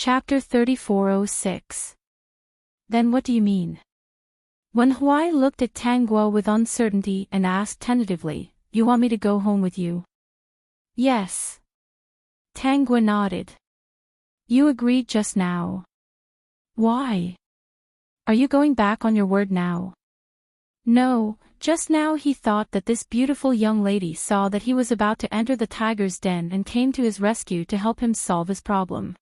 Chapter 3406. Then what do you mean? When Huai looked at Tang Guo with uncertainty and asked tentatively, "You want me to go home with you?" "Yes." Tang Guo nodded. "You agreed just now." "Why? Are you going back on your word now?" "No, just now he thought that this beautiful young lady saw that he was about to enter the tiger's den and came to his rescue to help him solve his problem.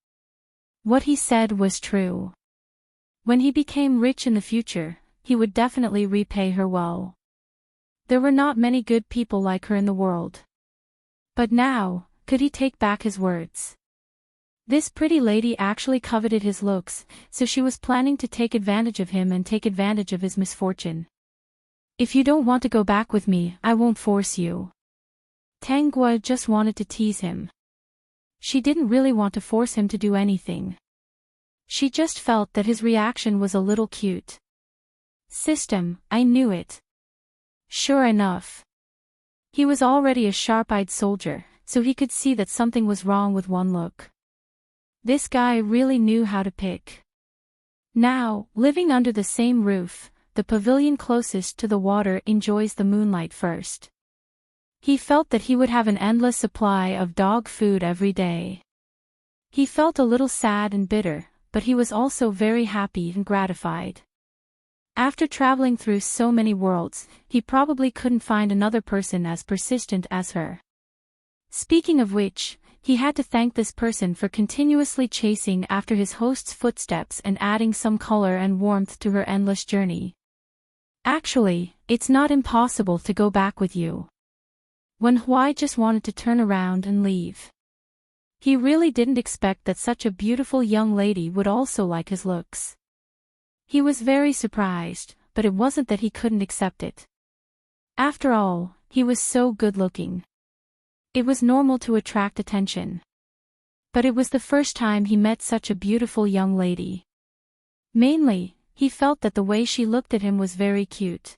What he said was true. When he became rich in the future, he would definitely repay her well. There were not many good people like her in the world. But now, could he take back his words? This pretty lady actually coveted his looks, so she was planning to take advantage of him and take advantage of his misfortune. "If you don't want to go back with me, I won't force you." Tang Guo just wanted to tease him. She didn't really want to force him to do anything. She just felt that his reaction was a little cute. "System, I knew it." Sure enough. He was already a sharp-eyed soldier, so he could see that something was wrong with one look. This guy really knew how to pick. Now, living under the same roof, the pavilion closest to the water enjoys the moonlight first. He felt that he would have an endless supply of dog food every day. He felt a little sad and bitter, but he was also very happy and gratified. After traveling through so many worlds, he probably couldn't find another person as persistent as her. Speaking of which, he had to thank this person for continuously chasing after his host's footsteps and adding some color and warmth to her endless journey. "Actually, it's not impossible to go back with you." When Huai just wanted to turn around and leave. He really didn't expect that such a beautiful young lady would also like his looks. He was very surprised, but it wasn't that he couldn't accept it. After all, he was so good-looking. It was normal to attract attention. But it was the first time he met such a beautiful young lady. Mainly, he felt that the way she looked at him was very cute.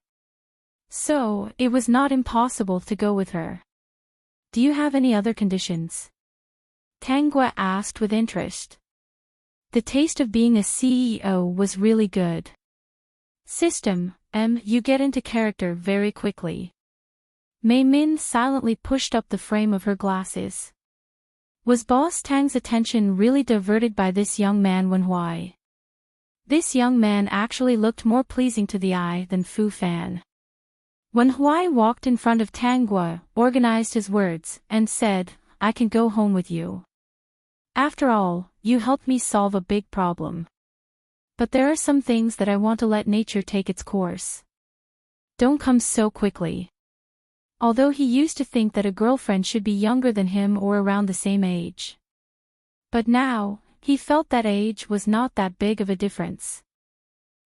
So, it was not impossible to go with her. "Do you have any other conditions?" Tang Guo asked with interest. The taste of being a CEO was really good. "System, you get into character very quickly." Mei Min silently pushed up the frame of her glasses. Was Boss Tang's attention really diverted by this young man Wen Huai? This young man actually looked more pleasing to the eye than Fu Fan. When Huai walked in front of Tang Guo, organized his words, and said, "I can go home with you. After all, you helped me solve a big problem. But there are some things that I want to let nature take its course. Don't come so quickly." Although he used to think that a girlfriend should be younger than him or around the same age. But now, he felt that age was not that big of a difference.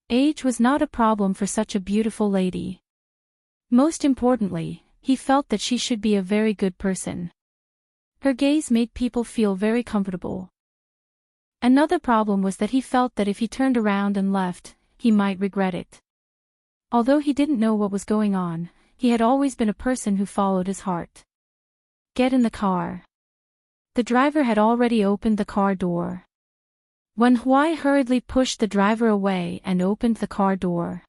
Age was not a problem for such a beautiful lady. Most importantly, he felt that she should be a very good person. Her gaze made people feel very comfortable. Another problem was that he felt that if he turned around and left, he might regret it. Although he didn't know what was going on, he had always been a person who followed his heart. "Get in the car." The driver had already opened the car door. When Huai hurriedly pushed the driver away and opened the car door.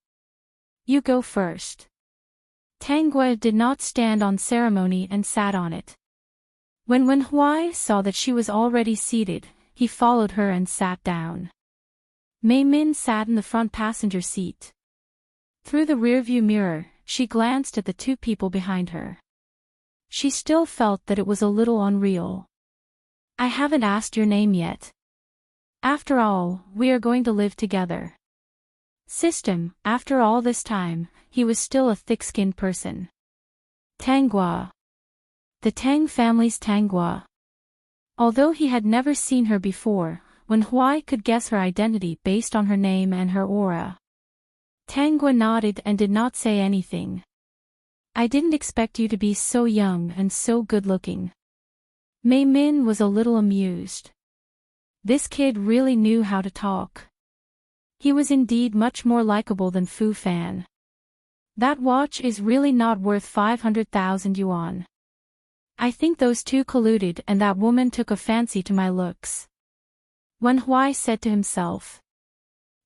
"You go first." Tang Guo did not stand on ceremony and sat on it. When Huai saw that she was already seated, he followed her and sat down. Mei Min sat in the front passenger seat. Through the rearview mirror, she glanced at the two people behind her. She still felt that it was a little unreal. "I haven't asked your name yet. After all, we are going to live together." System, after all this time, he was still a thick-skinned person. Tang Guo. The Tang family's Tang Guo. Although he had never seen her before, Wen Huai could guess her identity based on her name and her aura. Tang Guo nodded and did not say anything. "I didn't expect you to be so young and so good-looking." Mei Min was a little amused. This kid really knew how to talk. He was indeed much more likable than Fu Fan. "That watch is really not worth 500,000 yuan. I think those two colluded and that woman took a fancy to my looks." Wen Huai said to himself.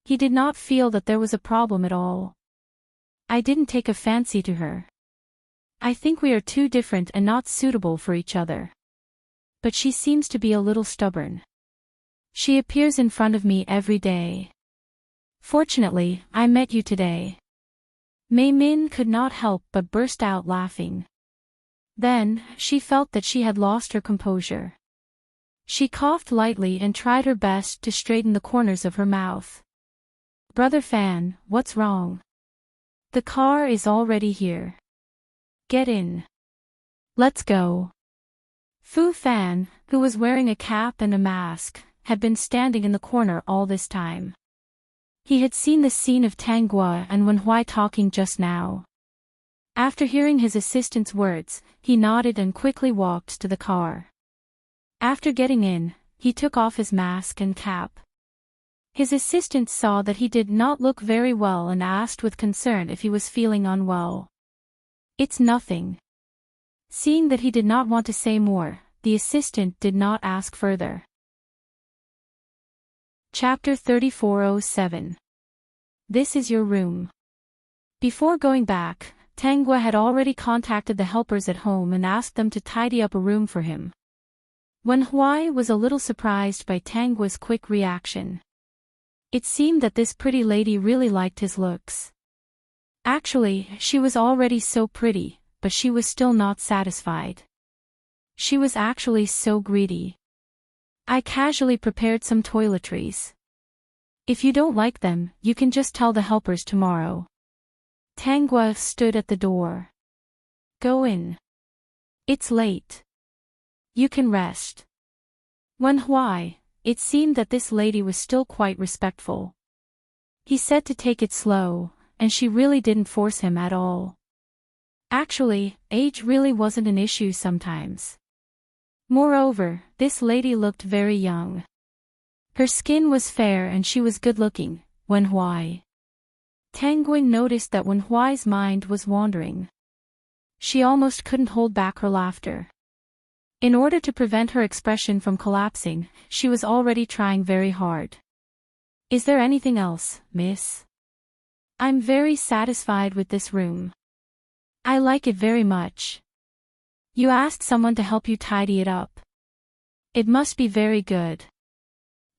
He did not feel that there was a problem at all. I didn't take a fancy to her. I think we are too different and not suitable for each other. But she seems to be a little stubborn. She appears in front of me every day. Fortunately, I met you today. Mei Min could not help but burst out laughing. Then, she felt that she had lost her composure. She coughed lightly and tried her best to straighten the corners of her mouth. Brother Fan, what's wrong? The car is already here. Get in. Let's go. Fu Fan, who was wearing a cap and a mask, had been standing in the corner all this time. He had seen the scene of Tang Guo and Wen Huai talking just now. After hearing his assistant's words, he nodded and quickly walked to the car. After getting in, he took off his mask and cap. His assistant saw that he did not look very well and asked with concern if he was feeling unwell. It's nothing. Seeing that he did not want to say more, the assistant did not ask further. Chapter 3407. This is your room. Before going back, Tang Guo had already contacted the helpers at home and asked them to tidy up a room for him. Wen Huai was a little surprised by Tang Guo's quick reaction. It seemed that this pretty lady really liked his looks. Actually, she was already so pretty, but she was still not satisfied. She was actually so greedy. I casually prepared some toiletries. If you don't like them, you can just tell the helpers tomorrow. Tang Guo stood at the door. Go in. It's late. You can rest. Wen Huai, it seemed that this lady was still quite respectful. He said to take it slow, and she really didn't force him at all. Actually, age really wasn't an issue sometimes. Moreover, this lady looked very young. Her skin was fair and she was good-looking. Wen Huai. Tang Guo noticed that Wen Huai's mind was wandering. She almost couldn't hold back her laughter. In order to prevent her expression from collapsing, she was already trying very hard. Is there anything else, miss? I'm very satisfied with this room. I like it very much. You asked someone to help you tidy it up. It must be very good.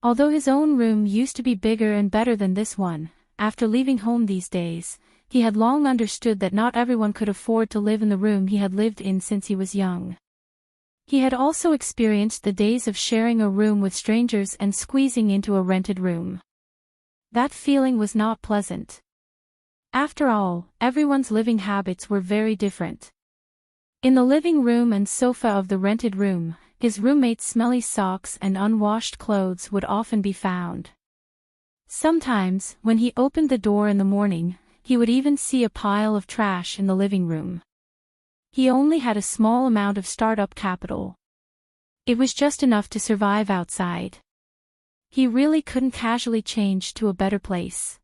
Although his own room used to be bigger and better than this one, after leaving home these days, he had long understood that not everyone could afford to live in the room he had lived in since he was young. He had also experienced the days of sharing a room with strangers and squeezing into a rented room. That feeling was not pleasant. After all, everyone's living habits were very different. In the living room and sofa of the rented room, his roommate's smelly socks and unwashed clothes would often be found. Sometimes, when he opened the door in the morning, he would even see a pile of trash in the living room. He only had a small amount of startup capital. It was just enough to survive outside. He really couldn't casually change to a better place.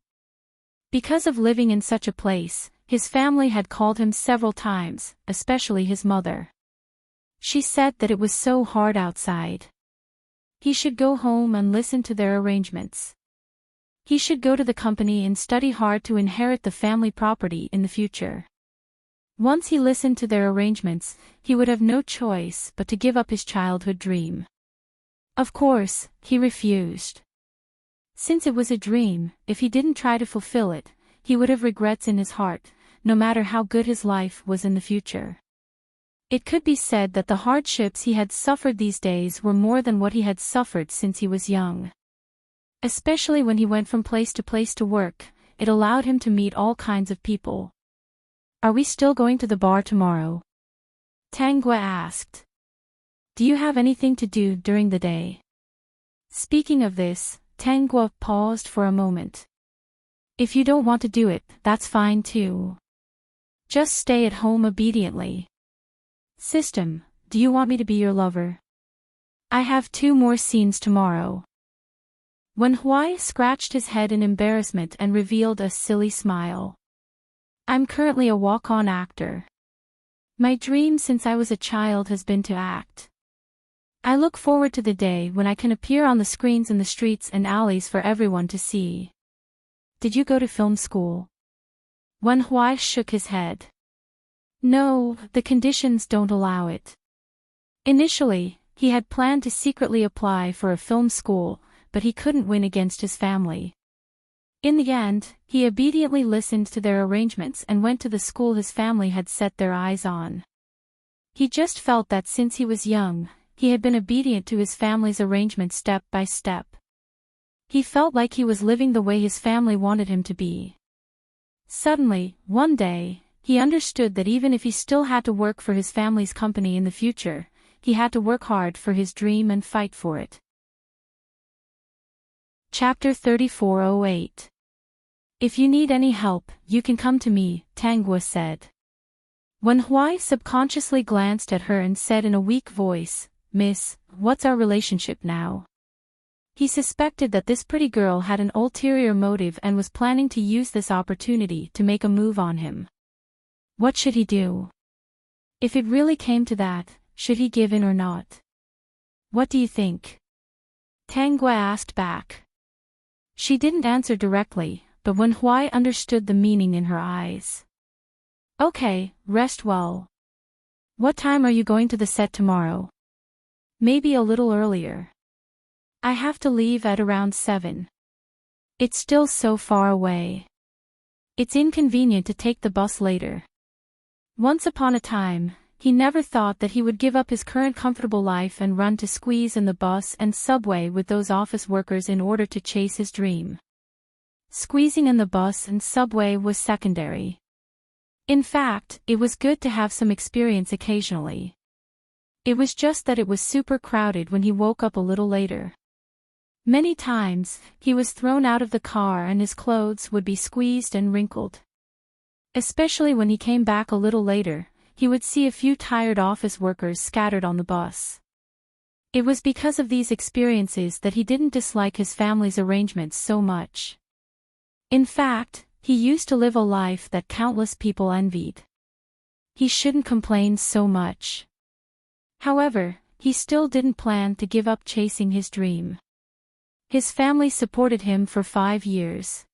Because of living in such a place, his family had called him several times, especially his mother. She said that it was so hard outside. He should go home and listen to their arrangements. He should go to the company and study hard to inherit the family property in the future. Once he listened to their arrangements, he would have no choice but to give up his childhood dream. Of course, he refused. Since it was a dream, if he didn't try to fulfill it, he would have regrets in his heart, no matter how good his life was in the future. It could be said that the hardships he had suffered these days were more than what he had suffered since he was young. Especially when he went from place to work, it allowed him to meet all kinds of people. Are we still going to the bar tomorrow? Tang Guo asked. Do you have anything to do during the day? Speaking of this, Tang Guo paused for a moment. If you don't want to do it, that's fine too. Just stay at home obediently. System, do you want me to be your lover? I have 2 more scenes tomorrow. Wen Huai scratched his head in embarrassment and revealed a silly smile. I'm currently a walk-on actor. My dream since I was a child has been to act. I look forward to the day when I can appear on the screens in the streets and alleys for everyone to see. Did you go to film school? Wen Huai shook his head. No, the conditions don't allow it. Initially, he had planned to secretly apply for a film school, but he couldn't win against his family. In the end, he obediently listened to their arrangements and went to the school his family had set their eyes on. He just felt that since he was young, he had been obedient to his family's arrangements step by step. He felt like he was living the way his family wanted him to be. Suddenly, one day, he understood that even if he still had to work for his family's company in the future, he had to work hard for his dream and fight for it. Chapter 3408. If you need any help, you can come to me, Tanguo said. Wen Huai subconsciously glanced at her and said in a weak voice, Miss, what's our relationship now? He suspected that this pretty girl had an ulterior motive and was planning to use this opportunity to make a move on him. What should he do? If it really came to that, should he give in or not? What do you think? Tanguo asked back. She didn't answer directly, but Wen Huai understood the meaning in her eyes. Okay, rest well. What time are you going to the set tomorrow? Maybe a little earlier. I have to leave at around 7. It's still so far away. It's inconvenient to take the bus later. Once upon a time, he never thought that he would give up his current comfortable life and run to squeeze in the bus and subway with those office workers in order to chase his dream. Squeezing in the bus and subway was secondary. In fact, it was good to have some experience occasionally. It was just that it was super crowded when he woke up a little later. Many times, he was thrown out of the car and his clothes would be squeezed and wrinkled. Especially when he came back a little later, he would see a few tired office workers scattered on the bus. It was because of these experiences that he didn't dislike his family's arrangements so much. In fact, he used to live a life that countless people envied. He shouldn't complain so much. However, he still didn't plan to give up chasing his dream. His family supported him for 5 years.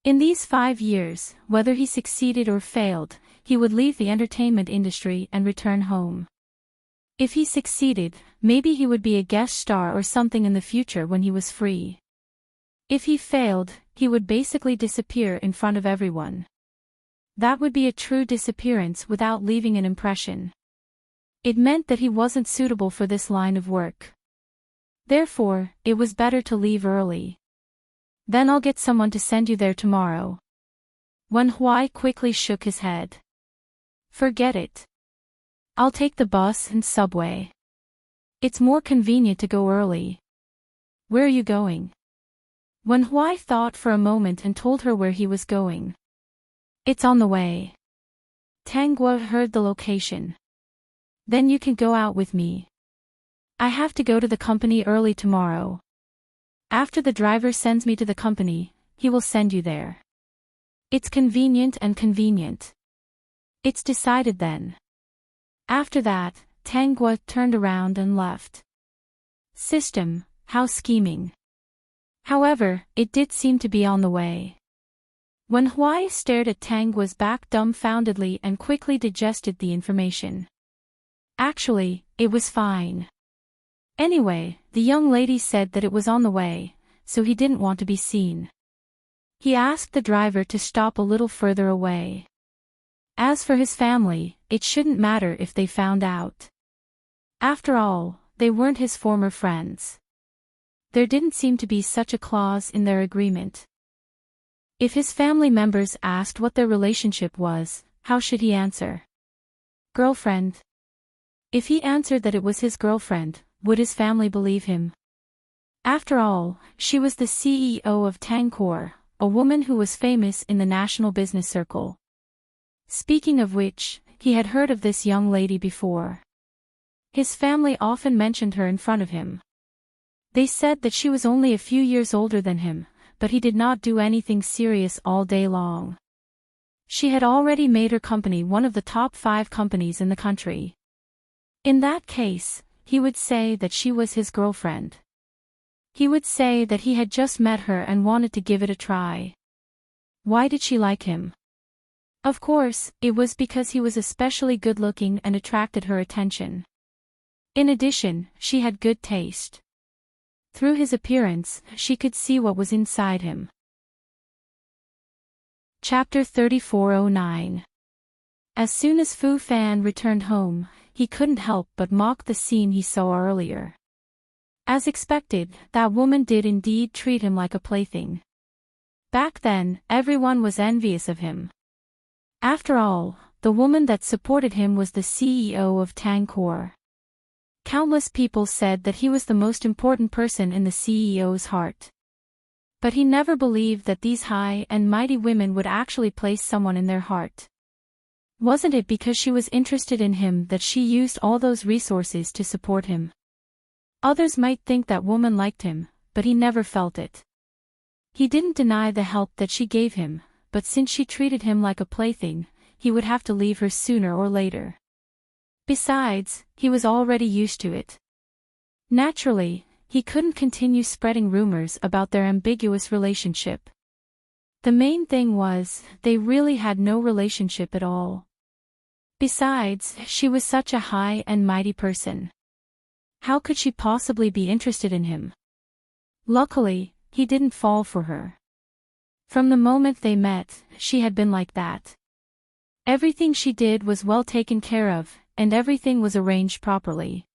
In these 5 years, whether he succeeded or failed, he would leave the entertainment industry and return home. If he succeeded, maybe he would be a guest star or something in the future when he was free. If he failed, he would basically disappear in front of everyone. That would be a true disappearance without leaving an impression. It meant that he wasn't suitable for this line of work. Therefore, it was better to leave early. Then I'll get someone to send you there tomorrow. Wen Huai quickly shook his head. Forget it. I'll take the bus and subway. It's more convenient to go early. Where are you going? Wen Huai thought for a moment and told her where he was going. It's on the way. Tanguo heard the location. Then you can go out with me. I have to go to the company early tomorrow. After the driver sends me to the company, he will send you there. It's convenient and convenient. It's decided then. After that, Tanguo turned around and left. System, how scheming. However, it did seem to be on the way. Wen Huai stared at Tanguo's back dumbfoundedly and quickly digested the information. Actually, it was fine. Anyway, the young lady said that it was on the way, so he didn't want to be seen. He asked the driver to stop a little further away. As for his family, it shouldn't matter if they found out. After all, they weren't his former friends. There didn't seem to be such a clause in their agreement. If his family members asked what their relationship was, how should he answer? Girlfriend. If he answered that it was his girlfriend, would his family believe him? After all, she was the CEO of Tangkor, a woman who was famous in the national business circle. Speaking of which, he had heard of this young lady before. His family often mentioned her in front of him. They said that she was only a few years older than him, but he did not do anything serious all day long. She had already made her company one of the top 5 companies in the country. In that case, he would say that she was his girlfriend. He would say that he had just met her and wanted to give it a try. Why did she like him? Of course, it was because he was especially good-looking and attracted her attention. In addition, she had good taste. Through his appearance, she could see what was inside him. Chapter 3409. As soon as Fu Fan returned home, he couldn't help but mock the scene he saw earlier. As expected, that woman did indeed treat him like a plaything. Back then, everyone was envious of him. After all, the woman that supported him was the CEO of Tangkor. Countless people said that he was the most important person in the CEO's heart. But he never believed that these high and mighty women would actually place someone in their heart. Wasn't it because she was interested in him that she used all those resources to support him? Others might think that woman liked him, but he never felt it. He didn't deny the help that she gave him, but since she treated him like a plaything, he would have to leave her sooner or later. Besides, he was already used to it. Naturally, he couldn't continue spreading rumors about their ambiguous relationship. The main thing was, they really had no relationship at all. Besides, she was such a high and mighty person. How could she possibly be interested in him? Luckily, he didn't fall for her. From the moment they met, she had been like that. Everything she did was well taken care of, and everything was arranged properly.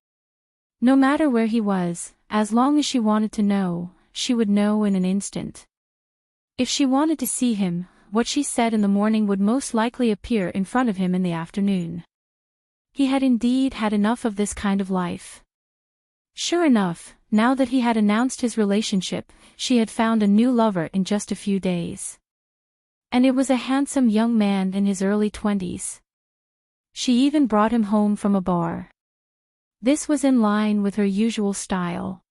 No matter where he was, as long as she wanted to know, she would know in an instant. If she wanted to see him, what she said in the morning would most likely appear in front of him in the afternoon. He had indeed had enough of this kind of life. Sure enough, now that he had announced his relationship, she had found a new lover in just a few days. And it was a handsome young man in his early 20s. She even brought him home from a bar. This was in line with her usual style.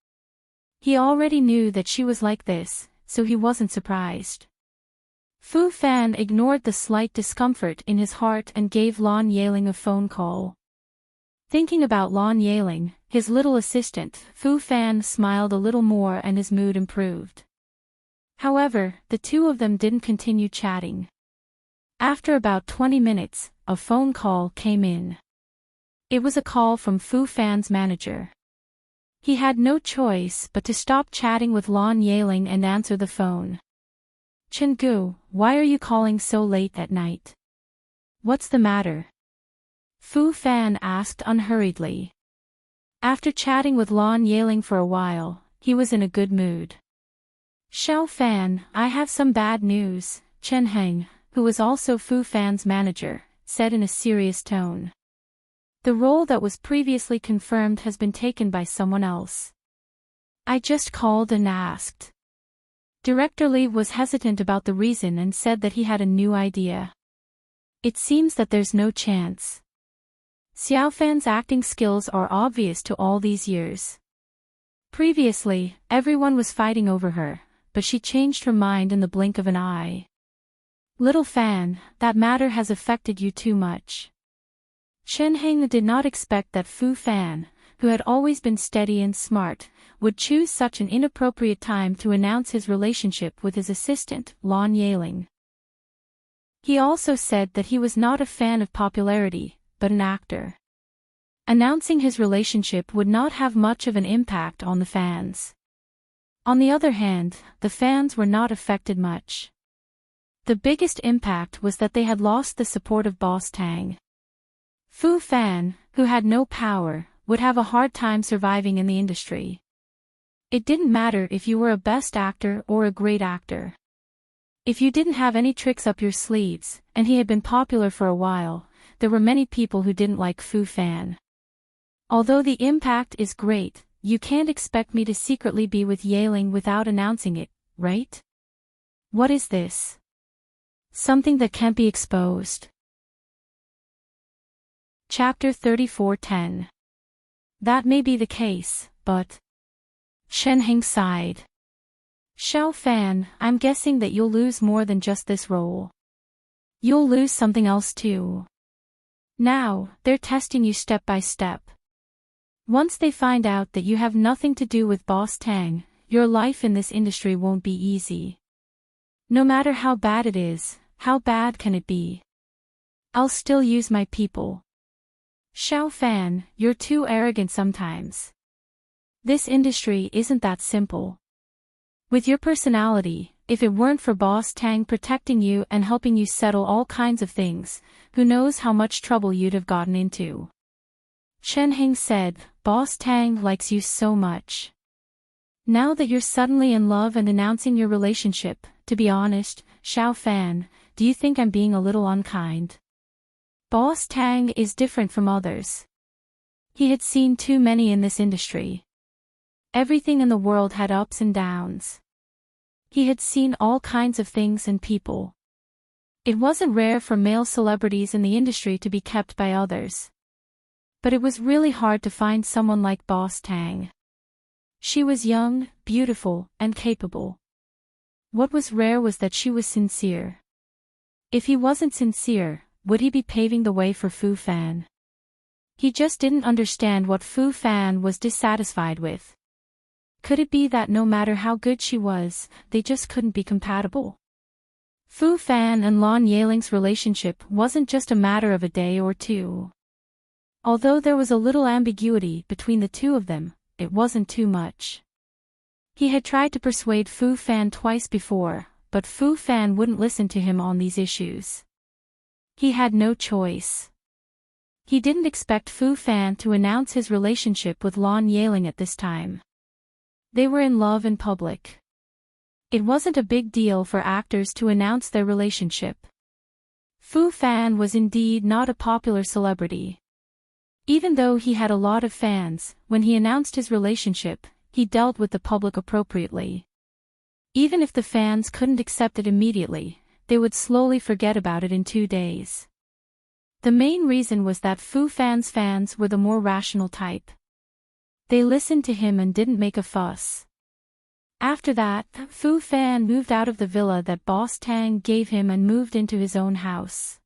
He already knew that she was like this, so he wasn't surprised. Fu Fan ignored the slight discomfort in his heart and gave Lon Yaling a phone call. Thinking about Lon Yaling, his little assistant, Fu Fan smiled a little more and his mood improved. However, the two of them didn't continue chatting. After about 20 minutes, a phone call came in. It was a call from Fu Fan's manager. He had no choice but to stop chatting with Lon Yaling and answer the phone. Chen-gu, why are you calling so late at night? What's the matter? Fu Fan asked unhurriedly. After chatting with Lon Yaling for a while, he was in a good mood. Xiao Fan, I have some bad news, Chen Heng, who was also Fu Fan's manager, said in a serious tone. The role that was previously confirmed has been taken by someone else. I just called and asked. Director Li was hesitant about the reason and said that he had a new idea. It seems that there's no chance. Xiao Fan's acting skills are obvious to all these years. Previously, everyone was fighting over her, but she changed her mind in the blink of an eye. Little Fan, that matter has affected you too much. Chen Heng did not expect that Fu Fan, who had always been steady and smart, would choose such an inappropriate time to announce his relationship with his assistant, Lon Yaling. He also said that he was not a fan of popularity, but an actor. Announcing his relationship would not have much of an impact on the fans. On the other hand, the fans were not affected much. The biggest impact was that they had lost the support of Boss Tang. Fu Fan, who had no power, would have a hard time surviving in the industry. It didn't matter if you were a best actor or a great actor. If you didn't have any tricks up your sleeves, and he had been popular for a while, there were many people who didn't like Fu Fan. Although the impact is great, you can't expect me to secretly be with Yaling without announcing it, right? What is this? Something that can't be exposed. Chapter 3410. That may be the case, but... Chen Heng sighed. Xiao Fan, I'm guessing that you'll lose more than just this role. You'll lose something else too. Now, they're testing you step by step. Once they find out that you have nothing to do with Boss Tang, your life in this industry won't be easy. No matter how bad it is, how bad can it be? I'll still use my people. Xiao Fan, you're too arrogant sometimes. This industry isn't that simple. With your personality, if it weren't for Boss Tang protecting you and helping you settle all kinds of things, who knows how much trouble you'd have gotten into. Chen Heng said, Boss Tang likes you so much. Now that you're suddenly in love and announcing your relationship, to be honest, Xiao Fan, do you think I'm being a little unkind? Boss Tang is different from others. He had seen too many in this industry. Everything in the world had ups and downs. He had seen all kinds of things and people. It wasn't rare for male celebrities in the industry to be kept by others. But it was really hard to find someone like Boss Tang. She was young, beautiful, and capable. What was rare was that she was sincere. If he wasn't sincere, would he be paving the way for Fu Fan? He just didn't understand what Fu Fan was dissatisfied with. Could it be that no matter how good she was, they just couldn't be compatible? Fu Fan and Lan Yaling's relationship wasn't just a matter of a day or two. Although there was a little ambiguity between the two of them, it wasn't too much. He had tried to persuade Fu Fan twice before, but Fu Fan wouldn't listen to him on these issues. He had no choice. He didn't expect Fu Fan to announce his relationship with Lan Yaling at this time. They were in love in public. It wasn't a big deal for actors to announce their relationship. Fu Fan was indeed not a popular celebrity. Even though he had a lot of fans, when he announced his relationship, he dealt with the public appropriately. Even if the fans couldn't accept it immediately, they would slowly forget about it in 2 days. The main reason was that Fu Fan's fans were the more rational type. They listened to him and didn't make a fuss. After that, Fu Fan moved out of the villa that Boss Tang gave him and moved into his own house.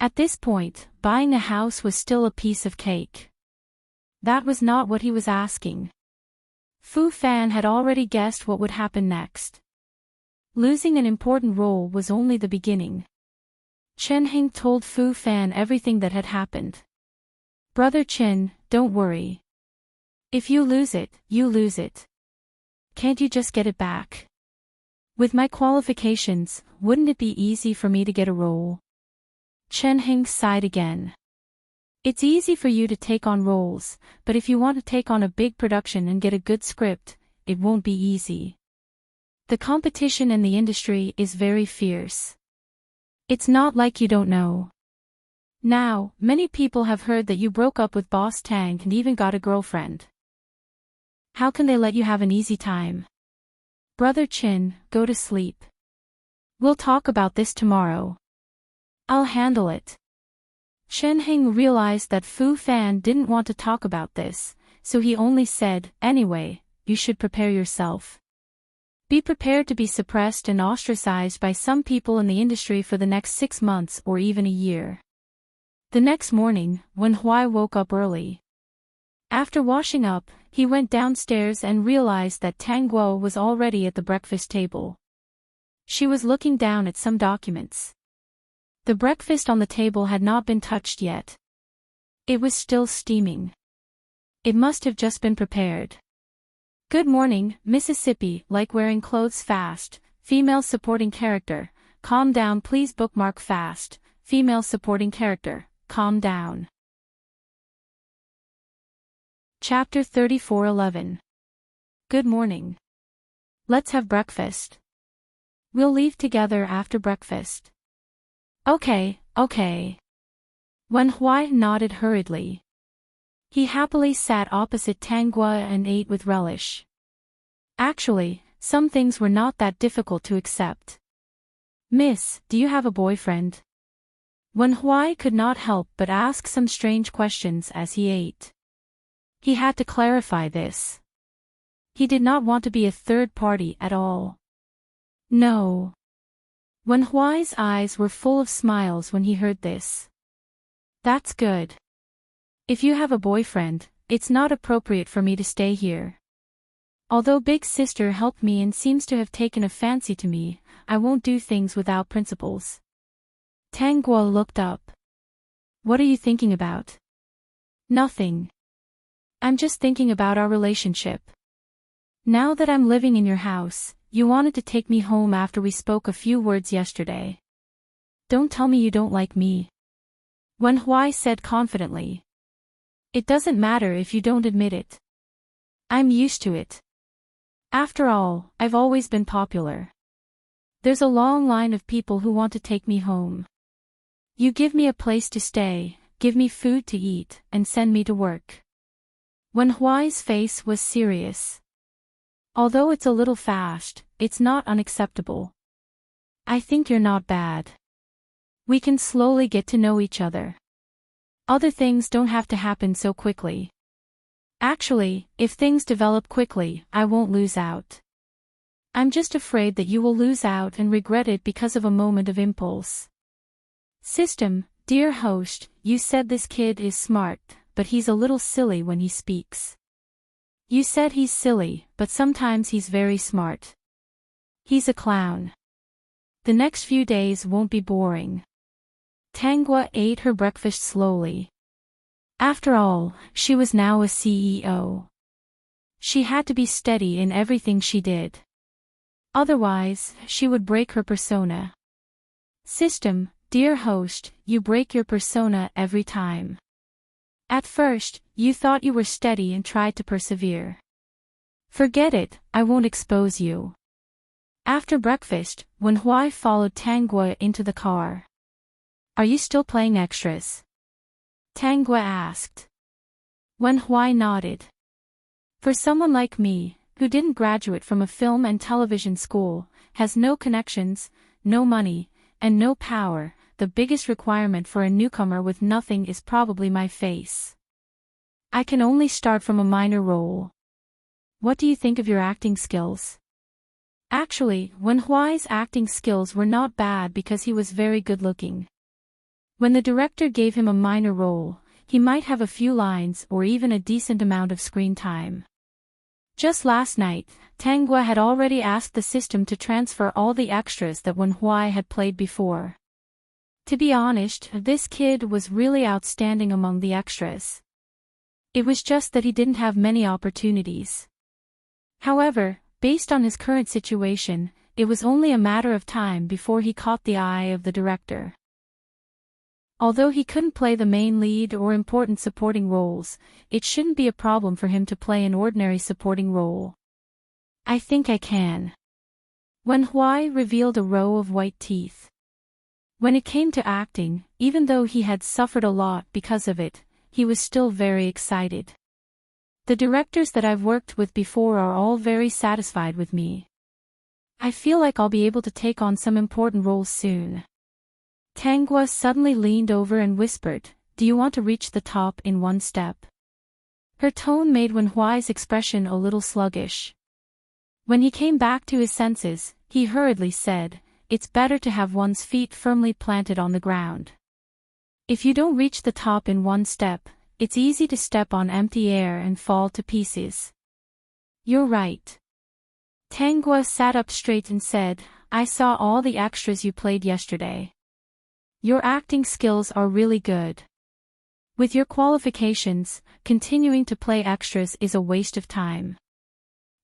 At this point, buying a house was still a piece of cake. That was not what he was asking. Fu Fan had already guessed what would happen next. Losing an important role was only the beginning. Chen Heng told Fu Fan everything that had happened. Brother Chen, don't worry. If you lose it, you lose it. Can't you just get it back? With my qualifications, wouldn't it be easy for me to get a role? Chen Heng sighed again. It's easy for you to take on roles, but if you want to take on a big production and get a good script, it won't be easy. The competition in the industry is very fierce. It's not like you don't know. Now, many people have heard that you broke up with Boss Tang and even got a girlfriend. How can they let you have an easy time? Brother Chin, go to sleep. We'll talk about this tomorrow. I'll handle it. Chen Heng realized that Fu Fan didn't want to talk about this, so he only said, anyway, you should prepare yourself. Be prepared to be suppressed and ostracized by some people in the industry for the next 6 months or even a year. The next morning, when Huai woke up early. After washing up, he went downstairs and realized that Tang Guo was already at the breakfast table. She was looking down at some documents. The breakfast on the table had not been touched yet. It was still steaming. It must have just been prepared. Good morning, Mississippi, like wearing clothes fast, female supporting character, calm down please bookmark fast, female supporting character, calm down. Chapter 34:11. Good morning. Let's have breakfast. We'll leave together after breakfast. Okay. Wen Huai nodded hurriedly. He happily sat opposite Tang Guo and ate with relish. Actually, some things were not that difficult to accept. Miss, do you have a boyfriend? Wen Huai could not help but ask some strange questions as he ate. He had to clarify this. He did not want to be a third party at all. No. Wen Huai's eyes were full of smiles when he heard this. That's good. If you have a boyfriend, it's not appropriate for me to stay here. Although big sister helped me and seems to have taken a fancy to me, I won't do things without principles. Tanguo looked up. What are you thinking about? Nothing. I'm just thinking about our relationship. Now that I'm living in your house, you wanted to take me home after we spoke a few words yesterday. Don't tell me you don't like me. Wen Huai said confidently. It doesn't matter if you don't admit it. I'm used to it. After all, I've always been popular. There's a long line of people who want to take me home. You give me a place to stay, give me food to eat, and send me to work. Wen Huai's face was serious. Although it's a little fast, it's not unacceptable. I think you're not bad. We can slowly get to know each other. Other things don't have to happen so quickly. Actually, if things develop quickly, I won't lose out. I'm just afraid that you will lose out and regret it because of a moment of impulse. System, dear host, you said this kid is smart, but he's a little silly when he speaks. You said he's silly, but sometimes he's very smart. He's a clown. The next few days won't be boring. Tanguo ate her breakfast slowly. After all, she was now a CEO. She had to be steady in everything she did. Otherwise, she would break her persona. System, dear host, you break your persona every time. At first, you thought you were steady and tried to persevere. Forget it, I won't expose you. After breakfast, Wen Huai followed Tanguo into the car. Are you still playing extras? Tanguo asked. Wen Huai nodded. For someone like me, who didn't graduate from a film and television school, has no connections, no money, and no power, the biggest requirement for a newcomer with nothing is probably my face. I can only start from a minor role. What do you think of your acting skills? Actually, Wen Huai's acting skills were not bad because he was very good-looking. When the director gave him a minor role, he might have a few lines or even a decent amount of screen time. Just last night, Tanguo had already asked the system to transfer all the extras that Wen Huai had played before. To be honest, this kid was really outstanding among the extras. It was just that he didn't have many opportunities. However, based on his current situation, it was only a matter of time before he caught the eye of the director. Although he couldn't play the main lead or important supporting roles, it shouldn't be a problem for him to play an ordinary supporting role. I think I can. Wen Huai revealed a row of white teeth. When it came to acting, even though he had suffered a lot because of it, he was still very excited. The directors that I've worked with before are all very satisfied with me. I feel like I'll be able to take on some important roles soon. Tanguo suddenly leaned over and whispered, do you want to reach the top in one step? Her tone made Wen Huai's expression a little sluggish. When he came back to his senses, he hurriedly said, it's better to have one's feet firmly planted on the ground. If you don't reach the top in one step, it's easy to step on empty air and fall to pieces. You're right. Tanguo sat up straight and said, I saw all the extras you played yesterday. Your acting skills are really good. With your qualifications, continuing to play extras is a waste of time.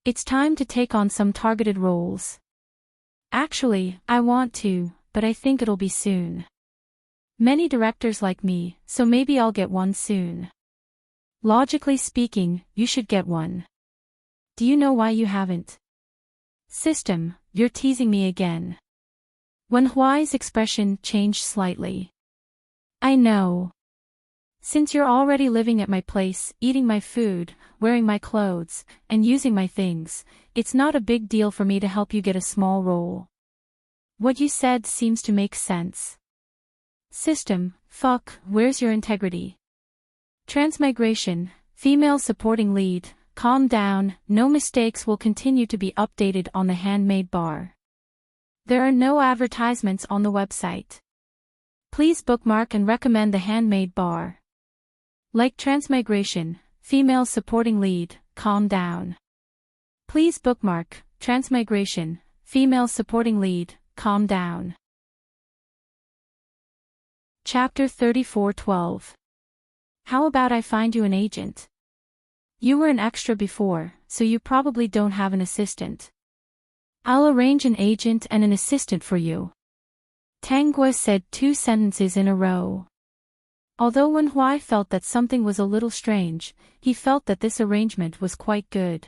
It's time to take on some targeted roles. Actually, I want to, but I think it'll be soon. Many directors like me, so maybe I'll get one soon. Logically speaking, you should get one. Do you know why you haven't? System, you're teasing me again. Wen Huai's expression changed slightly. I know. Since you're already living at my place, eating my food, wearing my clothes, and using my things, it's not a big deal for me to help you get a small role. What you said seems to make sense. System, fuck, where's your integrity? Transmigration, female supporting lead, calm down, no mistakes will continue to be updated on the handmade bar. There are no advertisements on the website. Please bookmark and recommend the handmade bar. Like transmigration, female supporting lead, calm down. Please bookmark, transmigration, female supporting lead, calm down. Chapter 34:12. How about I find you an agent? You were an extra before, so you probably don't have an assistant. I'll arrange an agent and an assistant for you. Tanguy said 2 sentences in a row. Although Wen Huai felt that something was a little strange, he felt that this arrangement was quite good.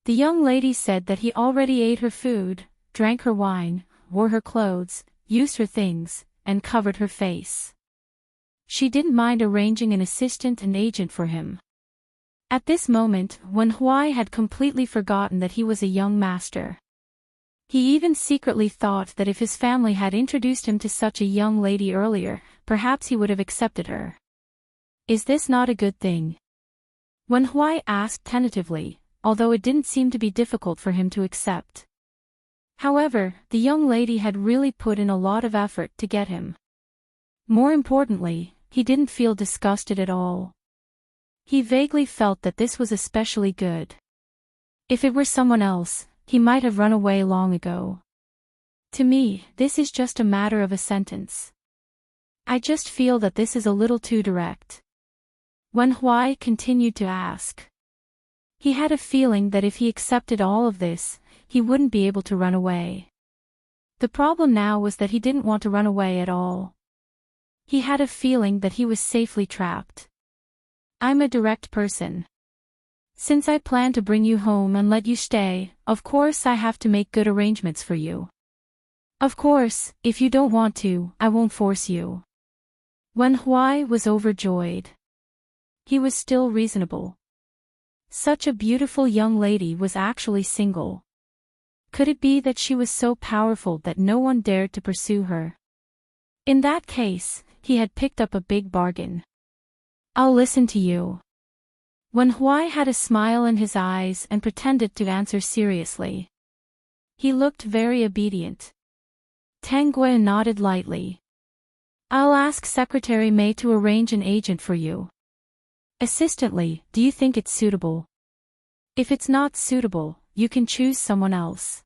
The young lady said that he already ate her food, drank her wine, wore her clothes, used her things, and covered her face. She didn't mind arranging an assistant and agent for him. At this moment, Wen Huai had completely forgotten that he was a young master. He even secretly thought that if his family had introduced him to such a young lady earlier, perhaps he would have accepted her. Is this not a good thing? Wen Huai asked tentatively, although it didn't seem to be difficult for him to accept. However, the young lady had really put in a lot of effort to get him. More importantly, he didn't feel disgusted at all. He vaguely felt that this was especially good. If it were someone else, he might have run away long ago. To me, this is just a matter of a sentence. I just feel that this is a little too direct. Wen Huai continued to ask. He had a feeling that if he accepted all of this, he wouldn't be able to run away. The problem now was that he didn't want to run away at all. He had a feeling that he was safely trapped. I'm a direct person. Since I plan to bring you home and let you stay, of course I have to make good arrangements for you. Of course, if you don't want to, I won't force you. Wen Huai was overjoyed. He was still reasonable. Such a beautiful young lady was actually single. Could it be that she was so powerful that no one dared to pursue her? In that case, he had picked up a big bargain. I'll listen to you. Wen Huai had a smile in his eyes and pretended to answer seriously. He looked very obedient. Tanguy nodded lightly. I'll ask Secretary Mei to arrange an agent for you. Assistantly, do you think it's suitable? If it's not suitable, you can choose someone else.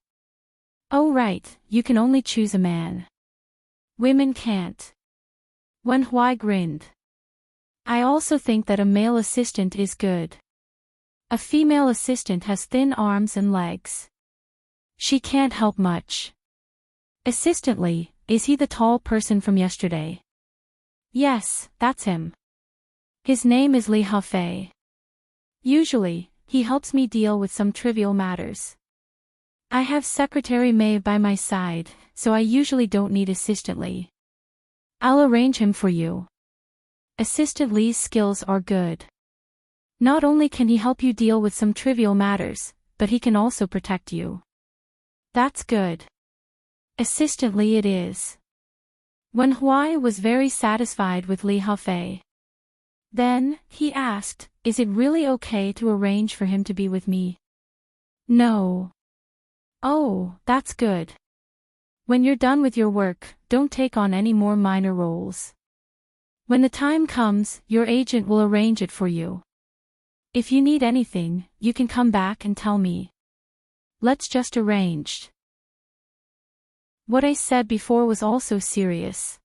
Oh right, you can only choose a man. Women can't. Wen Huai grinned. I also think that a male assistant is good. A female assistant has thin arms and legs. She can't help much. Assistantly, is he the tall person from yesterday? Yes, that's him. His name is Li Hafei. Usually, he helps me deal with some trivial matters. I have Secretary Mei by my side, so I usually don't need Assistant Li. I'll arrange him for you. Assistant Li's skills are good. Not only can he help you deal with some trivial matters, but he can also protect you. That's good. Assistant Li it is. Wen Huai was very satisfied with Li Hafei. Then, he asked, is it really okay to arrange for him to be with me? No. Oh, that's good. When you're done with your work, don't take on any more minor roles. When the time comes, your agent will arrange it for you. If you need anything, you can come back and tell me. Let's just arrange. What I said before was also serious.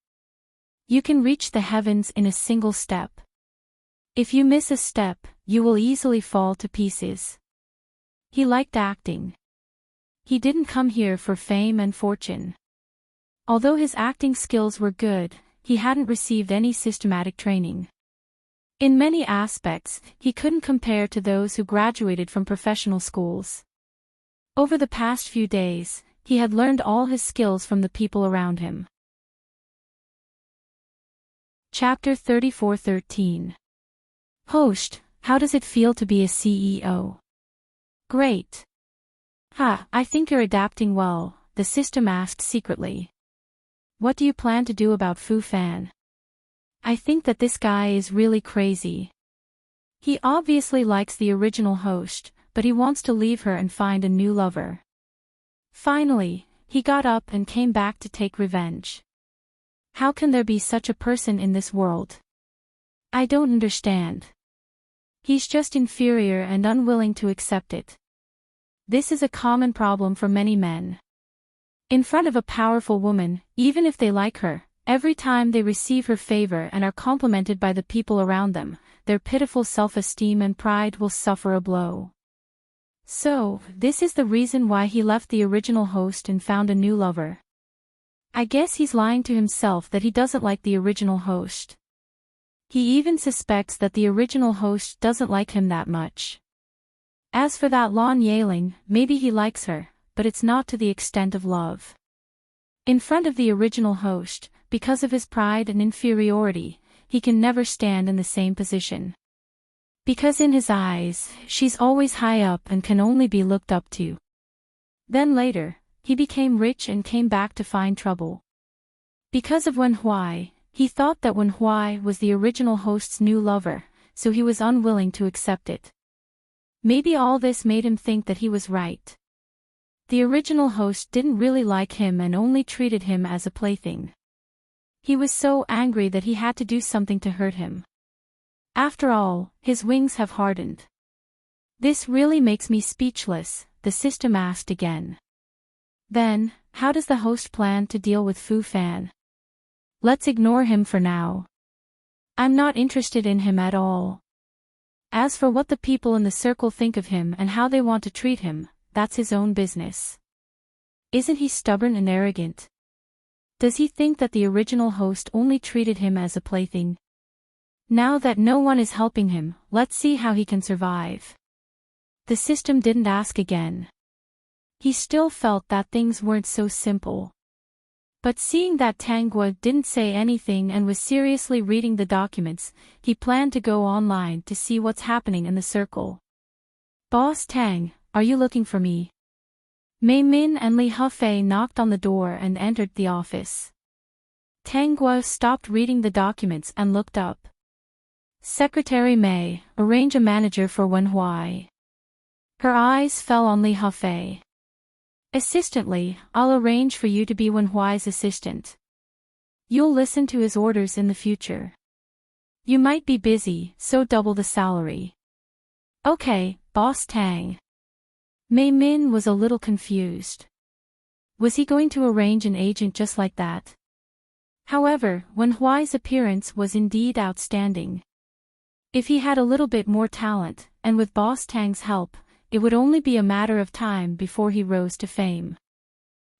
You can reach the heavens in a single step. If you miss a step, you will easily fall to pieces. He liked acting. He didn't come here for fame and fortune. Although his acting skills were good, he hadn't received any systematic training. In many aspects, he couldn't compare to those who graduated from professional schools. Over the past few days, he had learned all his skills from the people around him. Chapter 34:13. Host, how does it feel to be a CEO? Great. I think you're adapting well, the system asked secretly. What do you plan to do about Fu Fan? I think that this guy is really crazy. He obviously likes the original host, but he wants to leave her and find a new lover. Finally, he got up and came back to take revenge. How can there be such a person in this world? I don't understand. He's just inferior and unwilling to accept it. This is a common problem for many men. In front of a powerful woman, even if they like her, every time they receive her favor and are complimented by the people around them, their pitiful self-esteem and pride will suffer a blow. So, this is the reason why he left the original host and found a new lover. I guess he's lying to himself that he doesn't like the original host. He even suspects that the original host doesn't like him that much. As for that Lon Yaling, maybe he likes her, but it's not to the extent of love. In front of the original host, because of his pride and inferiority, he can never stand in the same position. Because in his eyes, she's always high up and can only be looked up to. Then later, he became rich and came back to find trouble. Because of Wen Huai, he thought that Wen Huai was the original host's new lover, so he was unwilling to accept it. Maybe all this made him think that he was right. The original host didn't really like him and only treated him as a plaything. He was so angry that he had to do something to hurt him. After all, his wings have hardened. This really makes me speechless, the system asked again. Then, how does the host plan to deal with Fu Fan? Let's ignore him for now. I'm not interested in him at all. As for what the people in the circle think of him and how they want to treat him, that's his own business. Isn't he stubborn and arrogant? Does he think that the original host only treated him as a plaything? Now that no one is helping him, let's see how he can survive. The system didn't ask again. He still felt that things weren't so simple. But seeing that Tang Guo didn't say anything and was seriously reading the documents, he planned to go online to see what's happening in the circle. Boss Tang, are you looking for me? Mei Min and Li Hufei knocked on the door and entered the office. Tang Guo stopped reading the documents and looked up. Secretary Mei, arrange a manager for Wen Huai. Her eyes fell on Li Hufei. Assistant Li, I'll arrange for you to be Wen Huai's assistant. You'll listen to his orders in the future. You might be busy, so double the salary. Okay, Boss Tang. Mei Min was a little confused. Was he going to arrange an agent just like that? However, Wen Huai's appearance was indeed outstanding. If he had a little bit more talent, and with Boss Tang's help, it would only be a matter of time before he rose to fame.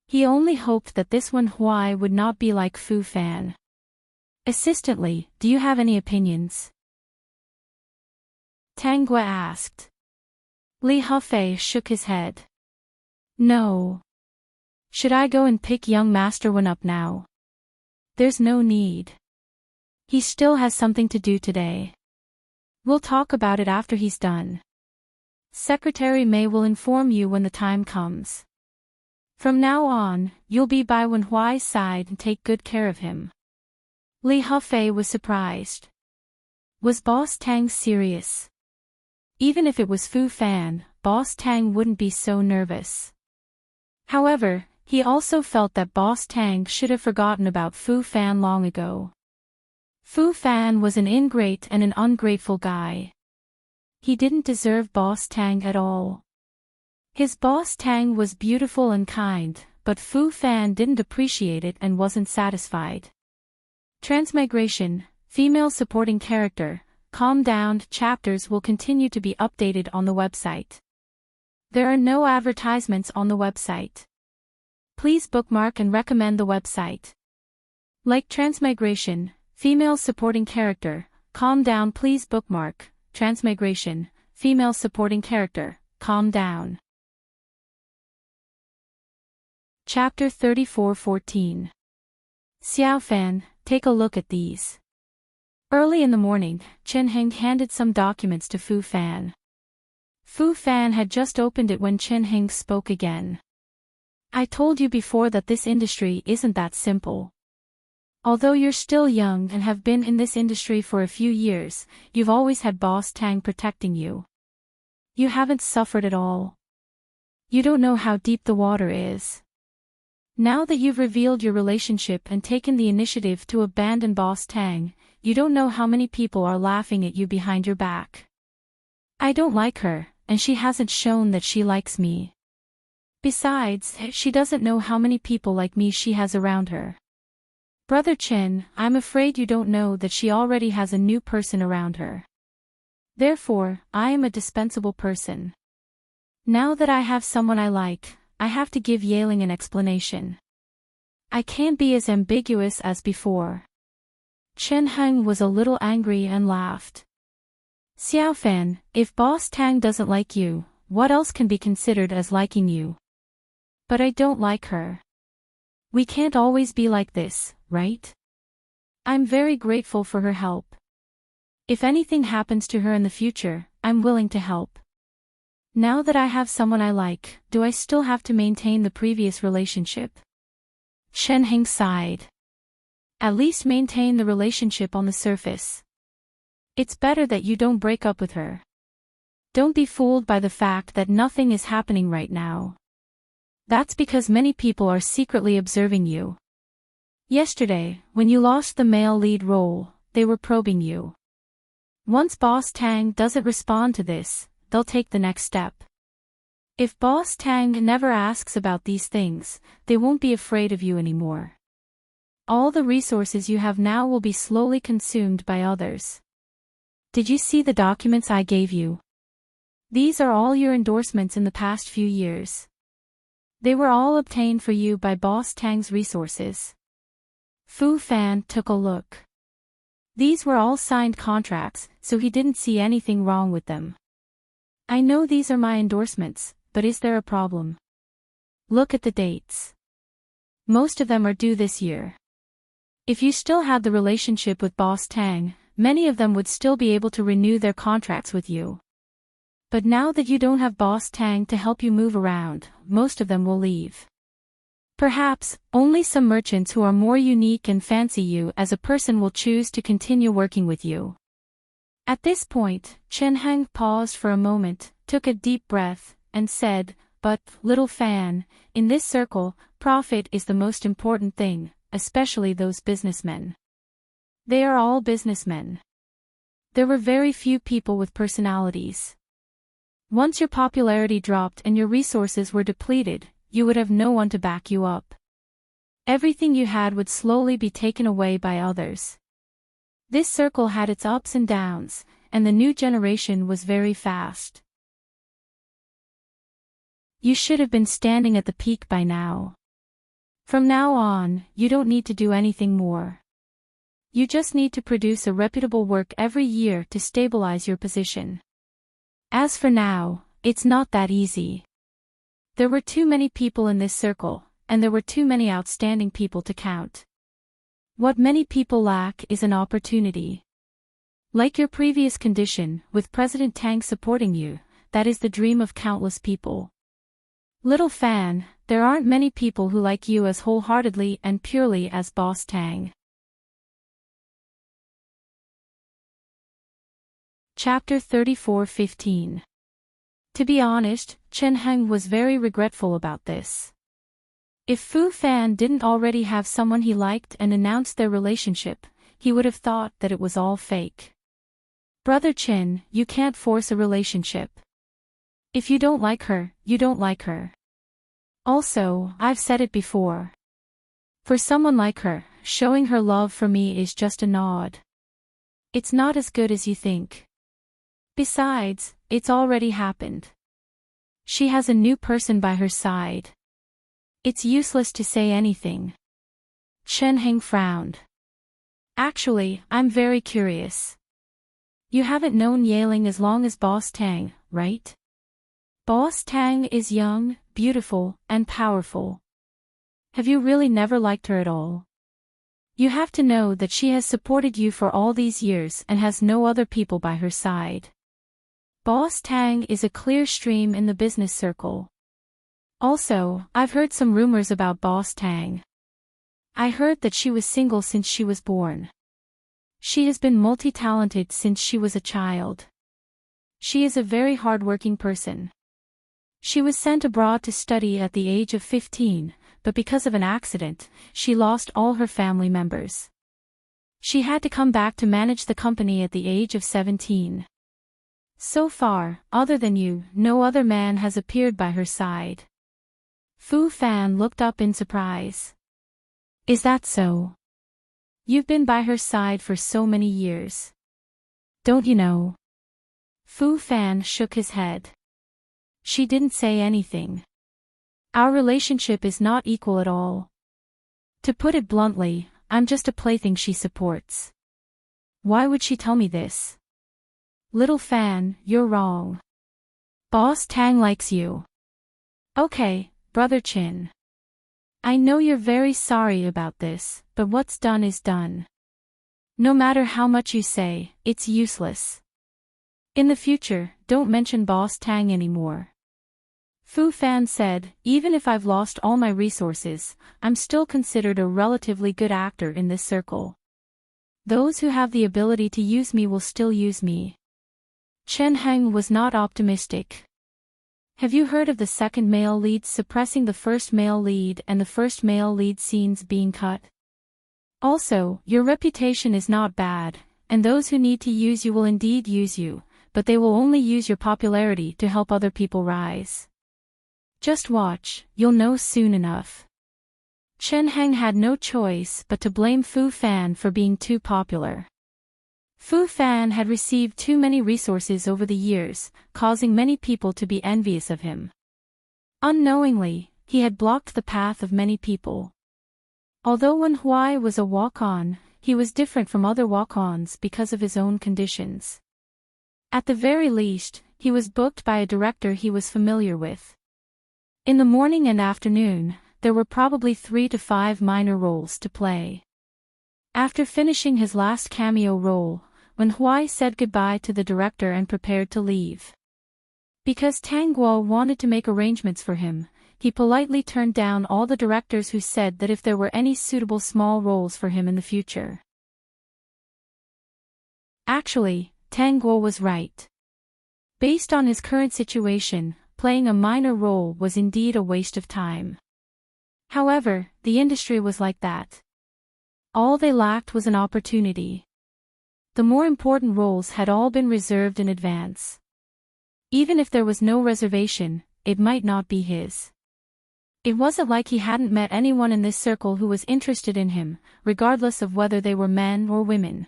He only hoped that this Wen Huai would not be like Fu Fan. Assistant Li, do you have any opinions? Tang Guo asked. Li Hufei shook his head. No. Should I go and pick young Master Wen up now? There's no need. He still has something to do today. We'll talk about it after he's done. Secretary Mei will inform you when the time comes. From now on, you'll be by Wen Huai's side and take good care of him. Li Hufei was surprised. Was Boss Tang serious? Even if it was Fu Fan, Boss Tang wouldn't be so nervous. However, he also felt that Boss Tang should have forgotten about Fu Fan long ago. Fu Fan was an ingrate and an ungrateful guy. He didn't deserve Boss Tang at all. His Boss Tang was beautiful and kind, but Fu Fan didn't appreciate it and wasn't satisfied. Transmigration, female supporting character, calm down. Chapters will continue to be updated on the website. There are no advertisements on the website. Please bookmark and recommend the website. Like Transmigration, female supporting character, calm down. Please bookmark, Transmigration, female supporting character, calm down. Chapter 34:14. Xiao Fan, take a look at these. Early in the morning, Chen Heng handed some documents to Fu Fan. Fu Fan had just opened it when Chen Heng spoke again. I told you before that this industry isn't that simple. Although you're still young and have been in this industry for a few years, you've always had Boss Tang protecting you. You haven't suffered at all. You don't know how deep the water is. Now that you've revealed your relationship and taken the initiative to abandon Boss Tang, you don't know how many people are laughing at you behind your back. I don't like her, and she hasn't shown that she likes me. Besides, she doesn't know how many people like me she has around her. Brother Chen, I'm afraid you don't know that she already has a new person around her. Therefore, I am a dispensable person. Now that I have someone I like, I have to give Yaling an explanation. I can't be as ambiguous as before. Chen Heng was a little angry and laughed. Xiaofan, if Boss Tang doesn't like you, what else can be considered as liking you? But I don't like her. We can't always be like this, right? I'm very grateful for her help. If anything happens to her in the future, I'm willing to help. Now that I have someone I like, do I still have to maintain the previous relationship? Chen Heng sighed. At least maintain the relationship on the surface. It's better that you don't break up with her. Don't be fooled by the fact that nothing is happening right now. That's because many people are secretly observing you. Yesterday, when you lost the male lead role, they were probing you. Once Boss Tang doesn't respond to this, they'll take the next step. If Boss Tang never asks about these things, they won't be afraid of you anymore. All the resources you have now will be slowly consumed by others. Did you see the documents I gave you? These are all your endorsements in the past few years. They were all obtained for you by Boss Tang's resources. Fu Fan took a look. These were all signed contracts, so he didn't see anything wrong with them. I know these are my endorsements, but is there a problem? Look at the dates. Most of them are due this year. If you still had the relationship with Boss Tang, many of them would still be able to renew their contracts with you. But now that you don't have Boss Tang to help you move around, most of them will leave. Perhaps, only some merchants who are more unique and fancy you as a person will choose to continue working with you. At this point, Chen Heng paused for a moment, took a deep breath, and said, "But, little Fan, in this circle, profit is the most important thing, especially those businessmen. They are all businessmen. There were very few people with personalities. Once your popularity dropped and your resources were depleted, you would have no one to back you up. Everything you had would slowly be taken away by others. This circle had its ups and downs, and the new generation was very fast. You should have been standing at the peak by now. From now on, you don't need to do anything more. You just need to produce a reputable work every year to stabilize your position. As for now, it's not that easy. There were too many people in this circle, and there were too many outstanding people to count. What many people lack is an opportunity. Like your previous condition, with President Tang supporting you, that is the dream of countless people. Little Fan, there aren't many people who like you as wholeheartedly and purely as Boss Tang." Chapter 34:15. To be honest, Chen Heng was very regretful about this. If Fu Fan didn't already have someone he liked and announced their relationship, he would have thought that it was all fake. Brother Chen, you can't force a relationship. If you don't like her, you don't like her. Also, I've said it before. For someone like her, showing her love for me is just a nod. It's not as good as you think. Besides, it's already happened. She has a new person by her side. It's useless to say anything. Chen Heng frowned. Actually, I'm very curious. You haven't known Yaling as long as Boss Tang, right? Boss Tang is young, beautiful, and powerful. Have you really never liked her at all? You have to know that she has supported you for all these years and has no other people by her side. Boss Tang is a clear stream in the business circle. Also, I've heard some rumors about Boss Tang. I heard that she was single since she was born. She has been multi-talented since she was a child. She is a very hard-working person. She was sent abroad to study at the age of 15, but because of an accident, she lost all her family members. She had to come back to manage the company at the age of 17. So far, other than you, no other man has appeared by her side. Fu Fan looked up in surprise. Is that so? You've been by her side for so many years. Don't you know? Fu Fan shook his head. She didn't say anything. Our relationship is not equal at all. To put it bluntly, I'm just a plaything she supports. Why would she tell me this? Little Fan, you're wrong. Boss Tang likes you. Okay, Brother Chin. I know you're very sorry about this, but what's done is done. No matter how much you say, it's useless. In the future, don't mention Boss Tang anymore. Fu Fan said, even if I've lost all my resources, I'm still considered a relatively good actor in this circle. Those who have the ability to use me will still use me. Chen Heng was not optimistic. Have you heard of the second male lead suppressing the first male lead and the first male lead scenes being cut? Also, your reputation is not bad, and those who need to use you will indeed use you, but they will only use your popularity to help other people rise. Just watch, you'll know soon enough. Chen Heng had no choice but to blame Fu Fan for being too popular. Fu Fan had received too many resources over the years, causing many people to be envious of him. Unknowingly, he had blocked the path of many people. Although Wen Huai was a walk-on, he was different from other walk-ons because of his own conditions. At the very least, he was booked by a director he was familiar with. In the morning and afternoon, there were probably 3 to 5 minor roles to play. After finishing his last cameo role, Wen Huai said goodbye to the director and prepared to leave. Because Tang Guo wanted to make arrangements for him, he politely turned down all the directors who said that if there were any suitable small roles for him in the future. Actually, Tang Guo was right. Based on his current situation, playing a minor role was indeed a waste of time. However, the industry was like that. All they lacked was an opportunity. The more important roles had all been reserved in advance. Even if there was no reservation, it might not be his. It wasn't like he hadn't met anyone in this circle who was interested in him, regardless of whether they were men or women.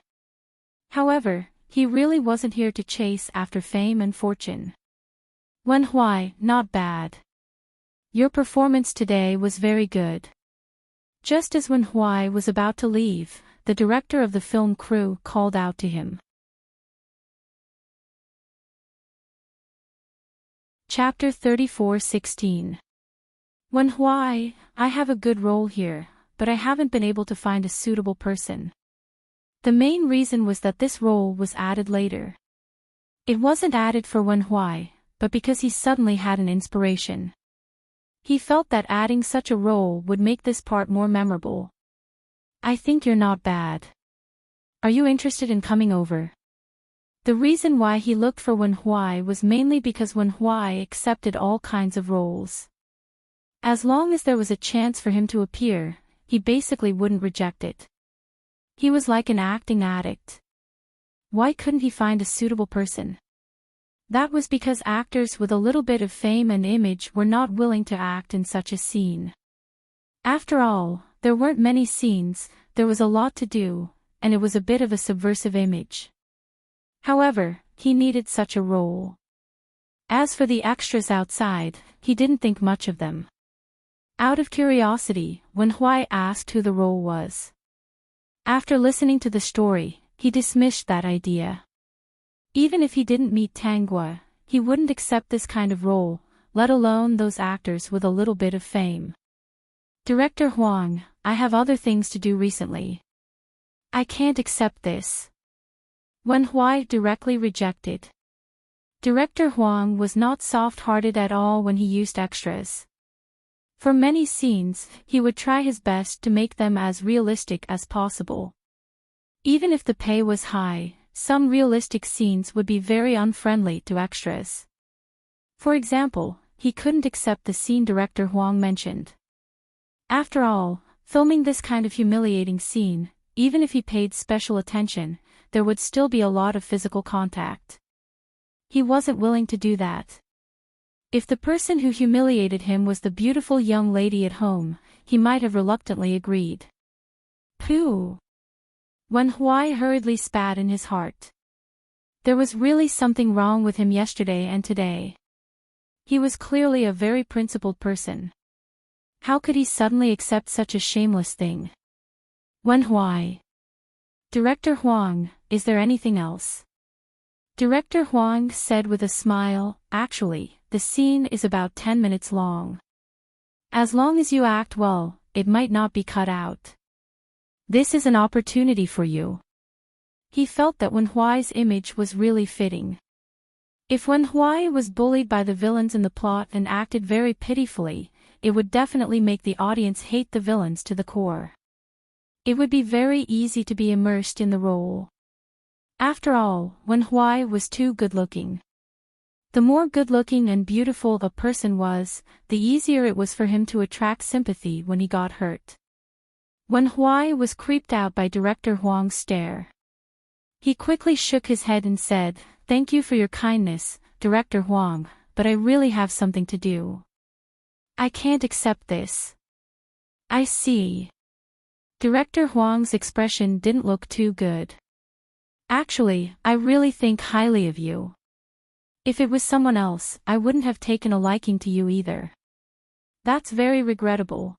However, he really wasn't here to chase after fame and fortune. Wen Huai, not bad. Your performance today was very good. Just as Wen Huai was about to leave, the director of the film crew called out to him. Chapter 34:16. Wen Huai, I have a good role here, but I haven't been able to find a suitable person. The main reason was that this role was added later. It wasn't added for Wen Huai, but because he suddenly had an inspiration. He felt that adding such a role would make this part more memorable. I think you're not bad. Are you interested in coming over? The reason why he looked for Wen Huai was mainly because Wen Huai accepted all kinds of roles. As long as there was a chance for him to appear, he basically wouldn't reject it. He was like an acting addict. Why couldn't he find a suitable person? That was because actors with a little bit of fame and image were not willing to act in such a scene. After all, there weren't many scenes, there was a lot to do, and it was a bit of a subversive image. However, he needed such a role. As for the extras outside, he didn't think much of them. Out of curiosity, Wen Huai asked who the role was. After listening to the story, he dismissed that idea. Even if he didn't meet Tang Guo, he wouldn't accept this kind of role, let alone those actors with a little bit of fame. Director Huang, I have other things to do recently. I can't accept this. Wen Huai directly rejected. Director Huang was not soft-hearted at all when he used extras. For many scenes, he would try his best to make them as realistic as possible. Even if the pay was high, some realistic scenes would be very unfriendly to extras. For example, he couldn't accept the scene director Huang mentioned. After all, filming this kind of humiliating scene, even if he paid special attention, there would still be a lot of physical contact. He wasn't willing to do that. If the person who humiliated him was the beautiful young lady at home, he might have reluctantly agreed. Pooh! Wen Huai hurriedly spat in his heart. There was really something wrong with him yesterday and today. He was clearly a very principled person. How could he suddenly accept such a shameless thing? Wen Huai. Director Huang, is there anything else? Director Huang said with a smile, actually, the scene is about 10 minutes long. As long as you act well, it might not be cut out. This is an opportunity for you. He felt that Wen Huai's image was really fitting. If Wen Huai was bullied by the villains in the plot and acted very pitifully, it would definitely make the audience hate the villains to the core. It would be very easy to be immersed in the role. After all, Wen Huai was too good-looking. The more good-looking and beautiful a person was, the easier it was for him to attract sympathy when he got hurt. Wen Huai was creeped out by Director Huang's stare. He quickly shook his head and said, "Thank you for your kindness, Director Huang, but I really have something to do. I can't accept this." I see. Director Huang's expression didn't look too good. Actually, I really think highly of you. If it was someone else, I wouldn't have taken a liking to you either. That's very regrettable.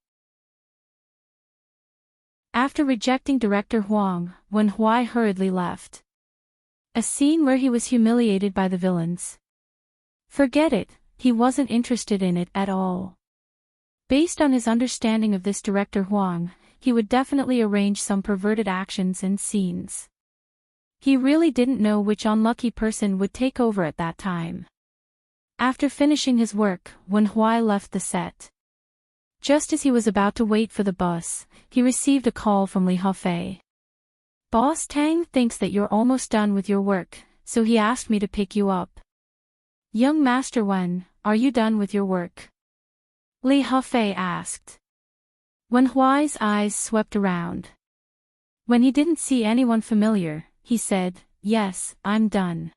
After rejecting Director Huang, Wen Huai hurriedly left. A scene where he was humiliated by the villains. Forget it, he wasn't interested in it at all. Based on his understanding of this Director Huang, he would definitely arrange some perverted actions and scenes. He really didn't know which unlucky person would take over at that time. After finishing his work, Wen Huai left the set. Just as he was about to wait for the bus, he received a call from Li Hafei. "Boss Tang thinks that you're almost done with your work, so he asked me to pick you up." "Young Master Wen, are you done with your work?" Li Hafei asked. Wen Huai's eyes swept around. When he didn't see anyone familiar, he said, "Yes, I'm done."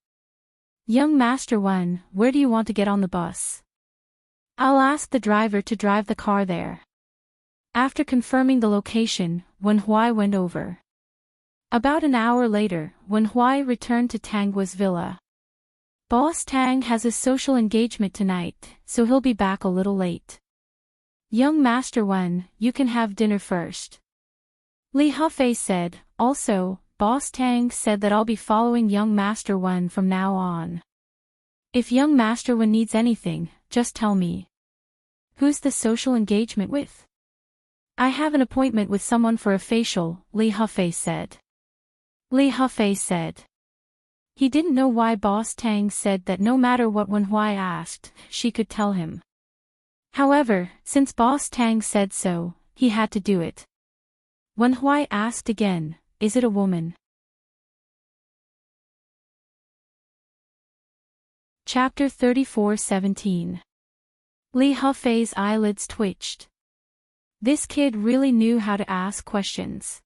"Young Master Wen, where do you want to get on the bus?" "I'll ask the driver to drive the car there." After confirming the location, Wen Huai went over. About an hour later, Wen Huai returned to Tanggua's villa. "Boss Tang has a social engagement tonight, so he'll be back a little late. Young Master Wen, you can have dinner first." Li Hafei said, "Also, Boss Tang said that I'll be following Young Master Wen from now on. If Young Master Wen needs anything, just tell me." "Who's the social engagement with?" "I have an appointment with someone for a facial," Li Hafei said. Li Hafei said. He didn't know why Boss Tang said that no matter what Wen Huai asked, she could tell him. However, since Boss Tang said so, he had to do it. Wen Huai asked again, "Is it a woman?" Chapter 34:17. Li Hafei's eyelids twitched. This kid really knew how to ask questions.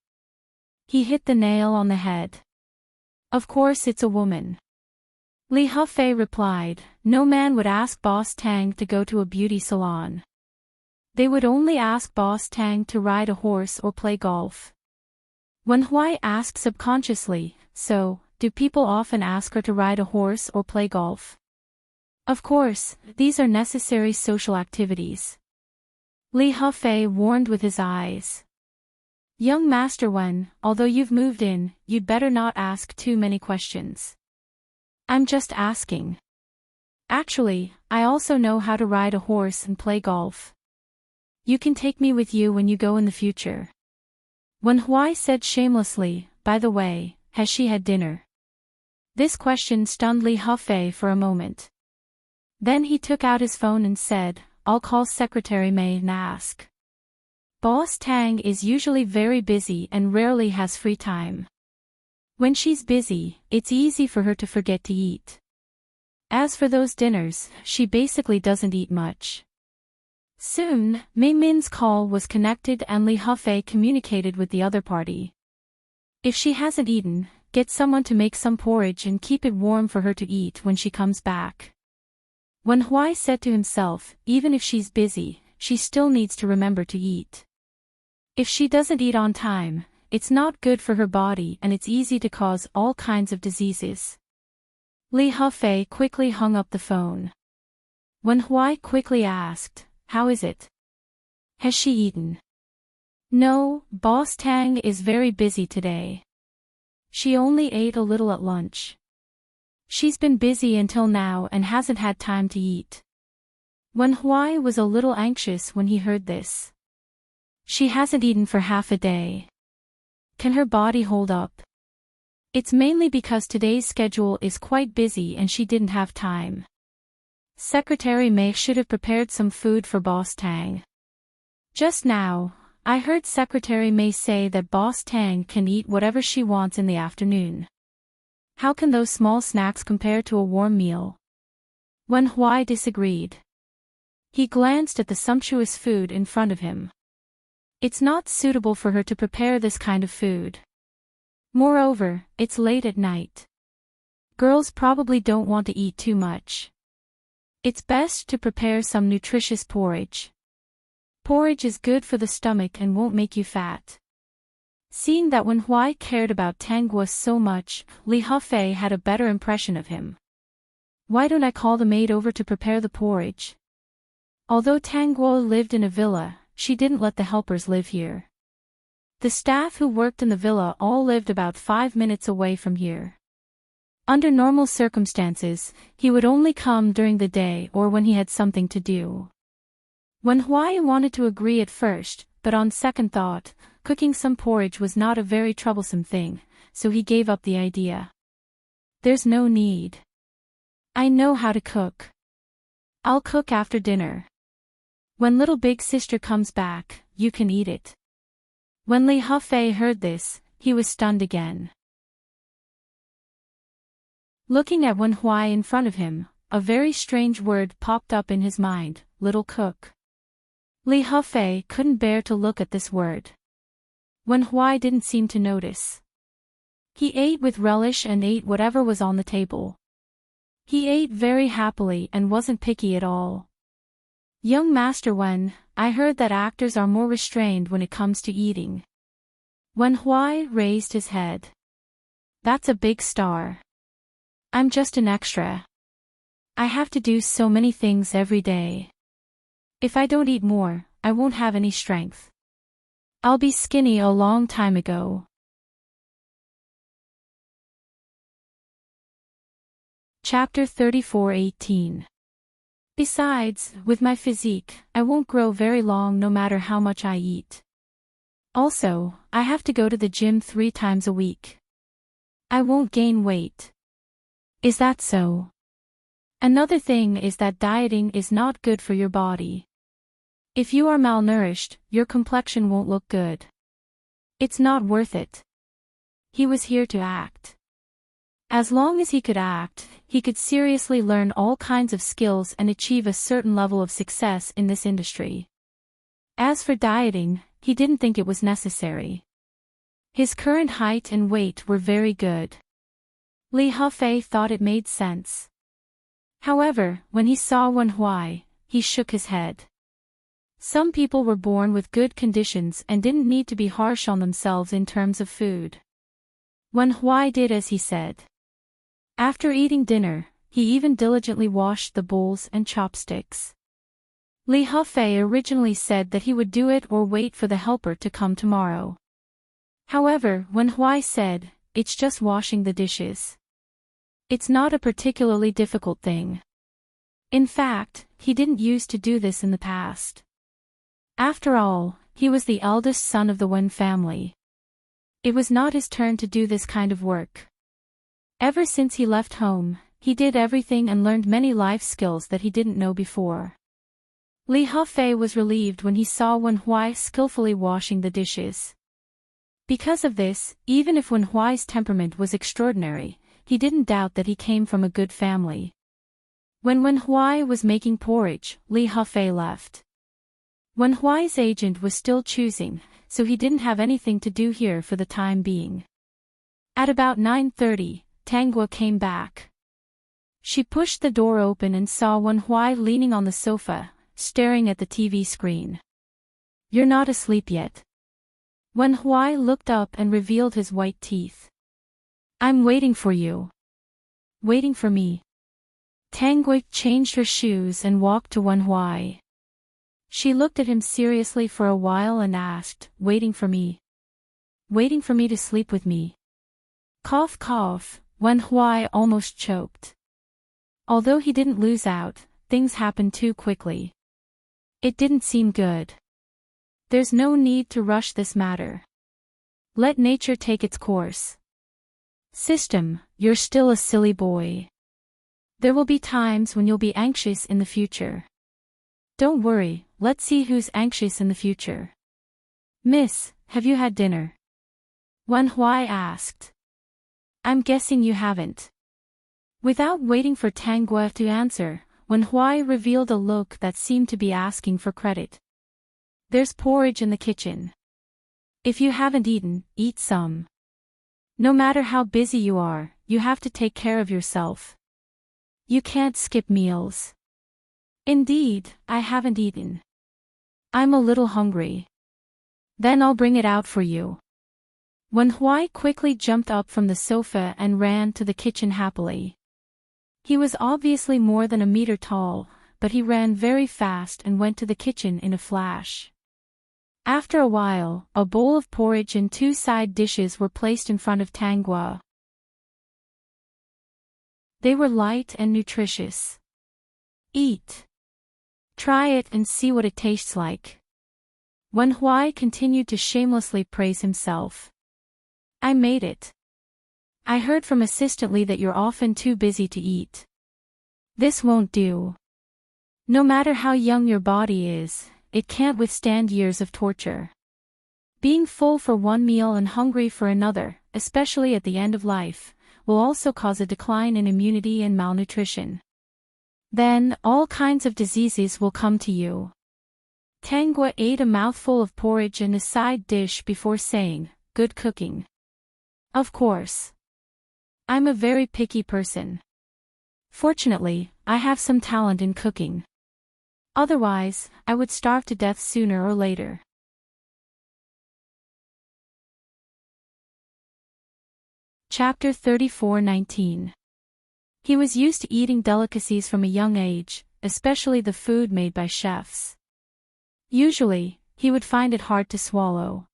He hit the nail on the head. "Of course it's a woman." Li Hafei replied, "No man would ask Boss Tang to go to a beauty salon. They would only ask Boss Tang to ride a horse or play golf." Wen Huai asked subconsciously, "So, do people often ask her to ride a horse or play golf?" "Of course, these are necessary social activities." Li Hafei warned with his eyes. "Young Master Wen, although you've moved in, you'd better not ask too many questions." "I'm just asking. Actually, I also know how to ride a horse and play golf. You can take me with you when you go in the future." Wen Huai said shamelessly, "By the way, has she had dinner?" This question stunned Li Hafei for a moment. Then he took out his phone and said, "I'll call Secretary Mei and ask." Boss Tang is usually very busy and rarely has free time. When she's busy, it's easy for her to forget to eat. As for those dinners, she basically doesn't eat much. Soon, Mei Min's call was connected and Li Hafei communicated with the other party. "If she hasn't eaten, get someone to make some porridge and keep it warm for her to eat when she comes back. Wen Huai said to himself, even if she's busy, she still needs to remember to eat. If she doesn't eat on time, it's not good for her body and it's easy to cause all kinds of diseases. Li Hufei quickly hung up the phone. Wen Huai quickly asked, "How is it? Has she eaten?" "No, Boss Tang is very busy today. She only ate a little at lunch. She's been busy until now and hasn't had time to eat." Wen Huai was a little anxious when he heard this. She hasn't eaten for half a day. Can her body hold up? It's mainly because today's schedule is quite busy and she didn't have time. Secretary Mei should have prepared some food for Boss Tang. Just now, I heard Secretary Mei say that Boss Tang can eat whatever she wants in the afternoon. How can those small snacks compare to a warm meal? Wen Huai disagreed. He glanced at the sumptuous food in front of him. It's not suitable for her to prepare this kind of food. Moreover, it's late at night. Girls probably don't want to eat too much. It's best to prepare some nutritious porridge. Porridge is good for the stomach and won't make you fat. Seeing that Wen Huai cared about Tang Guo so much, Li Hufei had a better impression of him. Why don't I call the maid over to prepare the porridge? Although Tang Guo lived in a villa, she didn't let the helpers live here. The staff who worked in the villa all lived about 5 minutes away from here. Under normal circumstances, he would only come during the day or when he had something to do. Wen Huai wanted to agree at first, but on second thought, cooking some porridge was not a very troublesome thing, so he gave up the idea. There's no need. I know how to cook. I'll cook after dinner. When little big sister comes back, you can eat it. When Li Hufei heard this, he was stunned again. Looking at Wen Huai in front of him, a very strange word popped up in his mind, little cook. Li Hufei couldn't bear to look at this word. Wen Huai didn't seem to notice. He ate with relish and ate whatever was on the table. He ate very happily and wasn't picky at all. Young Master Wen, I heard that actors are more restrained when it comes to eating. Wen Huai raised his head. That's a big star. I'm just an extra. I have to do so many things every day. If I don't eat more, I won't have any strength. I'll be skinny a long time ago. Chapter 34:18. Besides, with my physique, I won't grow very long no matter how much I eat. Also, I have to go to the gym 3 times a week. I won't gain weight. Is that so? Another thing is that dieting is not good for your body. If you are malnourished, your complexion won't look good. It's not worth it. He was here to act. As long as he could act, he could seriously learn all kinds of skills and achieve a certain level of success in this industry. As for dieting, he didn't think it was necessary. His current height and weight were very good. Li Hufei thought it made sense. However, when he saw Wen Huai, he shook his head. Some people were born with good conditions and didn't need to be harsh on themselves in terms of food. Wen Huai did as he said. After eating dinner, he even diligently washed the bowls and chopsticks. Li Hufei originally said that he would do it or wait for the helper to come tomorrow. However, Wen Huai said, it's just washing the dishes. It's not a particularly difficult thing. In fact, he didn't used to do this in the past. After all, he was the eldest son of the Wen family. It was not his turn to do this kind of work. Ever since he left home, he did everything and learned many life skills that he didn't know before. Li Hufei was relieved when he saw Wen Huai skillfully washing the dishes. Because of this, even if Wen Huai's temperament was extraordinary, he didn't doubt that he came from a good family. When Wen Huai was making porridge, Li Hufei left. Wen Huai's agent was still choosing, so he didn't have anything to do here for the time being. At about 9:30, Tangua came back. She pushed the door open and saw Wen Huai leaning on the sofa, staring at the TV screen. "You're not asleep yet." Wen Huai looked up and revealed his white teeth. "I'm waiting for you." "Waiting for me?" Tangua changed her shoes and walked to Wen Huai. She looked at him seriously for a while and asked, "Waiting for me? Waiting for me to sleep with me?" Cough cough, Wen Huai almost choked. Although he didn't lose out, things happened too quickly. It didn't seem good. There's no need to rush this matter. Let nature take its course. System, you're still a silly boy. There will be times when you'll be anxious in the future. Don't worry, let's see who's anxious in the future. "Miss, have you had dinner?" Wen Huai asked. "I'm guessing you haven't." Without waiting for Tangua to answer, Wen Huai revealed a look that seemed to be asking for credit. "There's porridge in the kitchen. If you haven't eaten, eat some. No matter how busy you are, you have to take care of yourself. You can't skip meals." "Indeed, I haven't eaten. I'm a little hungry." "Then I'll bring it out for you." Wen Huai quickly jumped up from the sofa and ran to the kitchen happily. He was obviously more than a meter tall, but he ran very fast and went to the kitchen in a flash. After a while, a bowl of porridge and 2 side dishes were placed in front of Tangua. They were light and nutritious. "Eat. Try it and see what it tastes like." Wen Huai continued to shamelessly praise himself. "I made it. I heard from Assistant Lee that you're often too busy to eat. This won't do. No matter how young your body is, it can't withstand years of torture. Being full for one meal and hungry for another, especially at the end of life, will also cause a decline in immunity and malnutrition. Then, all kinds of diseases will come to you." Tangua ate a mouthful of porridge and a side dish before saying, "Good cooking." "Of course. I'm a very picky person. Fortunately, I have some talent in cooking. Otherwise, I would starve to death sooner or later." Chapter 34:19. He was used to eating delicacies from a young age, especially the food made by chefs. Usually, he would find it hard to swallow.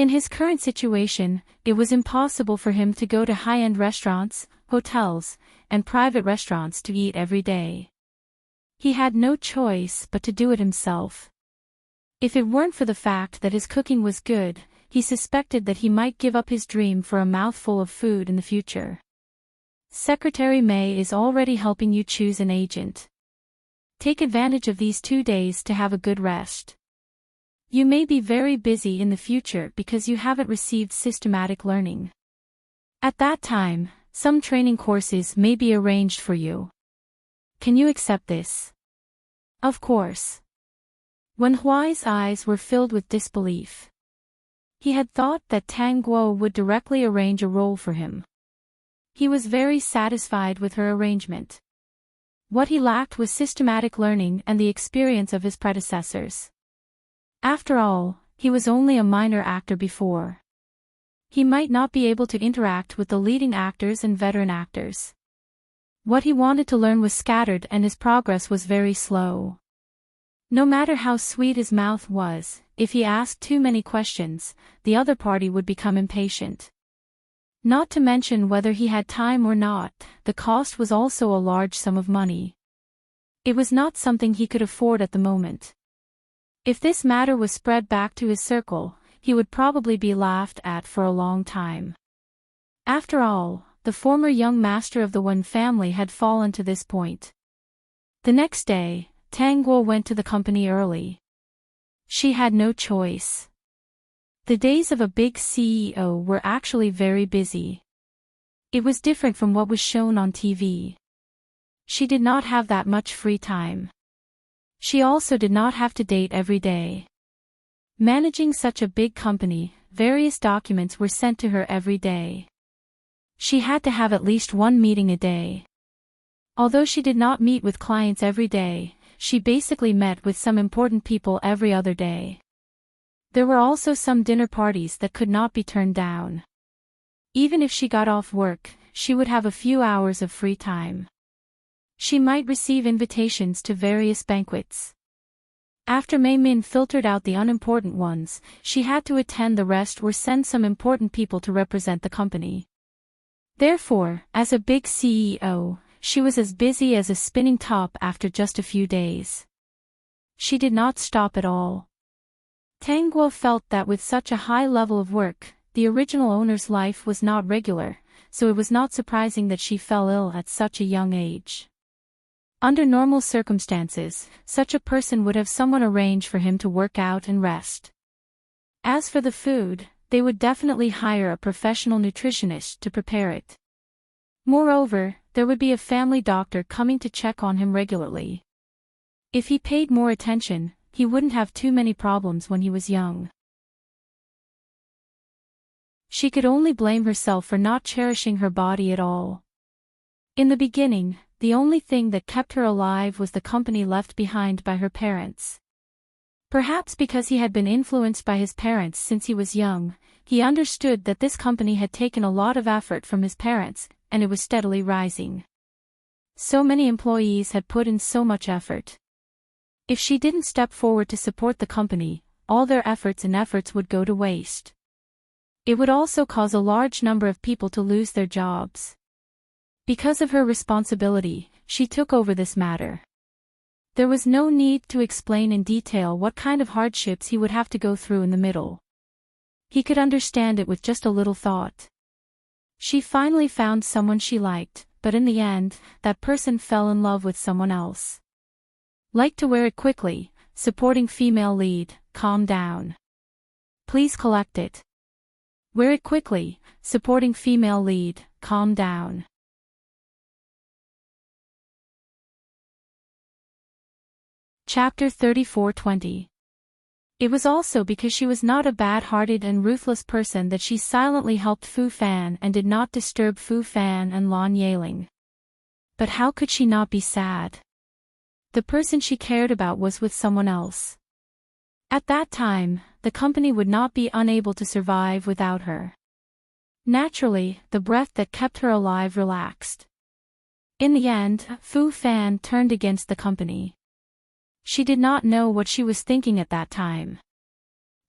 In his current situation, it was impossible for him to go to high-end restaurants, hotels, and private restaurants to eat every day. He had no choice but to do it himself. If it weren't for the fact that his cooking was good, he suspected that he might give up his dream for a mouthful of food in the future. Secretary May is already helping you choose an agent. Take advantage of these 2 days to have a good rest. You may be very busy in the future because you haven't received systematic learning. At that time, some training courses may be arranged for you. Can you accept this?" "Of course." Wen Huai's eyes were filled with disbelief. He had thought that Tangua would directly arrange a role for him. He was very satisfied with her arrangement. What he lacked was systematic learning and the experience of his predecessors. After all, he was only a minor actor before. He might not be able to interact with the leading actors and veteran actors. What he wanted to learn was scattered and his progress was very slow. No matter how sweet his mouth was, if he asked too many questions, the other party would become impatient. Not to mention whether he had time or not, the cost was also a large sum of money. It was not something he could afford at the moment. If this matter was spread back to his circle, he would probably be laughed at for a long time. After all, the former young master of the Wen family had fallen to this point. The next day, Tangua went to the company early. She had no choice. The days of a big CEO were actually very busy. It was different from what was shown on TV. She did not have that much free time. She also did not have to date every day. Managing such a big company, various documents were sent to her every day. She had to have at least one meeting a day. Although she did not meet with clients every day, she basically met with some important people every other day. There were also some dinner parties that could not be turned down. Even if she got off work, she would have a few hours of free time. She might receive invitations to various banquets. After Mei Min filtered out the unimportant ones, she had to attend the rest or send some important people to represent the company. Therefore, as a big CEO, she was as busy as a spinning top after just a few days. She did not stop at all. Tang Guo felt that with such a high level of work, the original owner's life was not regular, so it was not surprising that she fell ill at such a young age. Under normal circumstances, such a person would have someone arrange for him to work out and rest. As for the food, they would definitely hire a professional nutritionist to prepare it. Moreover, there would be a family doctor coming to check on him regularly. If he paid more attention, he wouldn't have too many problems when he was young. She could only blame herself for not cherishing her body at all. In the beginning, the only thing that kept her alive was the company left behind by her parents. Perhaps because he had been influenced by his parents since he was young, he understood that this company had taken a lot of effort from his parents, and it was steadily rising. So many employees had put in so much effort. If she didn't step forward to support the company, all their efforts would go to waste. It would also cause a large number of people to lose their jobs. Because of her responsibility, she took over this matter. There was no need to explain in detail what kind of hardships he would have to go through in the middle. He could understand it with just a little thought. She finally found someone she liked, but in the end, that person fell in love with someone else. Like to wear it quickly, supporting female lead, calm down. Please collect it. Wear it quickly, supporting female lead, calm down. Chapter 34:20. It was also because she was not a bad-hearted and ruthless person that she silently helped Fu Fan and did not disturb Fu Fan and Lan Yeling. But how could she not be sad? The person she cared about was with someone else. At that time, the company would not be unable to survive without her. Naturally, the breath that kept her alive relaxed. In the end, Fu Fan turned against the company. She did not know what she was thinking at that time.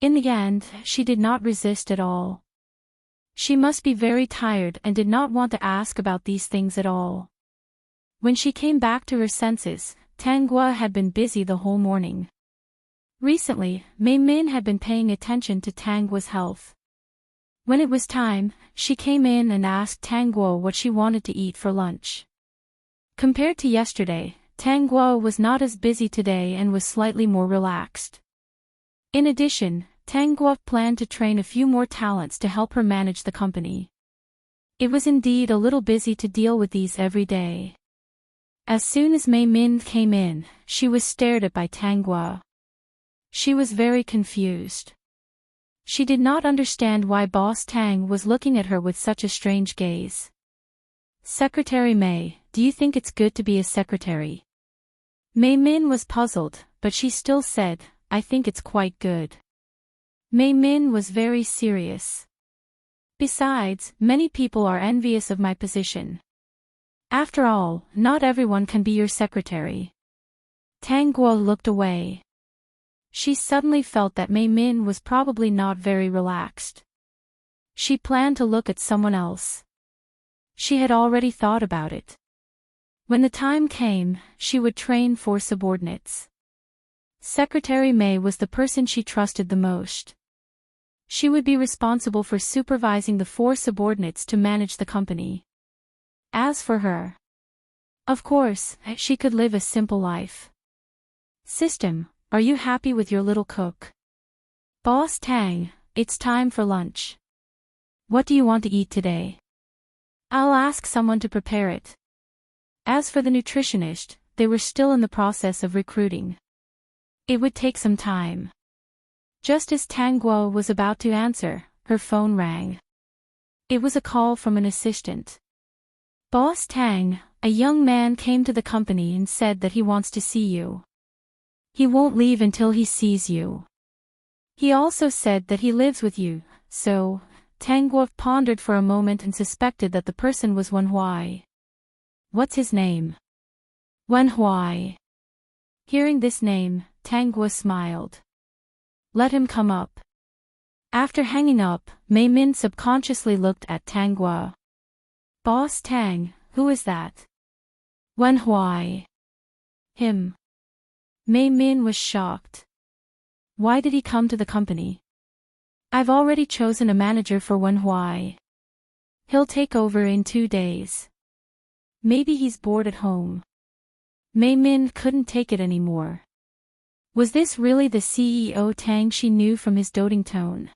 In the end, she did not resist at all. She must be very tired and did not want to ask about these things at all. When she came back to her senses, Tang Guo had been busy the whole morning. Recently, Mei Min had been paying attention to Tang Guo's health. When it was time, she came in and asked Tang Guo what she wanted to eat for lunch. Compared to yesterday, Tang Guo was not as busy today and was slightly more relaxed. In addition, Tang Guo planned to train a few more talents to help her manage the company. It was indeed a little busy to deal with these every day. As soon as Mei Min came in, she was stared at by Tang Guo. She was very confused. She did not understand why Boss Tang was looking at her with such a strange gaze. Secretary Mei, do you think it's good to be a secretary? Mei Min was puzzled, but she still said, I think it's quite good. Mei Min was very serious. Besides, many people are envious of my position. After all, not everyone can be your secretary. Tang Guo looked away. She suddenly felt that Mei Min was probably not very relaxed. She planned to look at someone else. She had already thought about it. When the time came, she would train 4 subordinates. Secretary Mei was the person she trusted the most. She would be responsible for supervising the 4 subordinates to manage the company. As for her, of course, she could live a simple life. System, are you happy with your little cook? Boss Tang, it's time for lunch. What do you want to eat today? I'll ask someone to prepare it. As for the nutritionist, they were still in the process of recruiting. It would take some time. Just as Tang Guo was about to answer, her phone rang. It was a call from an assistant. Boss Tang, a young man came to the company and said that he wants to see you. He won't leave until he sees you. He also said that he lives with you, so, Tang Guo pondered for a moment and suspected that the person was Wen Huai. What's his name? Wen Huai. Hearing this name, Tang Guo smiled. Let him come up. After hanging up, Mei Min subconsciously looked at Tang Guo. Boss Tang, who is that? Wen Huai. Him. Mei Min was shocked. Why did he come to the company? I've already chosen a manager for Wen Huai. He'll take over in 2 days. Maybe he's bored at home. Mei Min couldn't take it anymore. Was this really the CEO Tang she knew from his doting tone?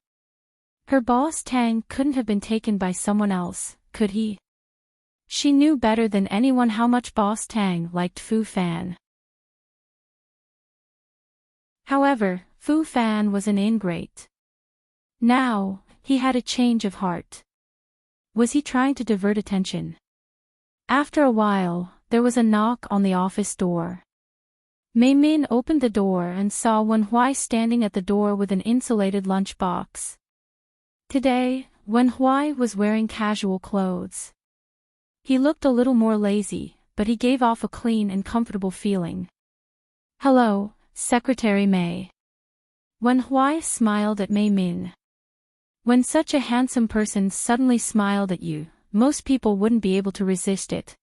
Her boss Tang couldn't have been taken by someone else, could he? She knew better than anyone how much boss Tang liked Fu Fan. However, Fu Fan was an ingrate. Now, he had a change of heart. Was he trying to divert attention? After a while, there was a knock on the office door. Mei Min opened the door and saw Wen Huai standing at the door with an insulated lunchbox. Today, Wen Huai was wearing casual clothes. He looked a little more lazy, but he gave off a clean and comfortable feeling. Hello, Secretary Mei. Wen Huai smiled at Mei Min. When such a handsome person suddenly smiled at you, most people wouldn't be able to resist it.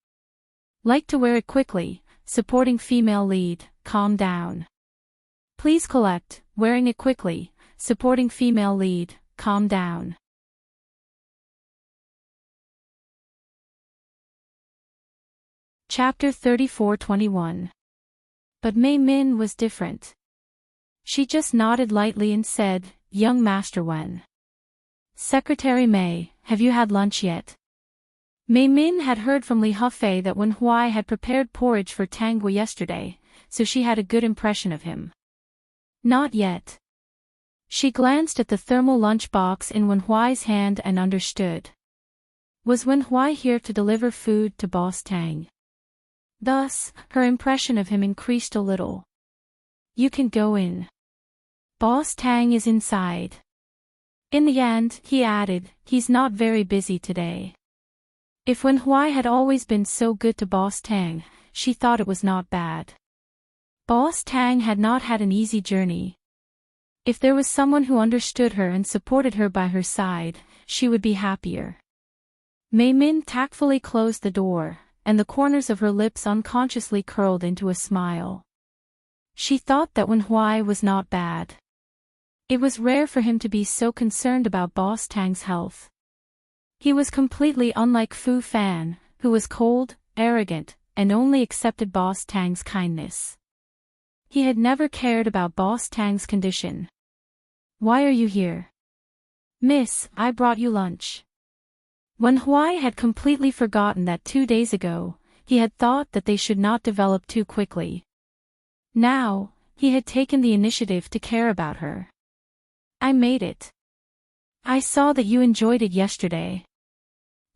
Like to wear it quickly, supporting female lead, calm down. Please collect, wearing it quickly, supporting female lead, calm down. Chapter 34-21. But Mei Min was different. She just nodded lightly and said, Young Master Wen. Secretary Mei, have you had lunch yet? Mei Min had heard from Li Hufei that Wen Huai had prepared porridge for Tang Guo yesterday, so she had a good impression of him. Not yet. She glanced at the thermal lunchbox in Wen Huai's hand and understood. Was Wen Huai here to deliver food to Boss Tang? Thus, her impression of him increased a little. You can go in. Boss Tang is inside. In the end, he added, he's not very busy today. If Wen Huai had always been so good to Boss Tang, she thought it was not bad. Boss Tang had not had an easy journey. If there was someone who understood her and supported her by her side, she would be happier. Mei Min tactfully closed the door, and the corners of her lips unconsciously curled into a smile. She thought that Wen Huai was not bad. It was rare for him to be so concerned about Boss Tang's health. He was completely unlike Fu Fan, who was cold, arrogant, and only accepted Boss Tang's kindness. He had never cared about Boss Tang's condition. Why are you here? Miss, I brought you lunch. Wen Huai had completely forgotten that 2 days ago, he had thought that they should not develop too quickly. Now, he had taken the initiative to care about her. I made it. I saw that you enjoyed it yesterday.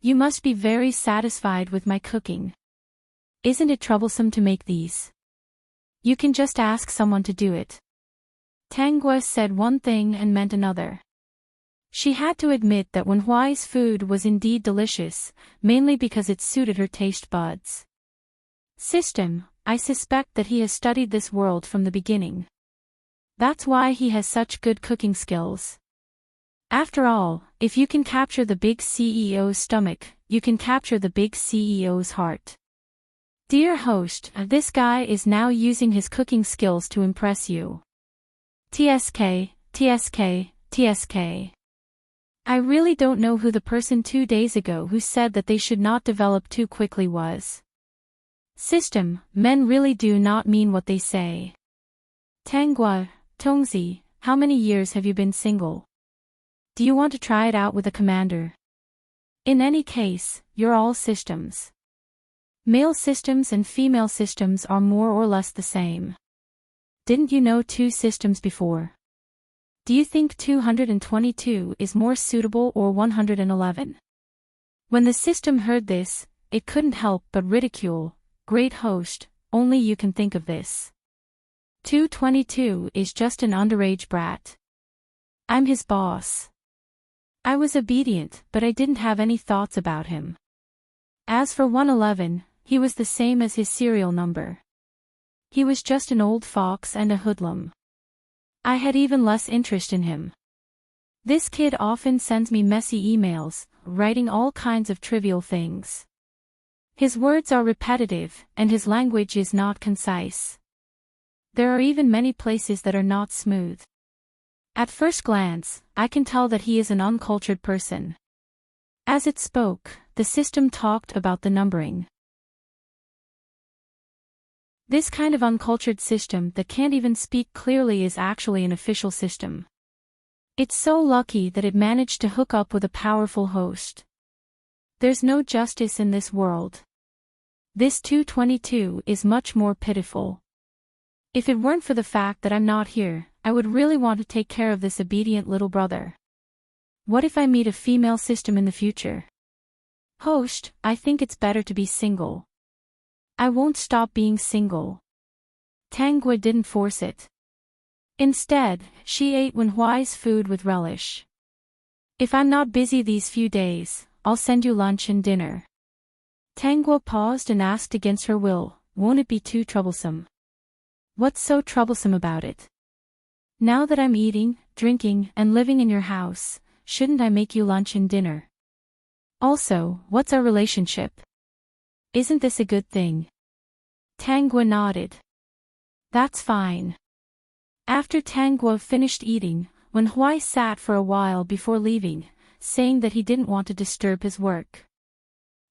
You must be very satisfied with my cooking. Isn't it troublesome to make these? You can just ask someone to do it. Tang Guo said one thing and meant another. She had to admit that Wen Huai's food was indeed delicious, mainly because it suited her taste buds. System, I suspect that he has studied this world from the beginning. That's why he has such good cooking skills. After all, if you can capture the big CEO's stomach, you can capture the big CEO's heart. Dear host, this guy is now using his cooking skills to impress you. TSK, TSK, TSK. I really don't know who the person 2 days ago who said that they should not develop too quickly was. System, men really do not mean what they say. Tang Guo, Tongzi, how many years have you been single? Do you want to try it out with a commander? In any case, you're all systems. Male systems and female systems are more or less the same. Didn't you know 2 systems before? Do you think 222 is more suitable or 111? When the system heard this, it couldn't help but ridicule. Great host, only you can think of this. 222 is just an underage brat. I'm his boss. I was obedient, but I didn't have any thoughts about him. As for 111, he was the same as his serial number. He was just an old fox and a hoodlum. I had even less interest in him. This kid often sends me messy emails, writing all kinds of trivial things. His words are repetitive, and his language is not concise. There are even many places that are not smooth. At first glance, I can tell that he is an uncultured person. As it spoke, the system talked about the numbering. This kind of uncultured system that can't even speak clearly is actually an official system. It's so lucky that it managed to hook up with a powerful host. There's no justice in this world. This 222 is much more pitiful. If it weren't for the fact that I'm not here, I would really want to take care of this obedient little brother. What if I meet a female system in the future? Host, I think it's better to be single. I won't stop being single. Tangua didn't force it. Instead, she ate Wenhuai's food with relish. If I'm not busy these few days, I'll send you lunch and dinner. Tangua paused and asked against her will, won't it be too troublesome? What's so troublesome about it? Now that I'm eating, drinking, and living in your house, shouldn't I make you lunch and dinner? Also, what's our relationship? Isn't this a good thing? Tangua nodded. That's fine. After Tangua finished eating, Wenhui sat for a while before leaving, saying that he didn't want to disturb his work.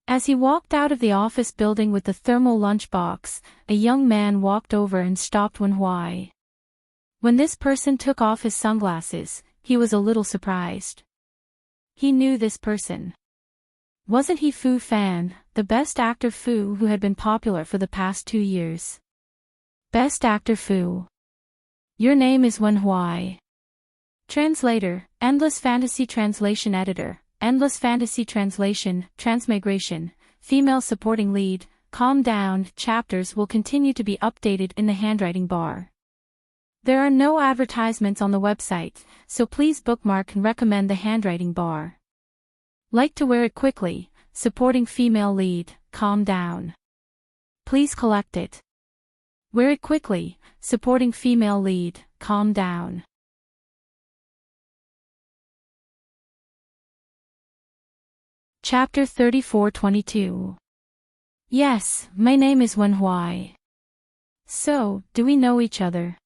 As he walked out of the office building with the thermal lunchbox, a young man walked over and stopped Wenhui. When this person took off his sunglasses, he was a little surprised. He knew this person. Wasn't he Fu Fan, the best actor Fu who had been popular for the past 2 years? Best actor Fu. Your name is Wenhui. Translator, Endless Fantasy Translation Editor, Endless Fantasy Translation, Transmigration, Female Supporting Lead, Calm Down. Chapters will continue to be updated in the handwriting bar. There are no advertisements on the website, so please bookmark and recommend the handwriting bar. Like to wear it quickly, supporting female lead, calm down. Please collect it. Wear it quickly, supporting female lead, calm down. Chapter 3422. Yes, my name is Wenhui. So, do we know each other?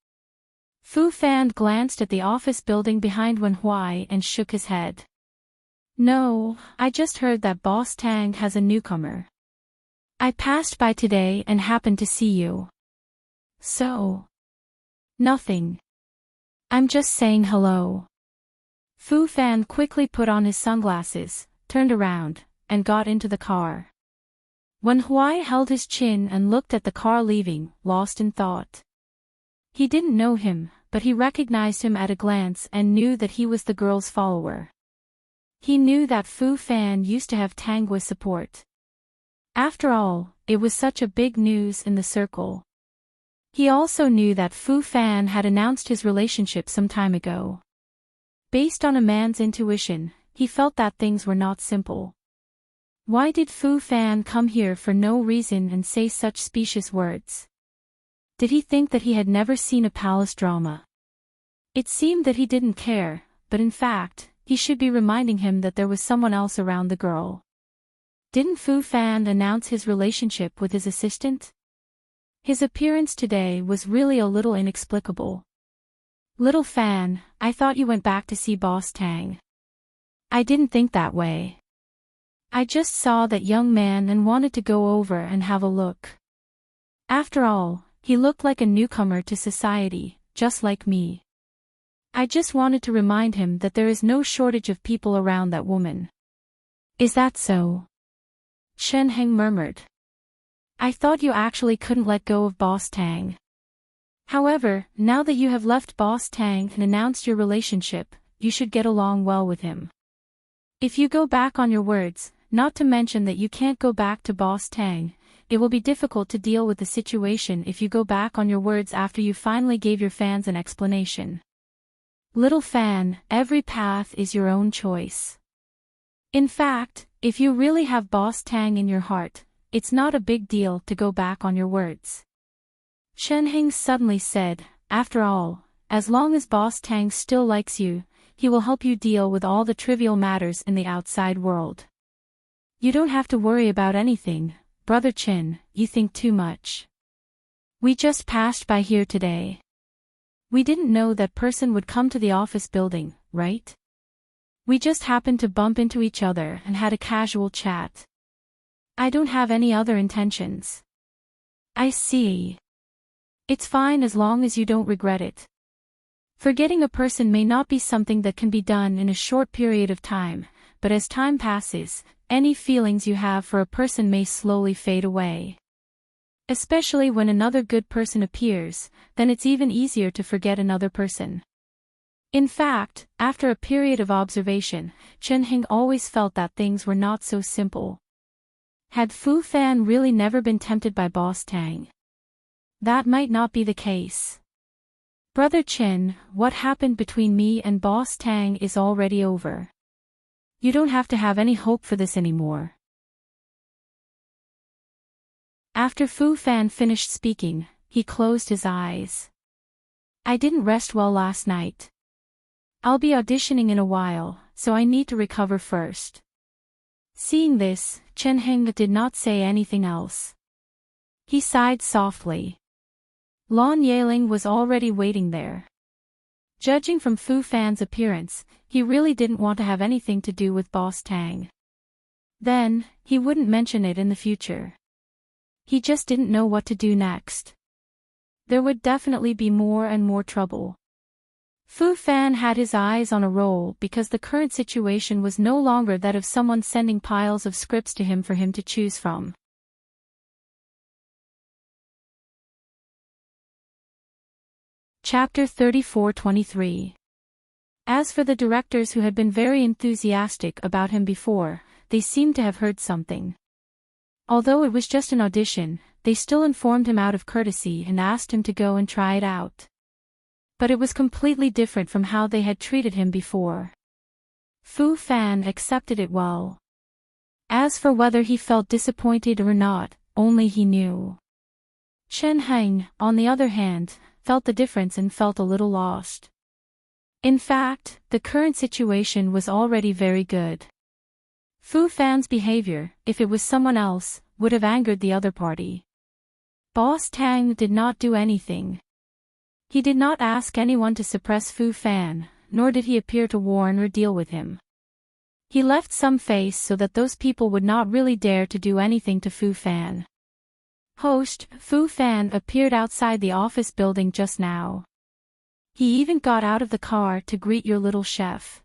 Fu Fan glanced at the office building behind Wenhui and shook his head. No, I just heard that Boss Tang has a newcomer. I passed by today and happened to see you. So? Nothing. I'm just saying hello. Fu Fan quickly put on his sunglasses, turned around, and got into the car. Wenhui held his chin and looked at the car leaving, lost in thought. He didn't know him, but he recognized him at a glance and knew that he was the girl's follower. He knew that Fu Fan used to have Tangua support. After all, it was such a big news in the circle. He also knew that Fu Fan had announced his relationship some time ago. Based on a man's intuition, he felt that things were not simple. Why did Fu Fan come here for no reason and say such specious words? Did he think that he had never seen a palace drama? It seemed that he didn't care, but in fact, he should be reminding him that there was someone else around the girl. Didn't Fu Fan announce his relationship with his assistant? His appearance today was really a little inexplicable. Little Fan, I thought you went back to see Boss Tang. I didn't think that way. I just saw that young man and wanted to go over and have a look. After all, he looked like a newcomer to society, just like me. I just wanted to remind him that there is no shortage of people around that woman. Is that so? Shen Heng murmured. I thought you actually couldn't let go of Boss Tang. However, now that you have left Boss Tang and announced your relationship, you should get along well with him. If you go back on your words, not to mention that you can't go back to Boss Tang. It will be difficult to deal with the situation if you go back on your words after you finally gave your fans an explanation. Little fan, every path is your own choice. In fact, if you really have Boss Tang in your heart, it's not a big deal to go back on your words. Chen Heng suddenly said, after all, as long as Boss Tang still likes you, he will help you deal with all the trivial matters in the outside world. You don't have to worry about anything, Brother Chin, you think too much. We just passed by here today. We didn't know that person would come to the office building, right? We just happened to bump into each other and had a casual chat. I don't have any other intentions. I see. It's fine as long as you don't regret it. Forgetting a person may not be something that can be done in a short period of time, but as time passes, any feelings you have for a person may slowly fade away. Especially when another good person appears, then it's even easier to forget another person. In fact, after a period of observation, Chen Heng always felt that things were not so simple. Had Fu Fan really never been tempted by Boss Tang? That might not be the case. Brother Chen, what happened between me and Boss Tang is already over. You don't have to have any hope for this anymore. After Fu Fan finished speaking, he closed his eyes. I didn't rest well last night. I'll be auditioning in a while, so I need to recover first. Seeing this, Chen Heng did not say anything else. He sighed softly. Lon Yeling was already waiting there. Judging from Fu Fan's appearance, he really didn't want to have anything to do with Boss Tang. Then, he wouldn't mention it in the future. He just didn't know what to do next. There would definitely be more and more trouble. Fu Fan had his eyes on a roll because the current situation was no longer that of someone sending piles of scripts to him for him to choose from. Chapter 34-23. As for the directors who had been very enthusiastic about him before, they seemed to have heard something. Although it was just an audition, they still informed him out of courtesy and asked him to go and try it out. But it was completely different from how they had treated him before. Fu Fan accepted it well. As for whether he felt disappointed or not, only he knew. Chen Heng, on the other hand, felt the difference and felt a little lost. In fact, the current situation was already very good. Fu Fan's behavior, if it was someone else, would have angered the other party. Boss Tang did not do anything. He did not ask anyone to suppress Fu Fan, nor did he appear to warn or deal with him. He left some face so that those people would not really dare to do anything to Fu Fan. Host, Fu Fan appeared outside the office building just now. He even got out of the car to greet your little chef.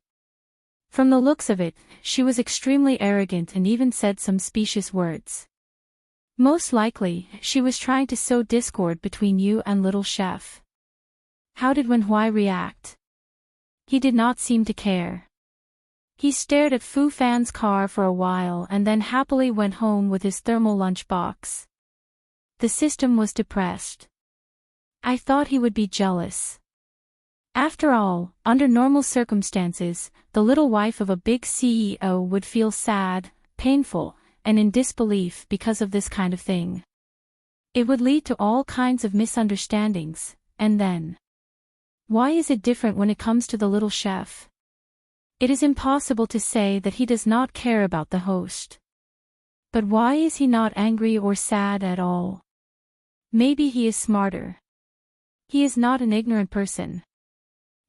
From the looks of it, she was extremely arrogant and even said some specious words. Most likely, she was trying to sow discord between you and little chef. How did Wen Huai react? He did not seem to care. He stared at Fu Fan's car for a while and then happily went home with his thermal lunchbox. The system was depressed. I thought he would be jealous. After all, under normal circumstances, the little wife of a big CEO would feel sad, painful, and in disbelief because of this kind of thing. It would lead to all kinds of misunderstandings, and then. Why is it different when it comes to the little chef? It is impossible to say that he does not care about the host. But why is he not angry or sad at all? Maybe he is smarter. He is not an ignorant person.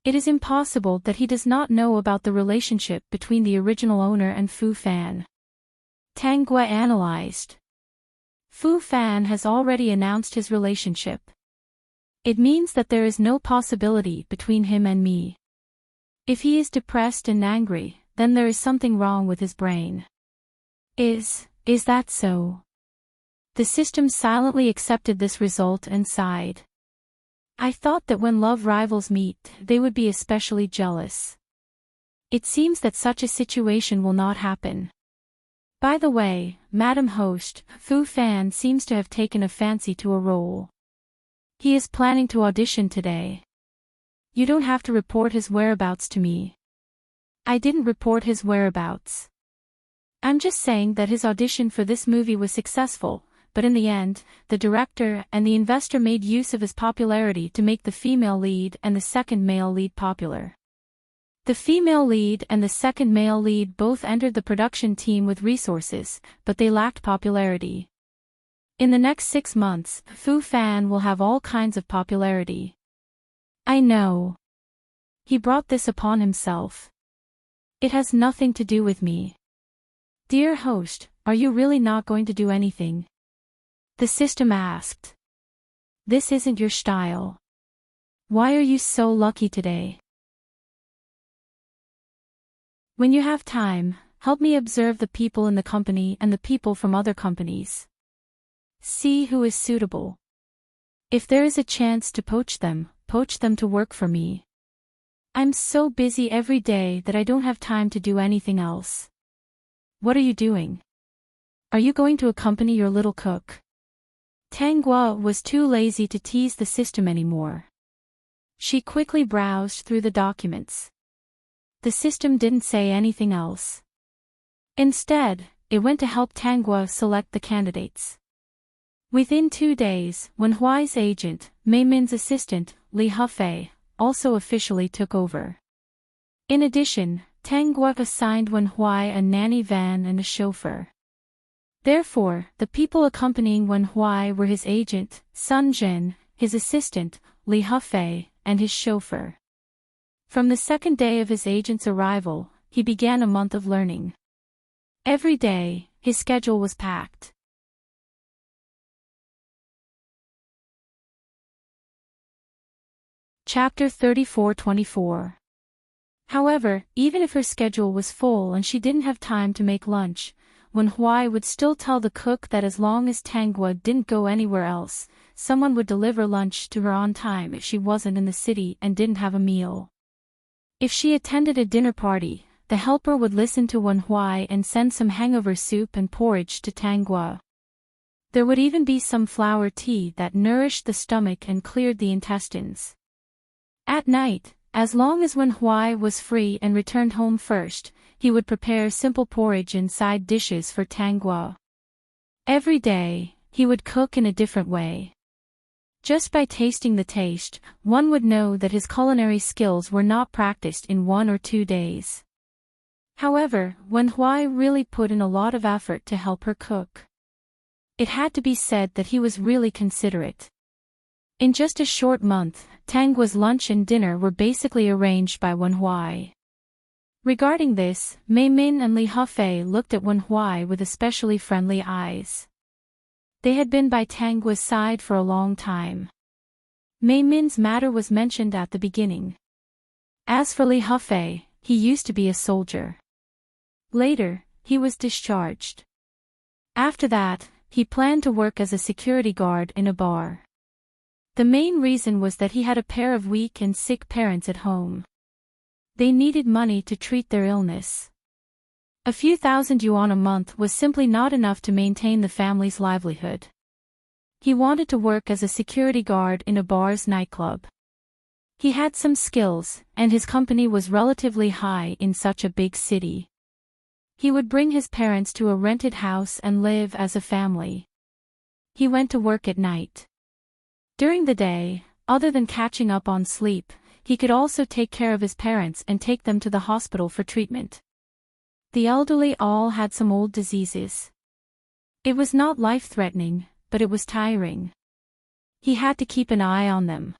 It is impossible that he does not know about the relationship between the original owner and Fu Fan. Tang Gui analyzed. Fu Fan has already announced his relationship. It means that there is no possibility between him and me. If he is depressed and angry, then there is something wrong with his brain. Is that so? The system silently accepted this result and sighed. I thought that when love rivals meet, they would be especially jealous. It seems that such a situation will not happen. By the way, Madam Host, Fu Fan seems to have taken a fancy to a role. He is planning to audition today. You don't have to report his whereabouts to me. I didn't report his whereabouts. I'm just saying that his audition for this movie was successful, but in the end, the director and the investor made use of his popularity to make the female lead and the second male lead popular. The female lead and the second male lead both entered the production team with resources, but they lacked popularity. In the next 6 months, Fu Fan will have all kinds of popularity. I know. He brought this upon himself. It has nothing to do with me. Dear host, are you really not going to do anything? The system asked. This isn't your style. Why are you so lucky today? When you have time, help me observe the people in the company and the people from other companies. See who is suitable. If there is a chance to poach them to work for me. I'm so busy every day that I don't have time to do anything else. What are you doing? Are you going to accompany your little cook? Tanghua was too lazy to tease the system anymore. She quickly browsed through the documents. The system didn't say anything else. Instead, it went to help Tanghua select the candidates. Within 2 days, Wenhuai's agent, Mei Min's assistant, Li Hufei, also officially took over. In addition, Tanghua assigned Wenhuai a nanny van and a chauffeur. Therefore, the people accompanying Wenhuai were his agent, Sun Jin, his assistant, Li Hufei, and his chauffeur. From the second day of his agent's arrival, he began a month of learning. Every day, his schedule was packed. Chapter 34-24. However, even if her schedule was full and she didn't have time to make lunch, Wenhuai would still tell the cook that as long as Tanghua didn't go anywhere else, someone would deliver lunch to her on time if she wasn't in the city and didn't have a meal. If she attended a dinner party, the helper would listen to Wenhuai and send some hangover soup and porridge to Tanghua. There would even be some flower tea that nourished the stomach and cleared the intestines. At night, as long as Wenhuai was free and returned home first, he would prepare simple porridge and side dishes for Tanghua. Every day, he would cook in a different way. Just by tasting the taste, one would know that his culinary skills were not practiced in 1 or 2 days. However, Wenhuai really put in a lot of effort to help her cook. It had to be said that he was really considerate. In just a short month, Tanghua's lunch and dinner were basically arranged by Wenhuai. Regarding this, Mei Min and Li Hufei looked at Wenhuai with especially friendly eyes. They had been by Tanghua's side for a long time. Mei Min's matter was mentioned at the beginning. As for Li Hufei, he used to be a soldier. Later, he was discharged. After that, he planned to work as a security guard in a bar. The main reason was that he had a pair of weak and sick parents at home. They needed money to treat their illness. A few thousand yuan a month was simply not enough to maintain the family's livelihood. He wanted to work as a security guard in a bar's nightclub. He had some skills, and his company was relatively high in such a big city. He would bring his parents to a rented house and live as a family. He went to work at night. During the day, other than catching up on sleep, he could also take care of his parents and take them to the hospital for treatment. The elderly all had some old diseases. It was not life-threatening, but it was tiring. He had to keep an eye on them.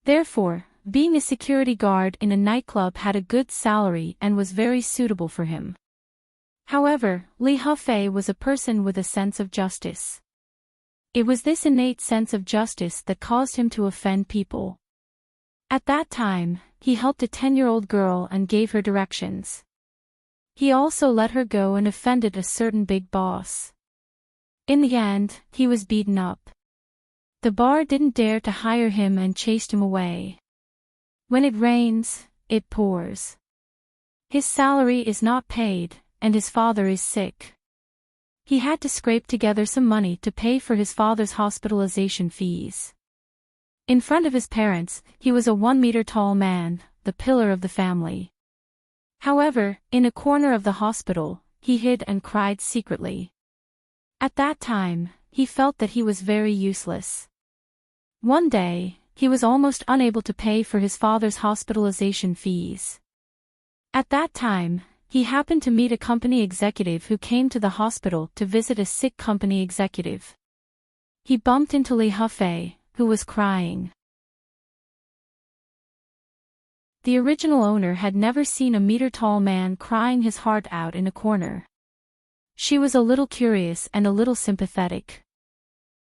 Therefore, being a security guard in a nightclub had a good salary and was very suitable for him. However, Li Hufei was a person with a sense of justice. It was this innate sense of justice that caused him to offend people. At that time, he helped a 10-year-old girl and gave her directions. He also let her go and offended a certain big boss. In the end, he was beaten up. The bar didn't dare to hire him and chased him away. When it rains, it pours. His salary is not paid, and his father is sick. He had to scrape together some money to pay for his father's hospitalization fees. In front of his parents, he was a 1-meter-tall man, the pillar of the family. However, in a corner of the hospital, he hid and cried secretly. At that time, he felt that he was very useless. One day, he was almost unable to pay for his father's hospitalization fees. At that time, he happened to meet a company executive who came to the hospital to visit a sick company executive. He bumped into Li Hufei, who was crying. The original owner had never seen a meter-tall man crying his heart out in a corner. She was a little curious and a little sympathetic.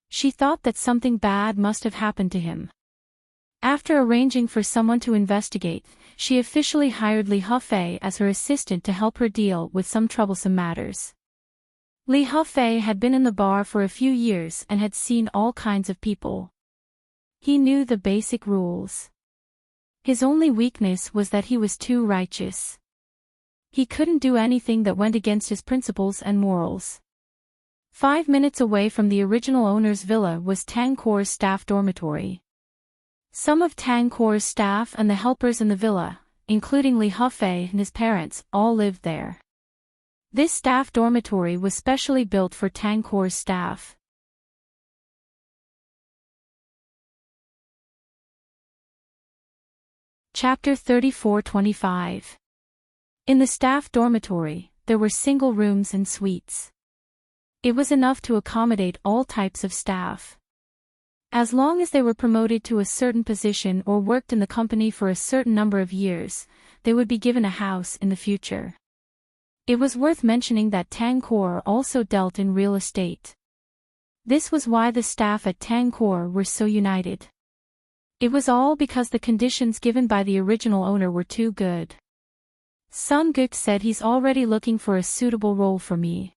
She thought that something bad must have happened to him. After arranging for someone to investigate, she officially hired Li Hufei as her assistant to help her deal with some troublesome matters. Li Hufei had been in the bar for a few years and had seen all kinds of people. He knew the basic rules. His only weakness was that he was too righteous. He couldn't do anything that went against his principles and morals. 5 minutes away from the original owner's villa was Tang Kor's staff dormitory. Some of Tang Kor's staff and the helpers in the villa, including Li Hufei and his parents, all lived there. This staff dormitory was specially built for Tang Kor's staff. Chapter 34-25. In the staff dormitory, there were single rooms and suites. It was enough to accommodate all types of staff. As long as they were promoted to a certain position or worked in the company for a certain number of years, they would be given a house in the future. It was worth mentioning that Tang Kor also dealt in real estate. This was why the staff at Tang Kor were so united. It was all because the conditions given by the original owner were too good. Sun Guk said he's already looking for a suitable role for me.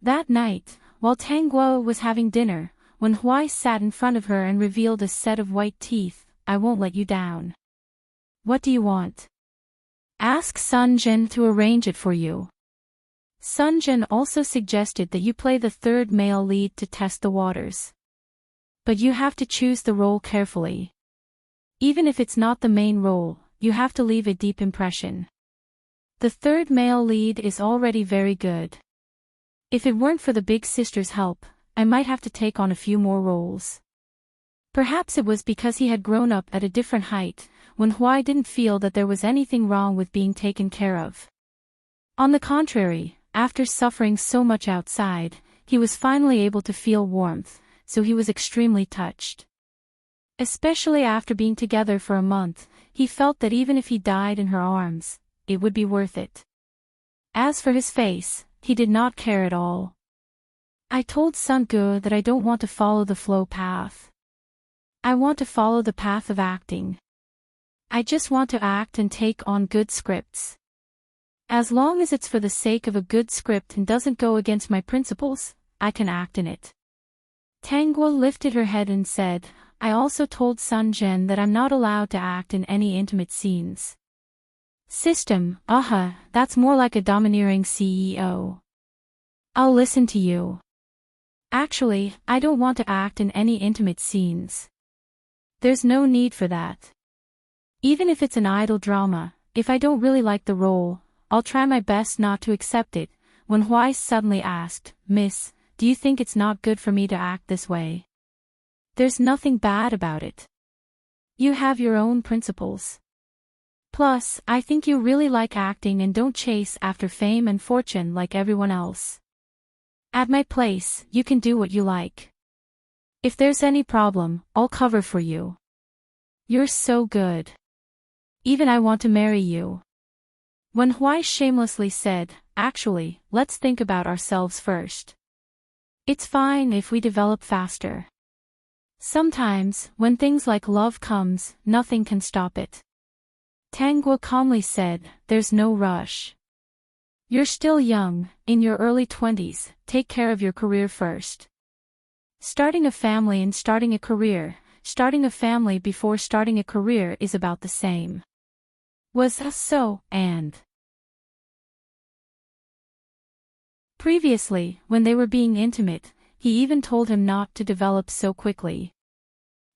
That night, while Tang Guo was having dinner, when Huai sat in front of her and revealed a set of white teeth, "I won't let you down." "What do you want?" "Ask Sun Jin to arrange it for you." Sun Jin also suggested that you play the third male lead to test the waters. But you have to choose the role carefully. Even if it's not the main role, you have to leave a deep impression. The third male lead is already very good. If it weren't for the big sister's help, I might have to take on a few more roles. Perhaps it was because he had grown up at a different height, when Huai didn't feel that there was anything wrong with being taken care of. On the contrary, after suffering so much outside, he was finally able to feel warmth, so he was extremely touched. Especially after being together for a month, he felt that even if he died in her arms, it would be worth it. As for his face, he did not care at all. "I told Sun Gu that I don't want to follow the flow path. I want to follow the path of acting. I just want to act and take on good scripts. As long as it's for the sake of a good script and doesn't go against my principles, I can act in it." Tang Guo lifted her head and said, "I also told Sun Jian that I'm not allowed to act in any intimate scenes." "System, that's more like a domineering CEO. I'll listen to you. Actually, I don't want to act in any intimate scenes. There's no need for that. Even if it's an idle drama, if I don't really like the role, I'll try my best not to accept it." When Huai suddenly asked, "Miss, do you think it's not good for me to act this way?" "There's nothing bad about it. You have your own principles. Plus, I think you really like acting and don't chase after fame and fortune like everyone else. At my place, you can do what you like. If there's any problem, I'll cover for you. You're so good. Even I want to marry you." When Huai shamelessly said, "Actually, let's think about ourselves first. It's fine if we develop faster. Sometimes, when things like love comes, nothing can stop it." Tang Guo calmly said, "There's no rush. You're still young, in your early 20s, take care of your career first. Starting a family and starting a career, starting a family before starting a career is about the same." Was so, and Previously, when they were being intimate, he even told him not to develop so quickly.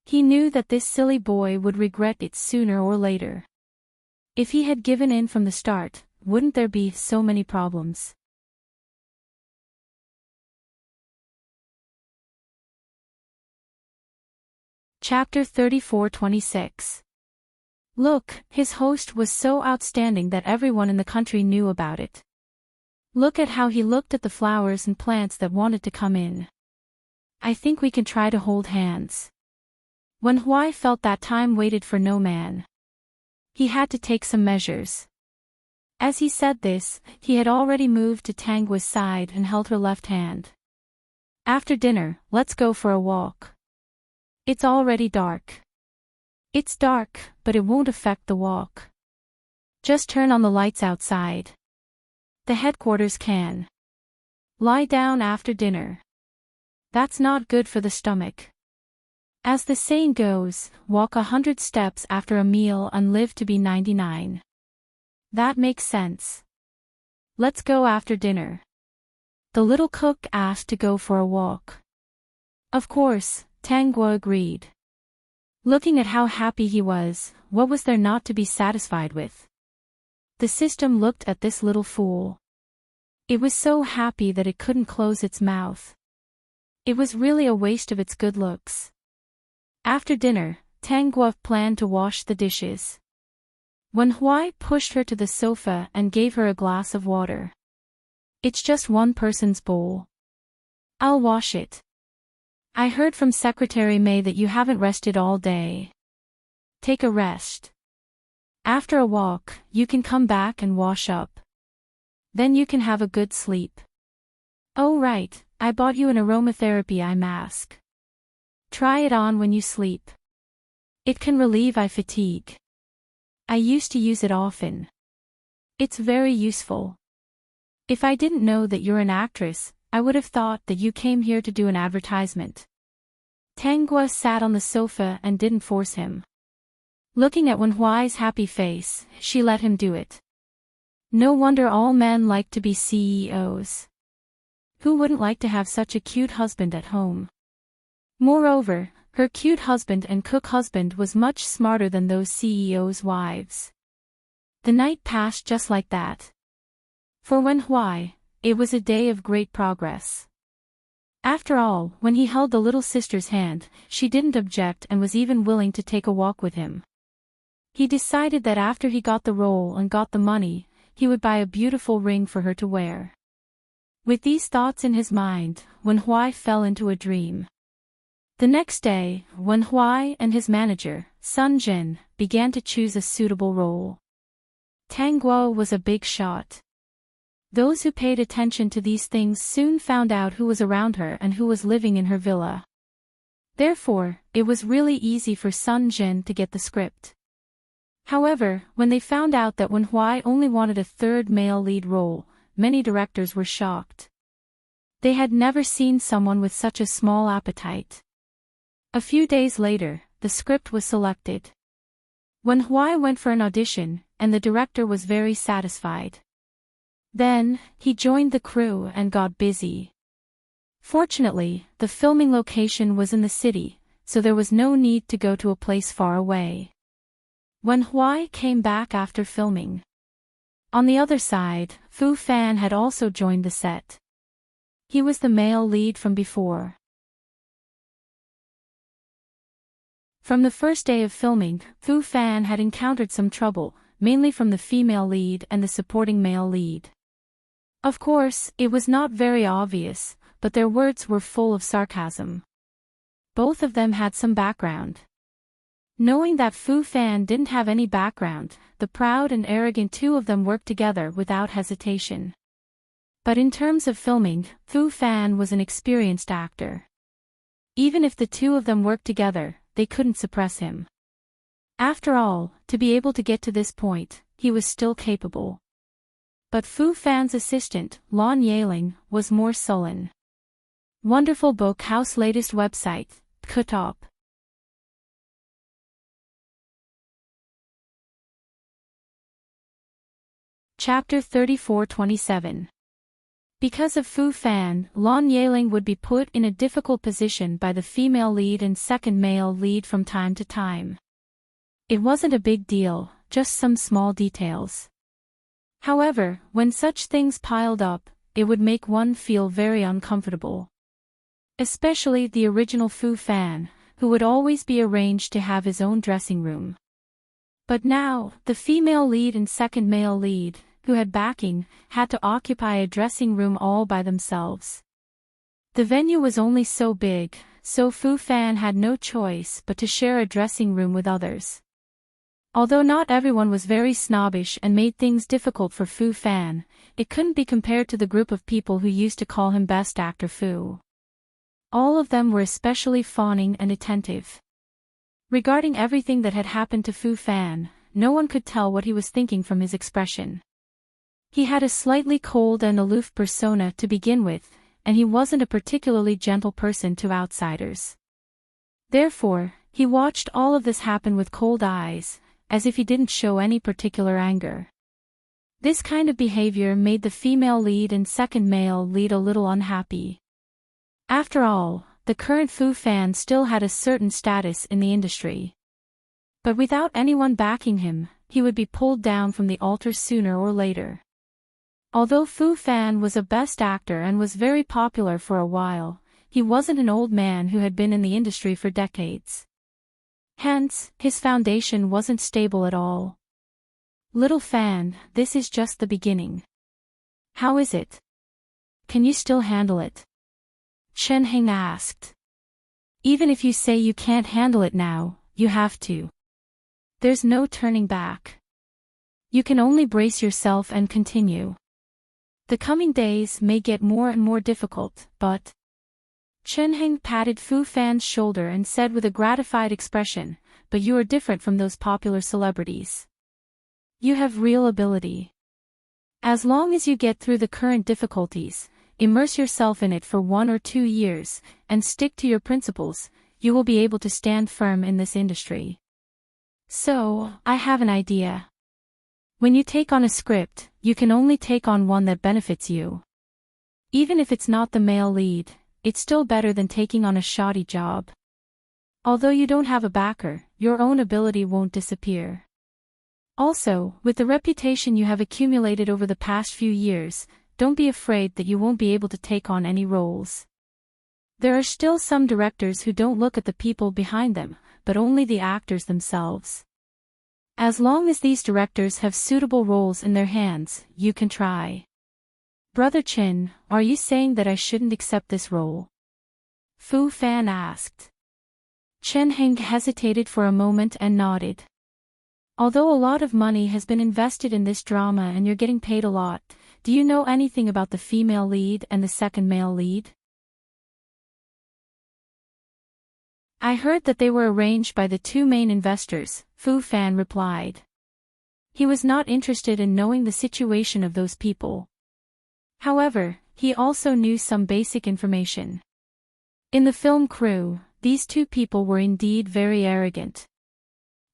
He knew that this silly boy would regret it sooner or later. If he had given in from the start, wouldn't there be so many problems? Chapter 34-26. Look, his host was so outstanding that everyone in the country knew about it. Look at how he looked at the flowers and plants that wanted to come in. I think we can try to hold hands. When Huai felt that time waited for no man. He had to take some measures. As he said this, he had already moved to Tangua's side and held her left hand. After dinner, let's go for a walk. It's already dark. It's dark, but it won't affect the walk. Just turn on the lights outside. The headquarters can. Lie down after dinner. That's not good for the stomach. As the saying goes, walk 100 steps after a meal and live to be 99. That makes sense. Let's go after dinner. The little cook asked to go for a walk. Of course, Tangua agreed. Looking at how happy he was, what was there not to be satisfied with? The system looked at this little fool. It was so happy that it couldn't close its mouth. It was really a waste of its good looks. After dinner, Tangua planned to wash the dishes. When Huai pushed her to the sofa and gave her a glass of water. It's just one person's bowl. I'll wash it. I heard from Secretary May that you haven't rested all day. Take a rest. After a walk, you can come back and wash up. Then you can have a good sleep. Oh right, I bought you an aromatherapy eye mask. Try it on when you sleep. It can relieve eye fatigue. I used to use it often. It's very useful. If I didn't know that you're an actress, I would have thought that you came here to do an advertisement. Tangua sat on the sofa and didn't force him. Looking at Wen Huai's happy face, she let him do it. No wonder all men like to be CEOs. Who wouldn't like to have such a cute husband at home? Moreover, her cute husband and cook husband was much smarter than those CEOs' wives. The night passed just like that. For Wen Huai, it was a day of great progress. After all, when he held the little sister's hand, she didn't object and was even willing to take a walk with him. He decided that after he got the role and got the money, he would buy a beautiful ring for her to wear. With these thoughts in his mind, Wen Huai fell into a dream. The next day, Wen Huai and his manager, Sun Jin, began to choose a suitable role. Tangua was a big shot. Those who paid attention to these things soon found out who was around her and who was living in her villa. Therefore, it was really easy for Sun Jin to get the script. However, when they found out that Wen Huai only wanted a third male lead role, many directors were shocked. They had never seen someone with such a small appetite. A few days later, the script was selected. Wen Huai went for an audition, and the director was very satisfied. Then, he joined the crew and got busy. Fortunately, the filming location was in the city, so there was no need to go to a place far away. Wen Huai came back after filming. On the other side, Fu Fan had also joined the set. He was the male lead from before. From the first day of filming, Fu Fan had encountered some trouble, mainly from the female lead and the supporting male lead. Of course, it was not very obvious, but their words were full of sarcasm. Both of them had some background. Knowing that Fu Fan didn't have any background, the proud and arrogant two of them worked together without hesitation. But in terms of filming, Fu Fan was an experienced actor. Even if the two of them worked together, they couldn't suppress him. After all, to be able to get to this point, he was still capable. But Fu Fan's assistant, Lon Yaling, was more sullen. Wonderful Book House latest website, Kutop. Chapter 34-27. Because of Fu Fan, Lan Yeling would be put in a difficult position by the female lead and second male lead from time to time. It wasn't a big deal, just some small details. However, when such things piled up, it would make one feel very uncomfortable. Especially the original Fu Fan, who would always be arranged to have his own dressing room. But now, the female lead and second male lead, who had backing, had to occupy a dressing room all by themselves. The venue was only so big, so Fu Fan had no choice but to share a dressing room with others. Although not everyone was very snobbish and made things difficult for Fu Fan, it couldn't be compared to the group of people who used to call him Best Actor Fu. All of them were especially fawning and attentive. Regarding everything that had happened to Fu Fan, no one could tell what he was thinking from his expression. He had a slightly cold and aloof persona to begin with, and he wasn't a particularly gentle person to outsiders. Therefore, he watched all of this happen with cold eyes, as if he didn't show any particular anger. This kind of behavior made the female lead and second male lead a little unhappy. After all, the current Fu Fan still had a certain status in the industry. But without anyone backing him, he would be pulled down from the altar sooner or later. Although Fu Fan was a best actor and was very popular for a while, he wasn't an old man who had been in the industry for decades. Hence, his foundation wasn't stable at all. Little Fan, this is just the beginning. How is it? Can you still handle it? Chen Heng asked. Even if you say you can't handle it now, you have to. There's no turning back. You can only brace yourself and continue. The coming days may get more and more difficult, but... Chen Heng patted Fu Fan's shoulder and said with a gratified expression, but you are different from those popular celebrities. You have real ability. As long as you get through the current difficulties, immerse yourself in it for 1 or 2 years, and stick to your principles, you will be able to stand firm in this industry. So, I have an idea. When you take on a script, you can only take on one that benefits you. Even if it's not the male lead, it's still better than taking on a shoddy job. Although you don't have a backer, your own ability won't disappear. Also, with the reputation you have accumulated over the past few years, don't be afraid that you won't be able to take on any roles. There are still some directors who don't look at the people behind them, but only the actors themselves. As long as these directors have suitable roles in their hands, you can try. Brother Chin, are you saying that I shouldn't accept this role? Fu Fan asked. Chen Heng hesitated for a moment and nodded. Although a lot of money has been invested in this drama and you're getting paid a lot, do you know anything about the female lead and the second male lead? I heard that they were arranged by the 2 main investors, Fu Fan replied. He was not interested in knowing the situation of those people. However, he also knew some basic information. In the film crew, these 2 people were indeed very arrogant.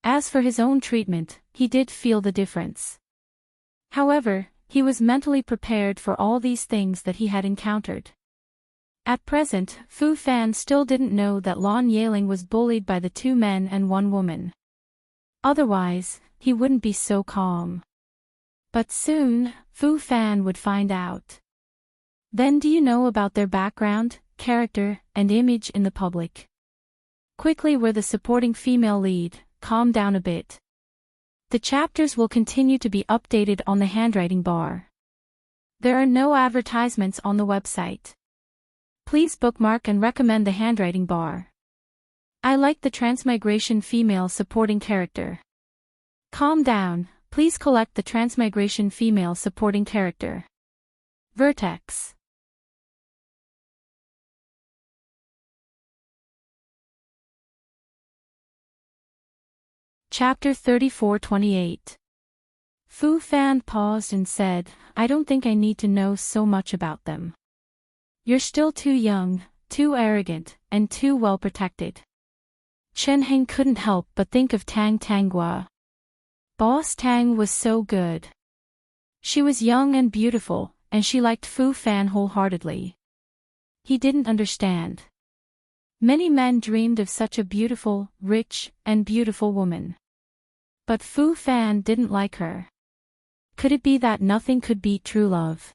As for his own treatment, he did feel the difference. However, he was mentally prepared for all these things that he had encountered. At present, Fu Fan still didn't know that Lan Yeling was bullied by the 2 men and 1 woman. Otherwise, he wouldn't be so calm. But soon, Fu Fan would find out. Then do you know about their background, character, and image in the public? Quickly were the supporting female lead, calm down a bit. The chapters will continue to be updated on the handwriting bar. There are no advertisements on the website. Please bookmark and recommend the handwriting bar. I like the transmigration female supporting character. Calm down, please collect the transmigration female supporting character. Vertex. Chapter 34-28. Fu Fan paused and said, I don't think I need to know so much about them. You're still too young, too arrogant, and too well protected. Chen Heng couldn't help but think of Tang Tanghua. Boss Tang was so good. She was young and beautiful, and she liked Fu Fan wholeheartedly. He didn't understand. Many men dreamed of such a beautiful, rich, and beautiful woman. But Fu Fan didn't like her. Could it be that nothing could beat true love?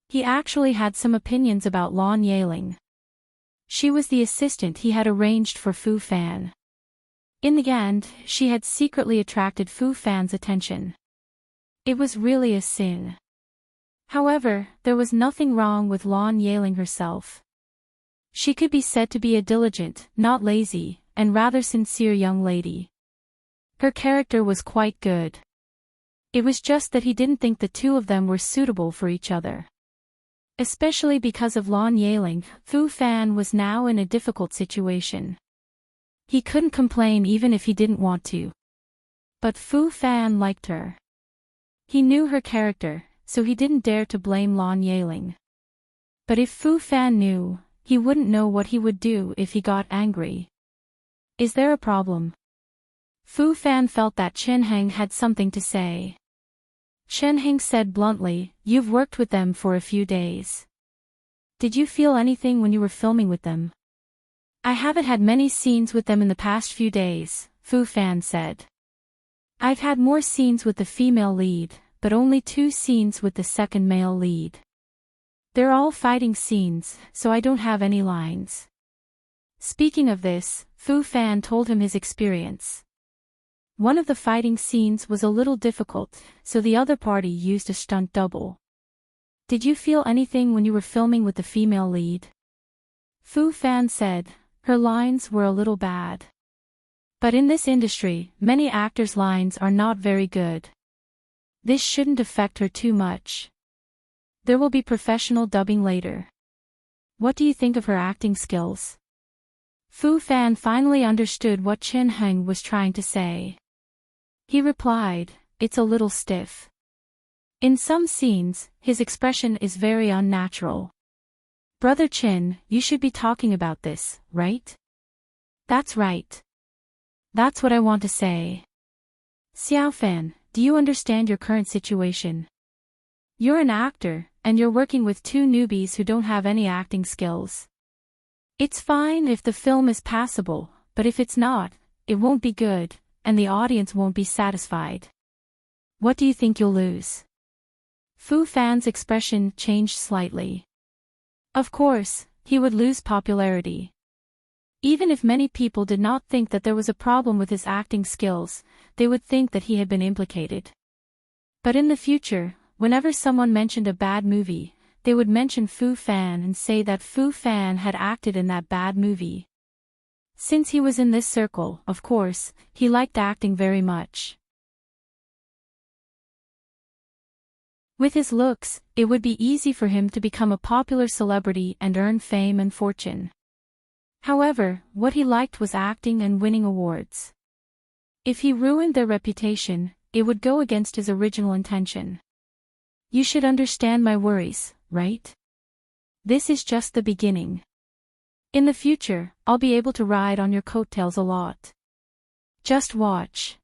He actually had some opinions about Lan Yeling. She was the assistant he had arranged for Fu Fan. In the end, she had secretly attracted Fu Fan's attention. It was really a sin. However, there was nothing wrong with Lan Yeling herself. She could be said to be a diligent, not lazy, and rather sincere young lady. Her character was quite good. It was just that he didn't think the two of them were suitable for each other. Especially because of Lan Yeling, Fu Fan was now in a difficult situation. He couldn't complain even if he didn't want to. But Fu Fan liked her. He knew her character, so he didn't dare to blame Lan Yeling. But if Fu Fan knew, he wouldn't know what he would do if he got angry. Is there a problem? Fu Fan felt that Chen Heng had something to say. Chen Heng said bluntly, "You've worked with them for a few days. Did you feel anything when you were filming with them?" "I haven't had many scenes with them in the past few days," Fu Fan said. "I've had more scenes with the female lead, but only 2 scenes with the second male lead. They're all fighting scenes, so I don't have any lines." Speaking of this, Fu Fan told him his experience. One of the fighting scenes was a little difficult, so the other party used a stunt double. "Did you feel anything when you were filming with the female lead?" Fu Fan said, "Her lines were a little bad. But in this industry, many actors' lines are not very good. This shouldn't affect her too much. There will be professional dubbing later. What do you think of her acting skills?" Fu Fan finally understood what Chen Heng was trying to say. He replied, "It's a little stiff. In some scenes, his expression is very unnatural." "Brother Chin, you should be talking about this, right?" "That's right. That's what I want to say. Xiao Fan, do you understand your current situation? You're an actor, and you're working with 2 newbies who don't have any acting skills. It's fine if the film is passable, but if it's not, it won't be good, and the audience won't be satisfied. What do you think you'll lose?" Fu Fan's expression changed slightly. Of course, he would lose popularity. Even if many people did not think that there was a problem with his acting skills, they would think that he had been implicated. But in the future, whenever someone mentioned a bad movie, they would mention Fu Fan and say that Fu Fan had acted in that bad movie. Since he was in this circle, of course, he liked acting very much. With his looks, it would be easy for him to become a popular celebrity and earn fame and fortune. However, what he liked was acting and winning awards. If he ruined their reputation, it would go against his original intention. You should understand my worries, right? This is just the beginning. In the future, I'll be able to ride on your coattails a lot. Just watch.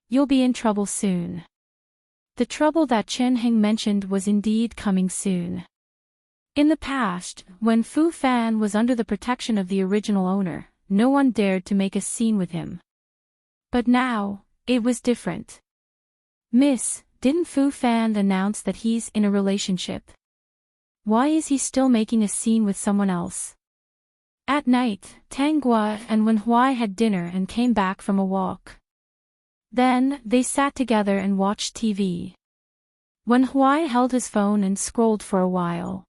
You'll be in trouble soon. The trouble that Chen Heng mentioned was indeed coming soon. In the past, when Fu Fan was under the protection of the original owner, no one dared to make a scene with him. But now, it was different. Miss, didn't Fu Fan announce that he's in a relationship? Why is he still making a scene with someone else? At night, Tang Gua and Wen Huai had dinner and came back from a walk. Then, they sat together and watched TV. Wen Huai held his phone and scrolled for a while.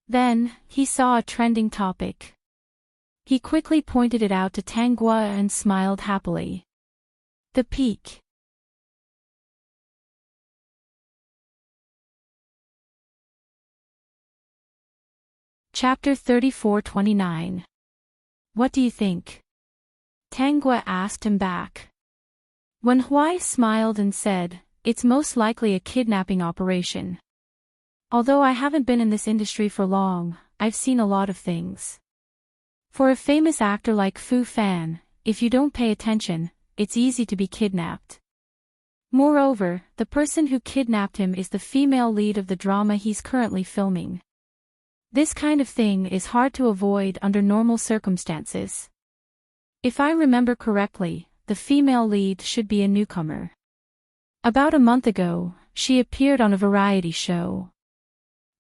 Then, he saw a trending topic. He quickly pointed it out to Tang Gua and smiled happily. The peak. Chapter 34-29. What do you think? Tang Gua asked him back. Wen Huai smiled and said, "It's most likely a kidnapping operation. Although I haven't been in this industry for long, I've seen a lot of things. For a famous actor like Fu Fan, if you don't pay attention, it's easy to be kidnapped." Moreover, the person who kidnapped him is the female lead of the drama he's currently filming. This kind of thing is hard to avoid under normal circumstances. If I remember correctly, the female lead should be a newcomer. About a month ago, she appeared on a variety show.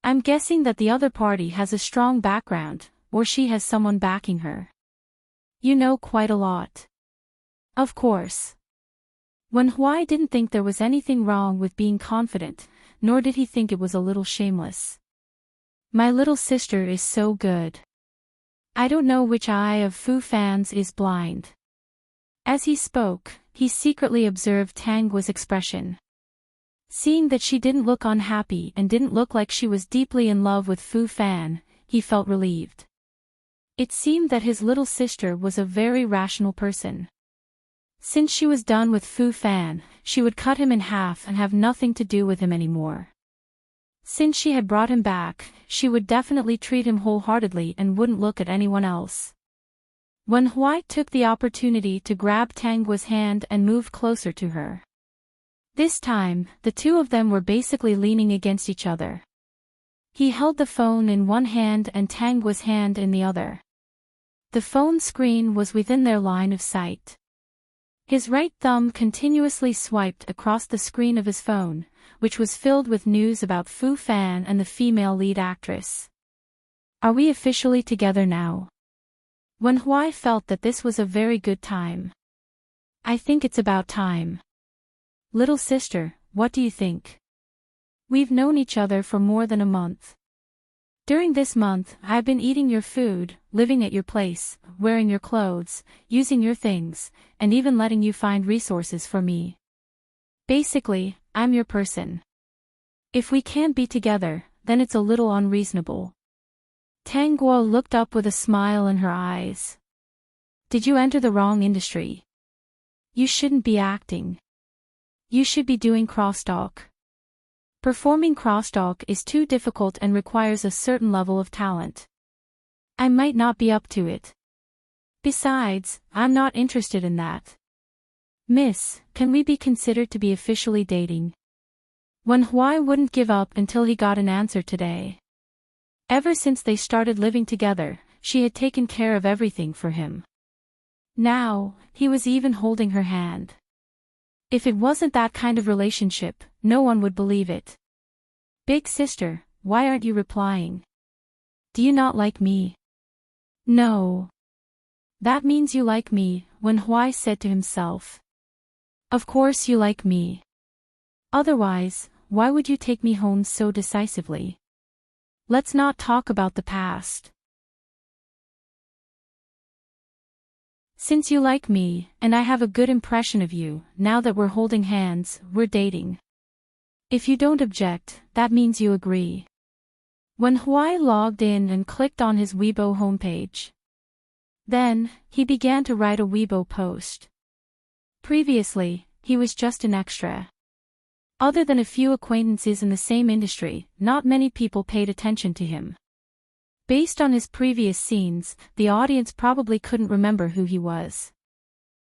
I'm guessing that the other party has a strong background, or she has someone backing her. You know quite a lot. Of course. Wen Huai didn't think there was anything wrong with being confident, nor did he think it was a little shameless. My little sister is so good. I don't know which eye of Fu Fan's is blind. As he spoke, he secretly observed Tang Guo's expression. Seeing that she didn't look unhappy and didn't look like she was deeply in love with Fu Fan, he felt relieved. It seemed that his little sister was a very rational person. Since she was done with Fu Fan, she would cut him in half and have nothing to do with him anymore. Since she had brought him back, she would definitely treat him wholeheartedly and wouldn't look at anyone else. Wen Huai took the opportunity to grab Tang Guo's hand and moved closer to her. This time, the two of them were basically leaning against each other. He held the phone in one hand and Tang Guo's hand in the other. The phone screen was within their line of sight. His right thumb continuously swiped across the screen of his phone, which was filled with news about Fu Fan and the female lead actress. Are we officially together now? Wen Huai felt that this was a very good time. I think it's about time. Little sister, what do you think? We've known each other for more than a month. During this month, I've been eating your food, living at your place, wearing your clothes, using your things, and even letting you find resources for me. Basically, I'm your person. If we can't be together, then it's a little unreasonable. Tang Guo looked up with a smile in her eyes. Did you enter the wrong industry? You shouldn't be acting. You should be doing crosstalk. Performing crosstalk is too difficult and requires a certain level of talent. I might not be up to it. Besides, I'm not interested in that. Miss, can we be considered to be officially dating? Wen Huai wouldn't give up until he got an answer today. Ever since they started living together, she had taken care of everything for him. Now, he was even holding her hand. If it wasn't that kind of relationship, no one would believe it. Big sister, why aren't you replying? Do you not like me? No. That means you like me, Wen Huai said to himself. Of course you like me. Otherwise, why would you take me home so decisively? Let's not talk about the past. Since you like me, and I have a good impression of you, now that we're holding hands, we're dating. If you don't object, that means you agree. Wen Huai logged in and clicked on his Weibo homepage. Then, he began to write a Weibo post. Previously, he was just an extra. Other than a few acquaintances in the same industry, not many people paid attention to him. Based on his previous scenes, the audience probably couldn't remember who he was.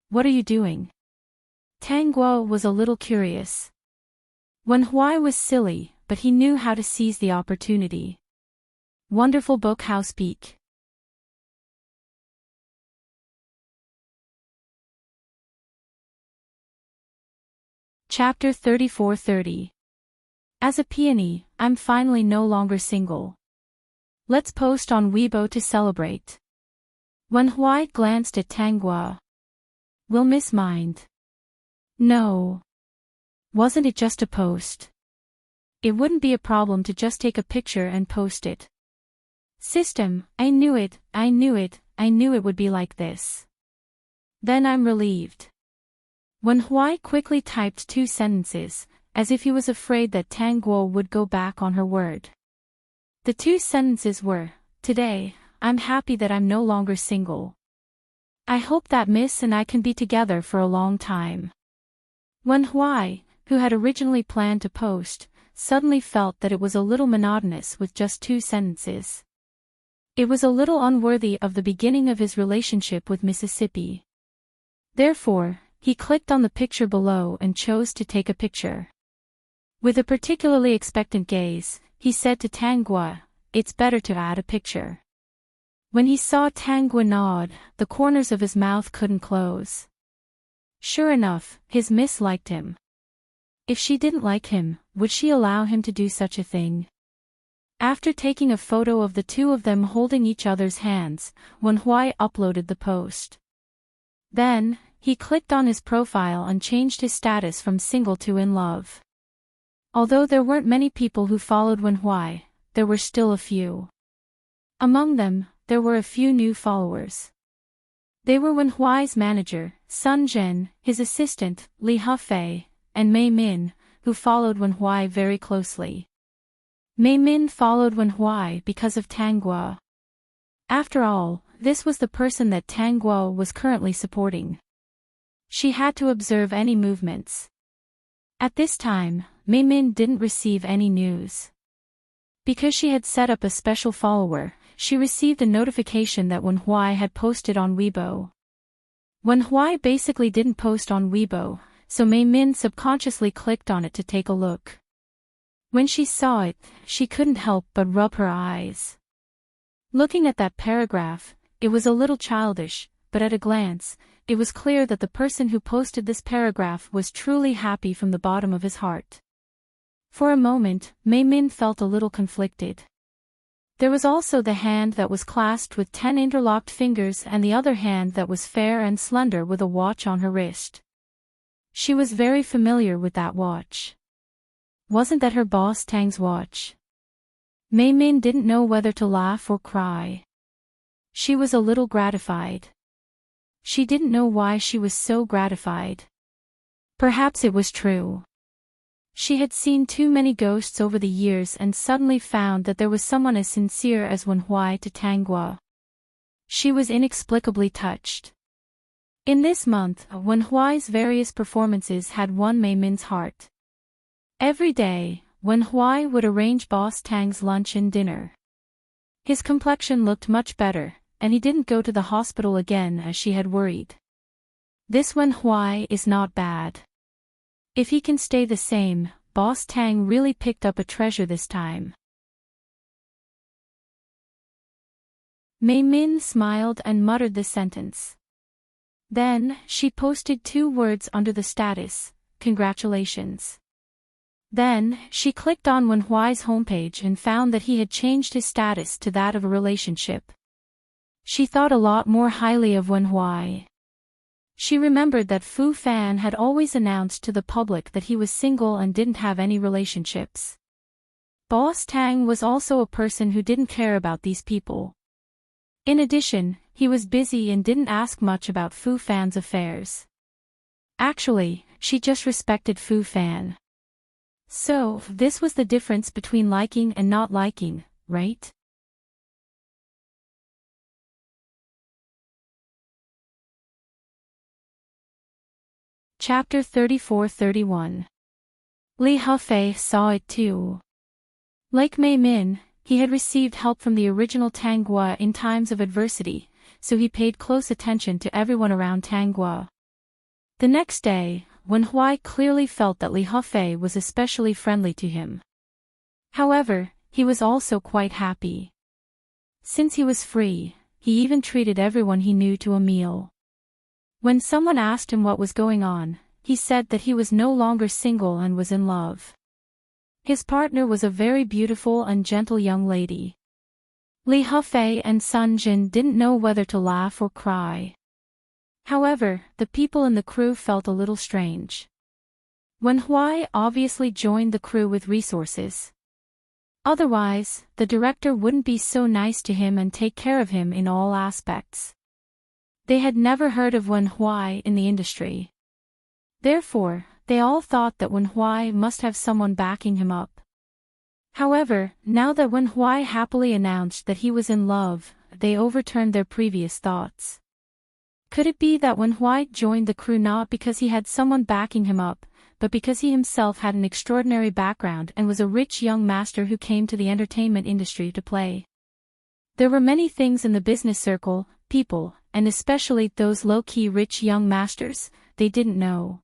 What are you doing? Tang Guo was a little curious. Wen Huai was silly, but he knew how to seize the opportunity. Wonderful book how speak. Chapter 34:30. As a peony, I'm finally no longer single. Let's post on Weibo to celebrate. Wen Huai glanced at Tang Guo. Will Miss mind? No. Wasn't it just a post? It wouldn't be a problem to just take a picture and post it. System, I knew it would be like this. Then I'm relieved. Wen Huai quickly typed 2 sentences, as if he was afraid that Tang Guo would go back on her word. The 2 sentences were, today, I'm happy that I'm no longer single. I hope that Miss and I can be together for a long time. Wen Huai, who had originally planned to post, suddenly felt that it was a little monotonous with just 2 sentences. It was a little unworthy of the beginning of his relationship with Mississippi. Therefore, he clicked on the picture below and chose to take a picture. With a particularly expectant gaze, he said to Tanguy, "It's better to add a picture." When he saw Tanguy nod, the corners of his mouth couldn't close. Sure enough, his miss liked him. If she didn't like him, would she allow him to do such a thing? After taking a photo of the two of them holding each other's hands, Wenhui uploaded the post. Then, he clicked on his profile and changed his status from single to in love. Although there weren't many people who followed Wenhui, there were still a few. Among them, there were a few new followers. They were Wenhui's manager, Sun Zhen, his assistant, Li Hufei, and Mei Min, who followed Wenhui very closely. Mei Min followed Wenhui because of Tanguy. After all, this was the person that Tanguy was currently supporting. She had to observe any movements. At this time, Mei Min didn't receive any news. Because she had set up a special follower, she received a notification that Wenhui had posted on Weibo. Wenhui basically didn't post on Weibo, so Mei Min subconsciously clicked on it to take a look. When she saw it, she couldn't help but rub her eyes. Looking at that paragraph, it was a little childish, but at a glance, it was clear that the person who posted this paragraph was truly happy from the bottom of his heart. For a moment, Mei Min felt a little conflicted. There was also the hand that was clasped with 10 interlocked fingers and the other hand that was fair and slender with a watch on her wrist. She was very familiar with that watch. Wasn't that her boss Tang's watch? Mei Min didn't know whether to laugh or cry. She was a little gratified. She didn't know why she was so gratified. Perhaps it was true. She had seen too many ghosts over the years and suddenly found that there was someone as sincere as Wenhui to Tanguy. She was inexplicably touched. In this month, Wenhui's various performances had won Mei Min's heart. Every day, Wenhui would arrange Boss Tang's lunch and dinner. His complexion looked much better, and he didn't go to the hospital again as she had worried. This Wenhui is not bad. If he can stay the same, Boss Tang really picked up a treasure this time. Mei Min smiled and muttered the sentence. Then, she posted 2 words under the status, "Congratulations." Then, she clicked on Wenhui's homepage and found that he had changed his status to that of a relationship. She thought a lot more highly of Wenhui. She remembered that Fu Fan had always announced to the public that he was single and didn't have any relationships. Boss Tang was also a person who didn't care about these people. In addition, he was busy and didn't ask much about Fu Fan's affairs. Actually, she just respected Fu Fan. So, this was the difference between liking and not liking, right? Chapter 34-31. Li Hufei saw it too. Like Mei Min, he had received help from the original Tanguy in times of adversity, so he paid close attention to everyone around Tanguy. The next day, Wenhui clearly felt that Li Hufei was especially friendly to him. However, he was also quite happy. Since he was free, he even treated everyone he knew to a meal. When someone asked him what was going on, he said that he was no longer single and was in love. His partner was a very beautiful and gentle young lady. Li Hufei and Sun Jin didn't know whether to laugh or cry. However, the people in the crew felt a little strange. Wenhui obviously joined the crew with resources. Otherwise, the director wouldn't be so nice to him and take care of him in all aspects. They had never heard of Wenhui in the industry. Therefore, they all thought that Wenhui must have someone backing him up. However, now that Wenhui happily announced that he was in love, they overturned their previous thoughts. Could it be that Wenhui joined the crew not because he had someone backing him up, but because he himself had an extraordinary background and was a rich young master who came to the entertainment industry to play? There were many things in the business circle, people, and especially those low-key rich young masters, they didn't know.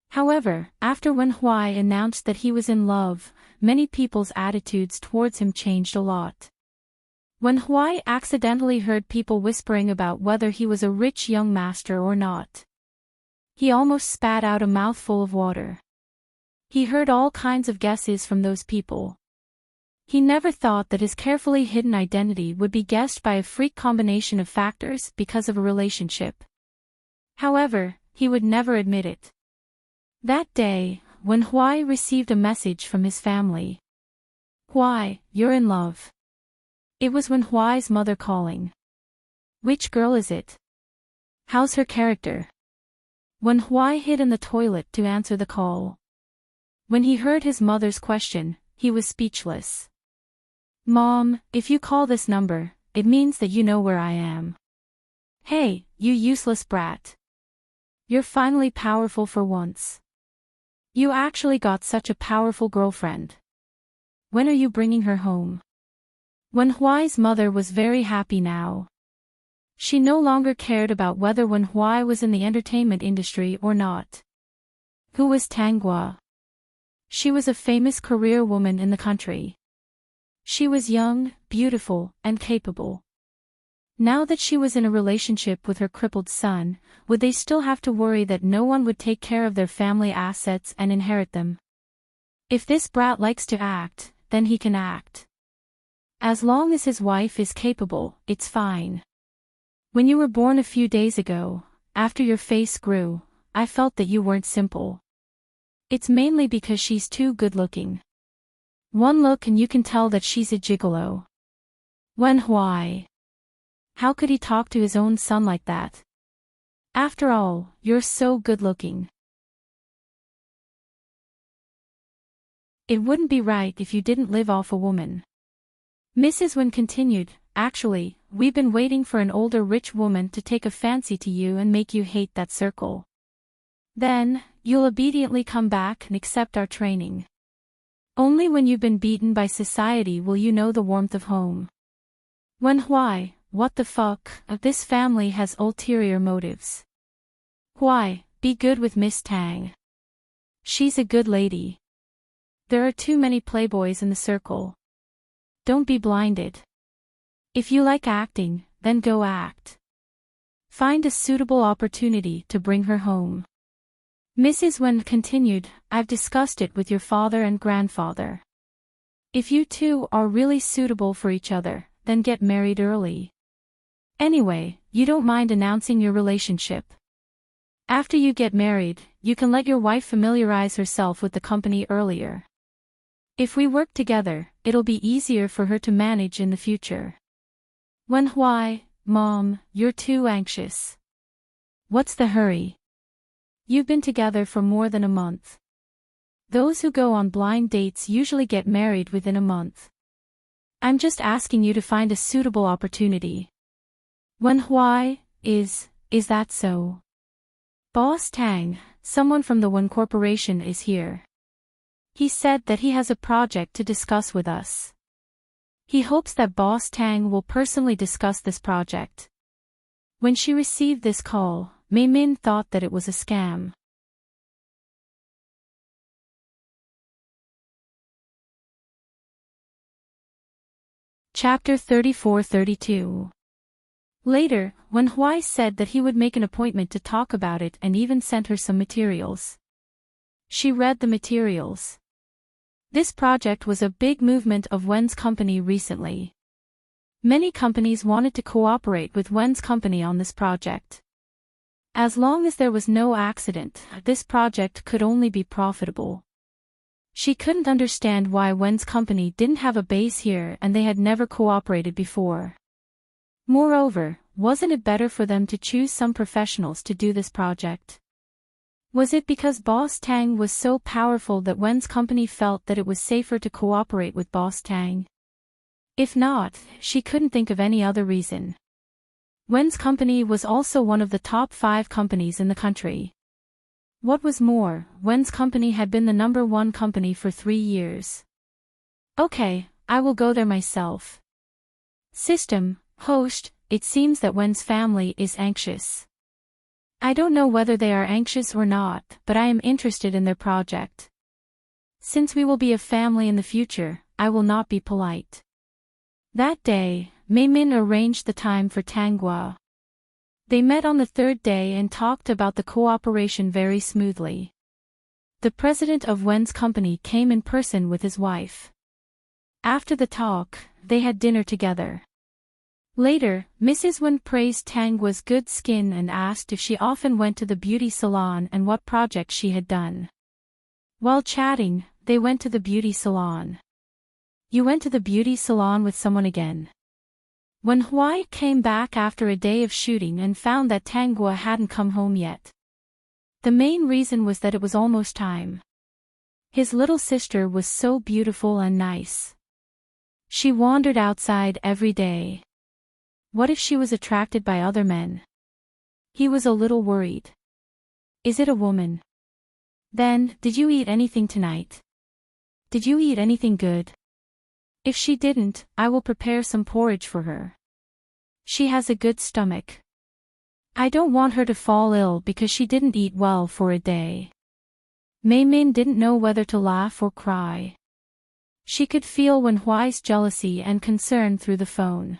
However, after Wen Huai announced that he was in love, many people's attitudes towards him changed a lot. Wen Huai accidentally heard people whispering about whether he was a rich young master or not. He almost spat out a mouthful of water. He heard all kinds of guesses from those people. He never thought that his carefully hidden identity would be guessed by a freak combination of factors because of a relationship. However, he would never admit it. That day, when Huai received a message from his family. "Huai, you're in love." It was Wen Huai's mother calling. "Which girl is it? How's her character?" Wen Huai hid in the toilet to answer the call. When he heard his mother's question, he was speechless. "Mom, if you call this number, it means that you know where I am." "Hey, you useless brat. You're finally powerful for once. You actually got such a powerful girlfriend. When are you bringing her home?" Wen Huai's mother was very happy now. She no longer cared about whether Wen Huai was in the entertainment industry or not. Who was Tang Guo? She was a famous career woman in the country. She was young, beautiful, and capable. Now that she was in a relationship with her crippled son, would they still have to worry that no one would take care of their family assets and inherit them? If this brat likes to act, then he can act. As long as his wife is capable, it's fine. When you were born a few days ago, after your face grew, I felt that you weren't simple. It's mainly because she's too good-looking. One look and you can tell that she's a gigolo. Wen Huai. How could he talk to his own son like that? After all, you're so good-looking. It wouldn't be right if you didn't live off a woman. Mrs. Wen continued, "Actually, we've been waiting for an older rich woman to take a fancy to you and make you hate that circle. Then, you'll obediently come back and accept our training. Only when you've been beaten by society will you know the warmth of home." Wen Huai, what the fuck, this family has ulterior motives. Huai, be good with Miss Tang. She's a good lady. There are too many playboys in the circle. Don't be blinded. If you like acting, then go act. Find a suitable opportunity to bring her home. Mrs. Wen continued, "I've discussed it with your father and grandfather. If you two are really suitable for each other, then get married early. Anyway, you don't mind announcing your relationship. After you get married, you can let your wife familiarize herself with the company earlier. If we work together, it'll be easier for her to manage in the future." Wen Huai, "Mom, you're too anxious. What's the hurry? You've been together for more than a month. Those who go on blind dates usually get married within a month. I'm just asking you to find a suitable opportunity." Wen Huai, is that so? "Boss Tang, someone from the Wen Corporation is here. He said that he has a project to discuss with us. He hopes that Boss Tang will personally discuss this project." When she received this call, Mei Min thought that it was a scam. Chapter 34-32. Later, Wen Huai said that he would make an appointment to talk about it and even sent her some materials. She read the materials. This project was a big movement of Wen's company recently. Many companies wanted to cooperate with Wen's company on this project. As long as there was no accident, this project could only be profitable. She couldn't understand why Wen's company didn't have a base here and they had never cooperated before. Moreover, wasn't it better for them to choose some professionals to do this project? Was it because Boss Tang was so powerful that Wen's company felt that it was safer to cooperate with Boss Tang? If not, she couldn't think of any other reason. Wen's company was also one of the top 5 companies in the country. What was more, Wen's company had been the #1 company for 3 years. "Okay, I will go there myself." System, host, it seems that Wen's family is anxious. I don't know whether they are anxious or not, but I am interested in their project. Since we will be a family in the future, I will not be polite. That day, Mei Min arranged the time for Tang Guo. They met on the third day and talked about the cooperation very smoothly. The president of Wen's company came in person with his wife. After the talk, they had dinner together. Later, Mrs. Wen praised Tang Guo's good skin and asked if she often went to the beauty salon and what projects she had done. While chatting, they went to the beauty salon. You went to the beauty salon with someone again? When Huai came back after a day of shooting and found that Tang Guo hadn't come home yet. The main reason was that it was almost time. His little sister was so beautiful and nice. She wandered outside every day. What if she was attracted by other men? He was a little worried. Is it a woman? Then, did you eat anything tonight? Did you eat anything good? If she didn't, I will prepare some porridge for her. She has a good stomach. I don't want her to fall ill because she didn't eat well for a day. Mei Min didn't know whether to laugh or cry. She could feel Wen Huai's jealousy and concern through the phone.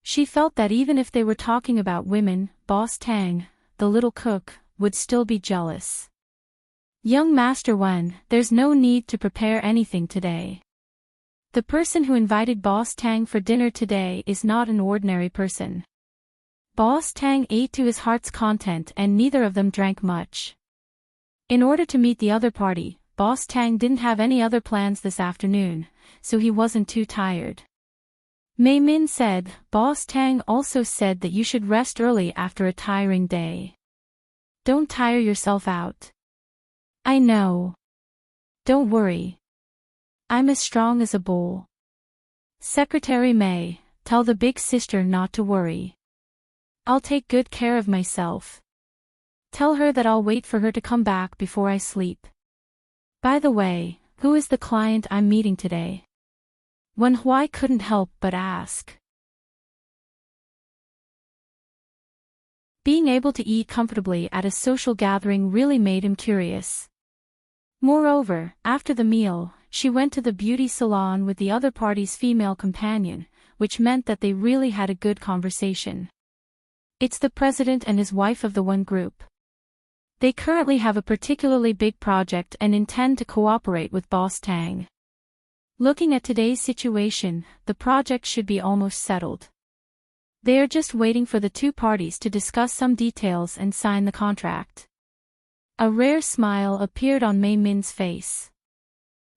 She felt that even if they were talking about women, Boss Tang, the little cook, would still be jealous. Young Master Wen, there's no need to prepare anything today. The person who invited Boss Tang for dinner today is not an ordinary person. Boss Tang ate to his heart's content and neither of them drank much. In order to meet the other party, Boss Tang didn't have any other plans this afternoon, so he wasn't too tired. Mei Min said, Boss Tang also said that you should rest early after a tiring day. Don't tire yourself out. I know. Don't worry. I'm as strong as a bull. Secretary Mei, tell the big sister not to worry. I'll take good care of myself. Tell her that I'll wait for her to come back before I sleep. By the way, who is the client I'm meeting today? Wen Huai couldn't help but ask. Being able to eat comfortably at a social gathering really made him curious. Moreover, after the meal, she went to the beauty salon with the other party's female companion, which meant that they really had a good conversation. It's the president and his wife of the Wen group. They currently have a particularly big project and intend to cooperate with Boss Tang. Looking at today's situation, the project should be almost settled. They are just waiting for the two parties to discuss some details and sign the contract. A rare smile appeared on Mei Min's face.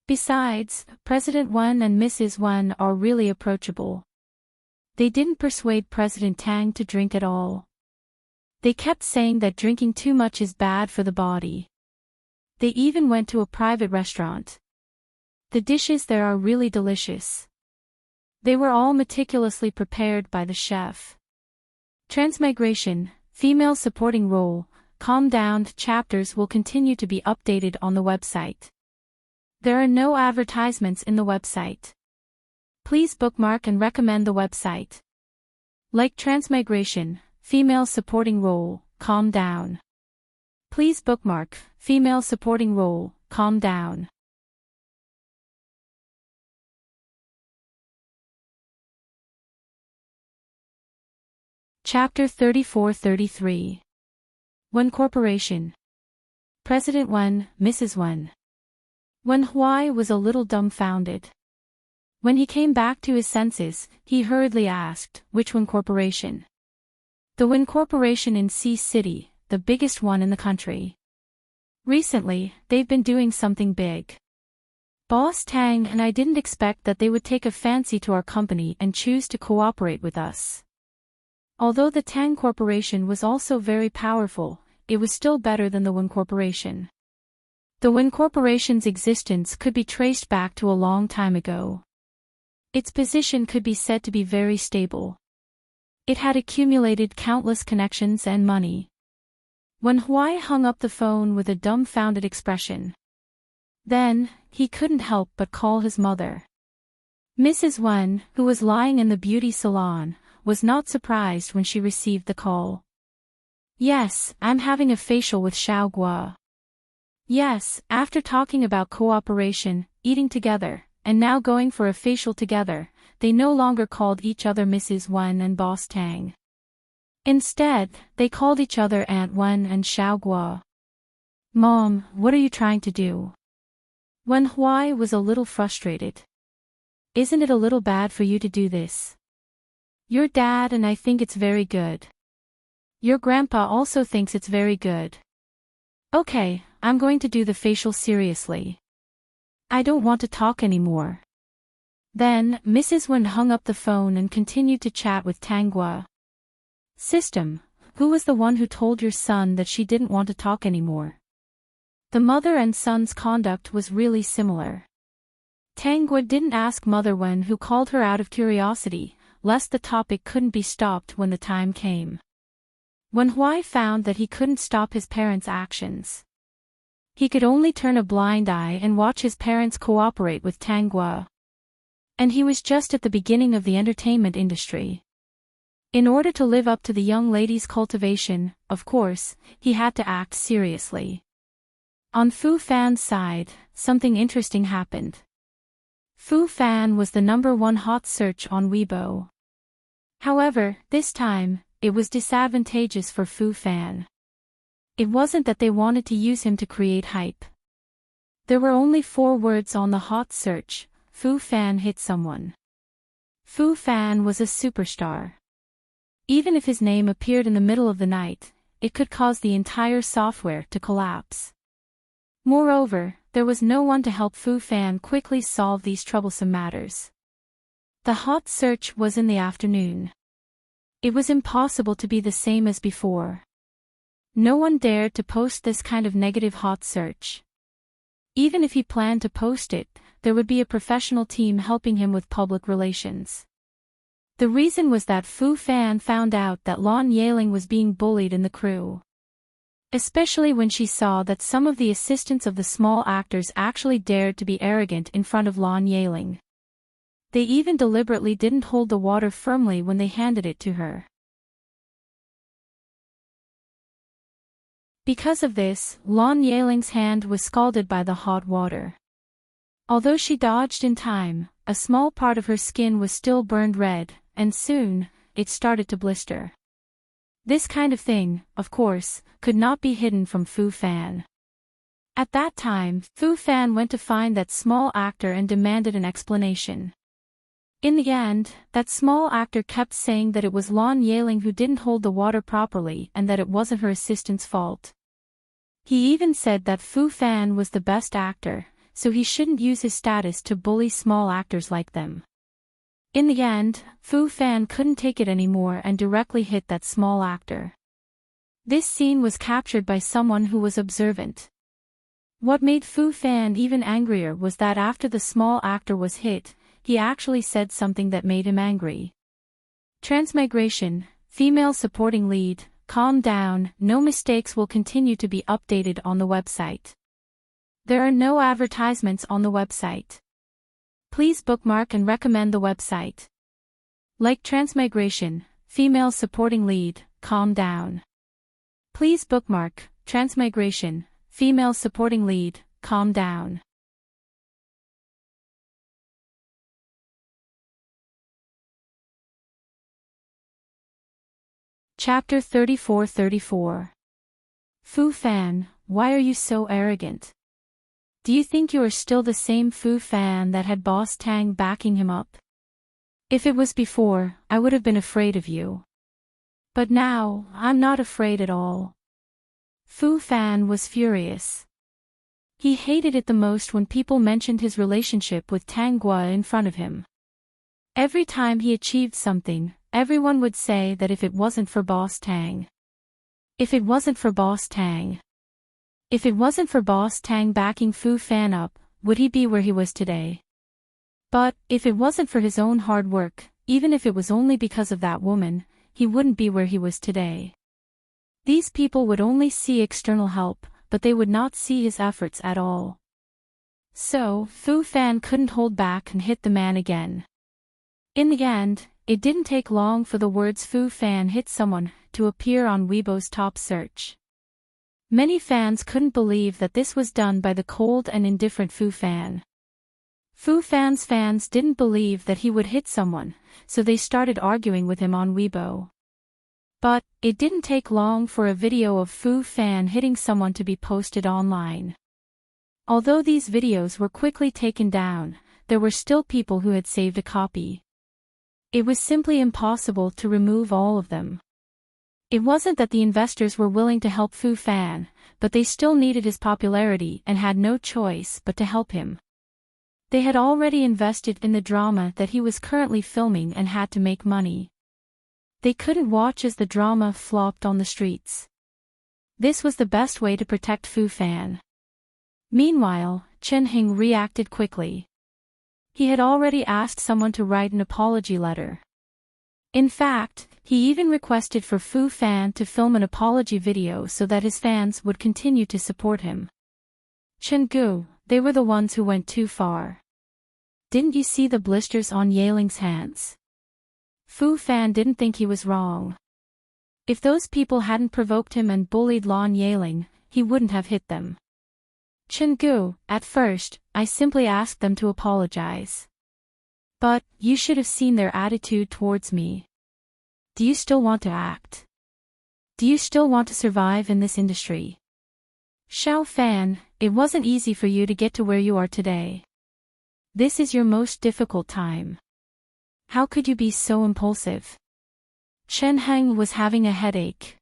Besides, President Wen and Mrs. Wen are really approachable. They didn't persuade President Tang to drink at all. They kept saying that drinking too much is bad for the body. They even went to a private restaurant. The dishes there are really delicious. They were all meticulously prepared by the chef. Transmigration, female supporting role, calm down chapters will continue to be updated on the website. There are no advertisements in the website. Please bookmark and recommend the website. Like Transmigration, female supporting role, calm down. Please bookmark, female supporting role, calm down. Chapter 34-33. Wen Corporation. President Wen, Mrs. Wen. Wen Huai was a little dumbfounded. When he came back to his senses, he hurriedly asked, which Wen Corporation? The Wen Corporation in Sea City, the biggest one in the country. Recently, they've been doing something big. Boss Tang and I didn't expect that they would take a fancy to our company and choose to cooperate with us. Although the Tang Corporation was also very powerful, it was still better than the Wen Corporation. The Wen Corporation's existence could be traced back to a long time ago. Its position could be said to be very stable. It had accumulated countless connections and money. When Huai hung up the phone with a dumbfounded expression. Then, he couldn't help but call his mother. Mrs. Wen, who was lying in the beauty salon, was not surprised when she received the call. Yes, I'm having a facial with Xiao Gua. Yes, after talking about cooperation, eating together, and now going for a facial together, they no longer called each other Mrs. Wen and Boss Tang. Instead, they called each other Aunt Wen and Xiao Gua. Mom, what are you trying to do? Wen Huai was a little frustrated. Isn't it a little bad for you to do this? Your dad and I think it's very good. Your grandpa also thinks it's very good. Okay, I'm going to do the facial seriously. I don't want to talk anymore. Then, Mrs. Wen hung up the phone and continued to chat with Tang Gua. System, who was the one who told your son that she didn't want to talk anymore? The mother and son's conduct was really similar. Tang Gua didn't ask Mother Wen, who called her out of curiosity, lest the topic couldn't be stopped when the time came. Wen Huai found that he couldn't stop his parents' actions. He could only turn a blind eye and watch his parents cooperate with Tang Gua. And he was just at the beginning of the entertainment industry. In order to live up to the young lady's cultivation, of course, he had to act seriously. On Fu Fan's side, something interesting happened. Fu Fan was the #1 hot search on Weibo. However, this time, it was disadvantageous for Fu Fan. It wasn't that they wanted to use him to create hype. There were only 4 words on the hot search: Fu Fan hit someone. Fu Fan was a superstar. Even if his name appeared in the middle of the night, it could cause the entire software to collapse. Moreover, there was no one to help Fu Fan quickly solve these troublesome matters. The hot search was in the afternoon. It was impossible to be the same as before. No one dared to post this kind of negative hot search. Even if he planned to post it, there would be a professional team helping him with public relations. The reason was that Fu Fan found out that Lan Yeling was being bullied in the crew. Especially when she saw that some of the assistants of the small actors actually dared to be arrogant in front of Lan Yeling. They even deliberately didn't hold the water firmly when they handed it to her. Because of this, Lan Yeling's hand was scalded by the hot water. Although she dodged in time, a small part of her skin was still burned red, and soon, it started to blister. This kind of thing, of course, could not be hidden from Fu Fan. At that time, Fu Fan went to find that small actor and demanded an explanation. In the end, that small actor kept saying that it was Lan Yeling who didn't hold the water properly and that it wasn't her assistant's fault. He even said that Fu Fan was the best actor, so he shouldn't use his status to bully small actors like them. In the end, Fu Fan couldn't take it anymore and directly hit that small actor. This scene was captured by someone who was observant. What made Fu Fan even angrier was that after the small actor was hit, he actually said something that made him angry. Transmigration, female supporting lead, calm down, no mistakes will continue to be updated on the website. There are no advertisements on the website. Please bookmark and recommend the website. Like Transmigration, female supporting lead, calm down. Please bookmark, Transmigration, female supporting lead, calm down. Chapter 34-34. Fu Fan, why are you so arrogant? Do you think you are still the same Fu Fan that had Boss Tang backing him up? If it was before, I would have been afraid of you. But now, I'm not afraid at all. Fu Fan was furious. He hated it the most when people mentioned his relationship with Tang Gua in front of him. Every time he achieved something, everyone would say that if it wasn't for Boss Tang. If it wasn't for Boss Tang. If it wasn't for Boss Tang backing Fu Fan up, would he be where he was today? But, if it wasn't for his own hard work, even if it was only because of that woman, he wouldn't be where he was today. These people would only see external help, but they would not see his efforts at all. So, Fu Fan couldn't hold back and hit the man again. In the end, it didn't take long for the words "Fu Fan hit someone" to appear on Weibo's top search. Many fans couldn't believe that this was done by the cold and indifferent Fu Fan. Fu Fan's fans didn't believe that he would hit someone, so they started arguing with him on Weibo. But, it didn't take long for a video of Fu Fan hitting someone to be posted online. Although these videos were quickly taken down, there were still people who had saved a copy. It was simply impossible to remove all of them. It wasn't that the investors were willing to help Fu Fan, but they still needed his popularity and had no choice but to help him. They had already invested in the drama that he was currently filming and had to make money. They couldn't watch as the drama flopped on the streets. This was the best way to protect Fu Fan. Meanwhile, Chen Hing reacted quickly. He had already asked someone to write an apology letter. In fact, he even requested for Fu Fan to film an apology video so that his fans would continue to support him. Chen Gu, they were the ones who went too far. Didn't you see the blisters on Yaling's hands? Fu Fan didn't think he was wrong. If those people hadn't provoked him and bullied Lan Yaling, he wouldn't have hit them. Chen Gu, at first, I simply asked them to apologize. But, you should have seen their attitude towards me. Do you still want to act? Do you still want to survive in this industry? Xiao Fan, it wasn't easy for you to get to where you are today. This is your most difficult time. How could you be so impulsive? Chen Heng was having a headache.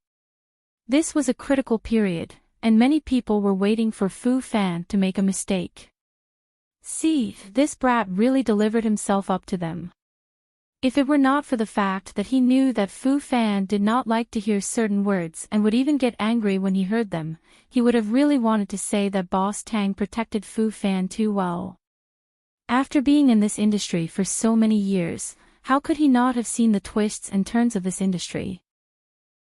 This was a critical period, and many people were waiting for Fu Fan to make a mistake. See, this brat really delivered himself up to them. If it were not for the fact that he knew that Fu Fan did not like to hear certain words and would even get angry when he heard them, he would have really wanted to say that Boss Tang protected Fu Fan too well. After being in this industry for so many years, how could he not have seen the twists and turns of this industry?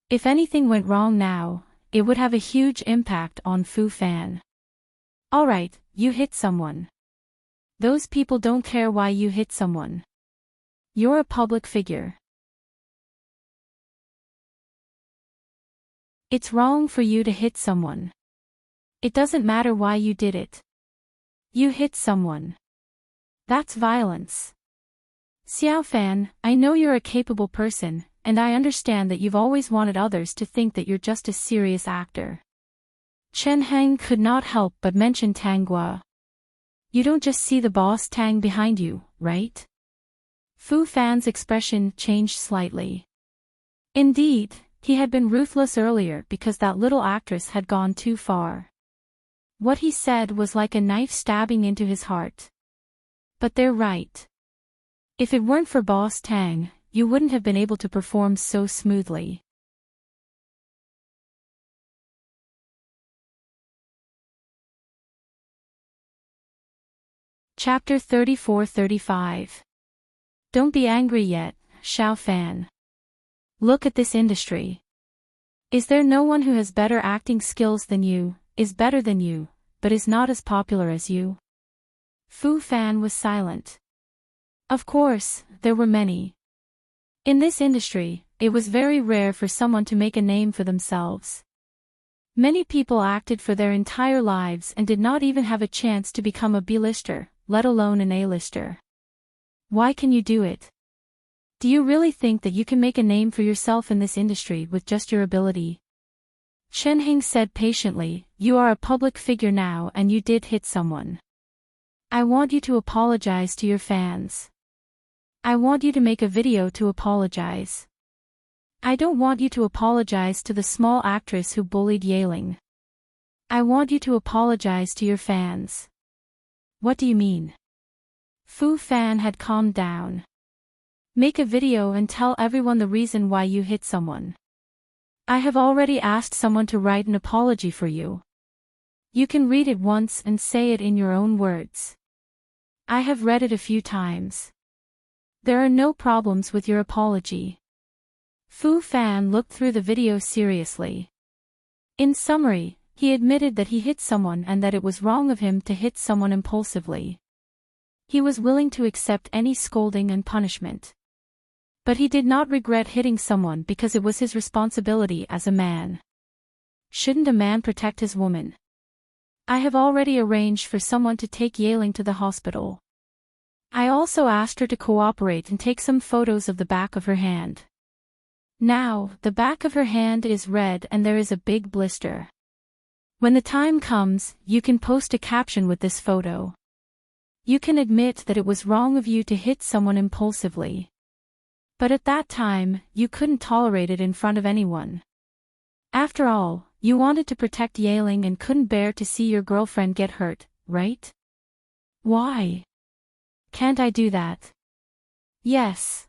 If anything went wrong now, it would have a huge impact on Fu Fan. Alright, you hit someone. Those people don't care why you hit someone. You're a public figure. It's wrong for you to hit someone. It doesn't matter why you did it. You hit someone. That's violence. Xiao Fan, I know you're a capable person, and I understand that you've always wanted others to think that you're just a serious actor. Chen Heng could not help but mention Tang Gua. You don't just see the boss Tang behind you, right? Fu Fan's expression changed slightly. Indeed, he had been ruthless earlier because that little actress had gone too far. What he said was like a knife stabbing into his heart. But they're right. If it weren't for Boss Tang, you wouldn't have been able to perform so smoothly. Chapter 34-35. Don't be angry yet, Xiao Fan. Look at this industry. Is there no one who has better acting skills than you, is better than you, but is not as popular as you? Fu Fan was silent. Of course, there were many. In this industry, it was very rare for someone to make a name for themselves. Many people acted for their entire lives and did not even have a chance to become a B-lister, let alone an A-lister. Why can you do it? Do you really think that you can make a name for yourself in this industry with just your ability? Chen Hing said patiently, you are a public figure now and you did hit someone. I want you to apologize to your fans. I want you to make a video to apologize. I don't want you to apologize to the small actress who bullied Yaling. I want you to apologize to your fans. What do you mean? Fu Fan had calmed down. Make a video and tell everyone the reason why you hit someone. I have already asked someone to write an apology for you. You can read it once and say it in your own words. I have read it a few times. There are no problems with your apology. Fu Fan looked through the video seriously. In summary, he admitted that he hit someone and that it was wrong of him to hit someone impulsively. He was willing to accept any scolding and punishment. But he did not regret hitting someone because it was his responsibility as a man. Shouldn't a man protect his woman? I have already arranged for someone to take Yaling to the hospital. I also asked her to cooperate and take some photos of the back of her hand. Now, the back of her hand is red and there is a big blister. When the time comes, you can post a caption with this photo. You can admit that it was wrong of you to hit someone impulsively. But at that time, you couldn't tolerate it in front of anyone. After all, you wanted to protect Yaling and couldn't bear to see your girlfriend get hurt, right? Why? Can't I do that? Yes.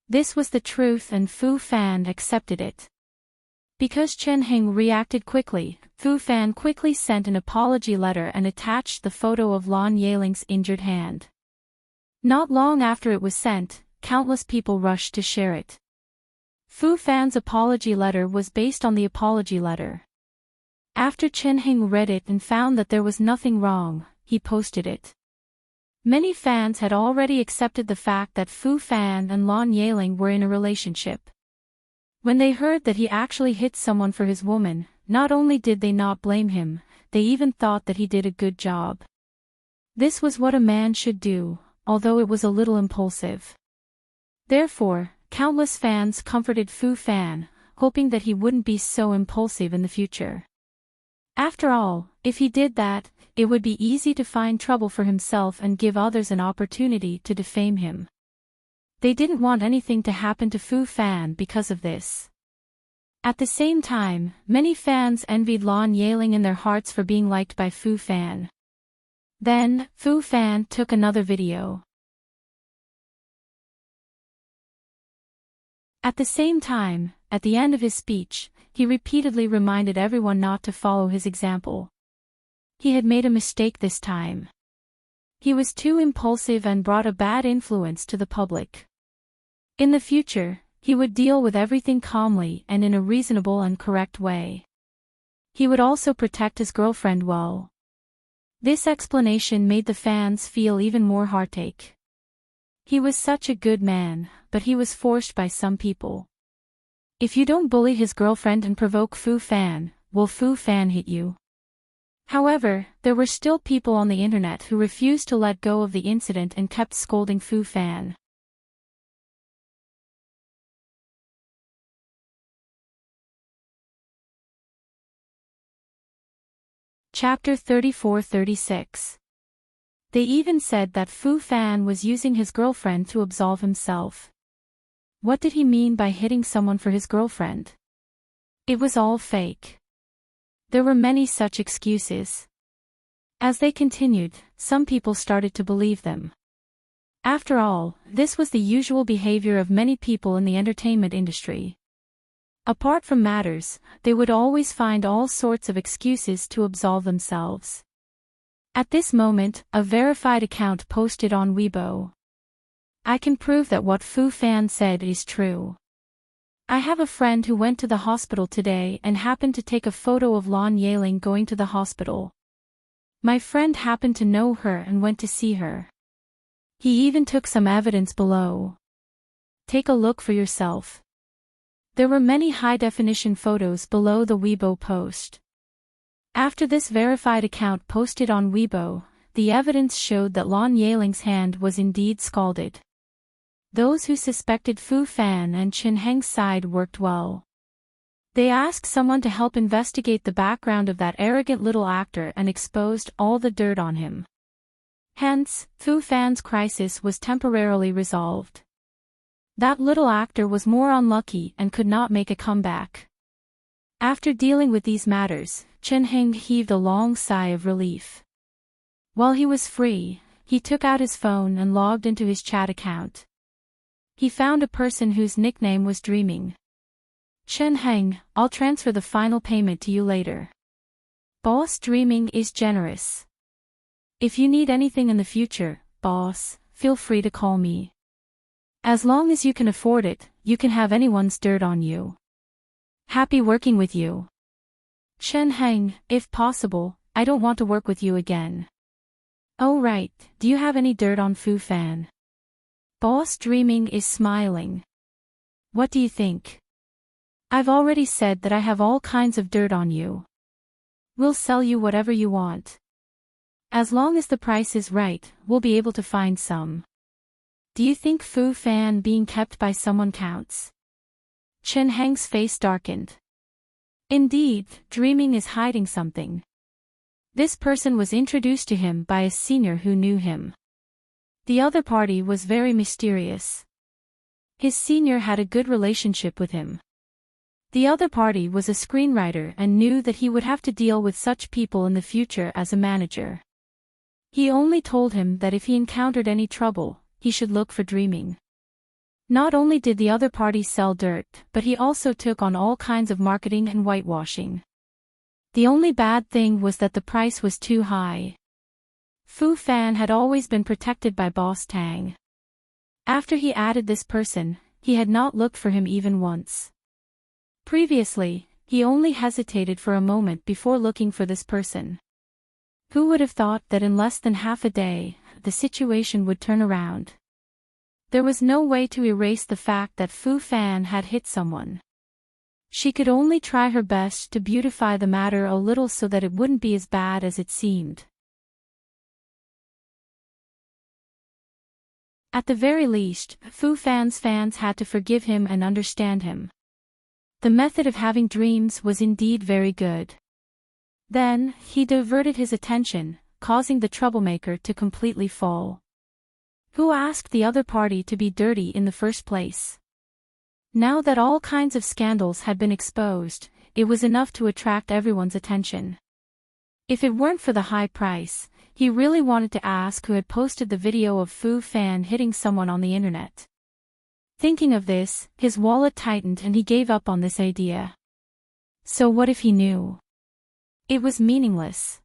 This was the truth and Fu Fan accepted it. Because Chen Heng reacted quickly, Fu Fan quickly sent an apology letter and attached the photo of Lan Yaling's injured hand. Not long after it was sent, countless people rushed to share it. Fu Fan's apology letter was based on the apology letter. After Chen Heng read it and found that there was nothing wrong, he posted it. Many fans had already accepted the fact that Fu Fan and Lan Yaling were in a relationship. When they heard that he actually hit someone for his woman, not only did they not blame him, they even thought that he did a good job. This was what a man should do, although it was a little impulsive. Therefore, countless fans comforted Fu Fan, hoping that he wouldn't be so impulsive in the future. After all, if he did that, it would be easy to find trouble for himself and give others an opportunity to defame him. They didn't want anything to happen to Fu Fan because of this. At the same time, many fans envied Lan Yaling in their hearts for being liked by Fu Fan. Then, Fu Fan took another video. At the same time, at the end of his speech, he repeatedly reminded everyone not to follow his example. He had made a mistake this time. He was too impulsive and brought a bad influence to the public. In the future, he would deal with everything calmly and in a reasonable and correct way. He would also protect his girlfriend well. This explanation made the fans feel even more heartache. He was such a good man, but he was forced by some people. If you don't bully his girlfriend and provoke Fu Fan, will Fu Fan hit you? However, there were still people on the internet who refused to let go of the incident and kept scolding Fu Fan. Chapter 34-36. They even said that Fu Fan was using his girlfriend to absolve himself. What did he mean by hitting someone for his girlfriend? It was all fake. There were many such excuses. As they continued, some people started to believe them. After all, this was the usual behavior of many people in the entertainment industry. Apart from matters, they would always find all sorts of excuses to absolve themselves. At this moment, a verified account posted on Weibo. I can prove that what Fu Fan said is true. I have a friend who went to the hospital today and happened to take a photo of Lan Yaling going to the hospital. My friend happened to know her and went to see her. He even took some evidence below. Take a look for yourself. There were many high-definition photos below the Weibo post. After this verified account posted on Weibo, the evidence showed that Lan Yaling's hand was indeed scalded. Those who suspected Fu Fan and Chen Heng's side worked well. They asked someone to help investigate the background of that arrogant little actor and exposed all the dirt on him. Hence, Fu Fan's crisis was temporarily resolved. That little actor was more unlucky and could not make a comeback. After dealing with these matters, Chen Heng heaved a long sigh of relief. While he was free, he took out his phone and logged into his chat account. He found a person whose nickname was Dreaming. Chen Heng, I'll transfer the final payment to you later. Boss Dreaming is generous. If you need anything in the future, boss, feel free to call me. As long as you can afford it, you can have anyone's dirt on you. Happy working with you. Chen Heng, if possible, I don't want to work with you again. Oh right, do you have any dirt on Fu Fan? Boss Dreaming is smiling. What do you think? I've already said that I have all kinds of dirt on you. We'll sell you whatever you want. As long as the price is right, we'll be able to find some. Do you think Fu Fan being kept by someone counts? Chen Heng's face darkened. Indeed, Dreaming is hiding something. This person was introduced to him by a senior who knew him. The other party was very mysterious. His senior had a good relationship with him. The other party was a screenwriter and knew that he would have to deal with such people in the future as a manager. He only told him that if he encountered any trouble, he should look for Dreaming. Not only did the other party sell dirt, but he also took on all kinds of marketing and whitewashing. The only bad thing was that the price was too high. Fu Fan had always been protected by Boss Tang. After he added this person, he had not looked for him even once. Previously, he only hesitated for a moment before looking for this person. Who would have thought that in less than half a day, the situation would turn around? There was no way to erase the fact that Fu Fan had hit someone. She could only try her best to beautify the matter a little so that it wouldn't be as bad as it seemed. At the very least, Fu Fan's fans had to forgive him and understand him. The method of having dreams was indeed very good. Then, he diverted his attention, causing the troublemaker to completely fall. Who asked the other party to be dirty in the first place? Now that all kinds of scandals had been exposed, it was enough to attract everyone's attention. If it weren't for the high price, he really wanted to ask who had posted the video of Fu Fan hitting someone on the internet. Thinking of this, his wallet tightened and he gave up on this idea. So what if he knew? It was meaningless.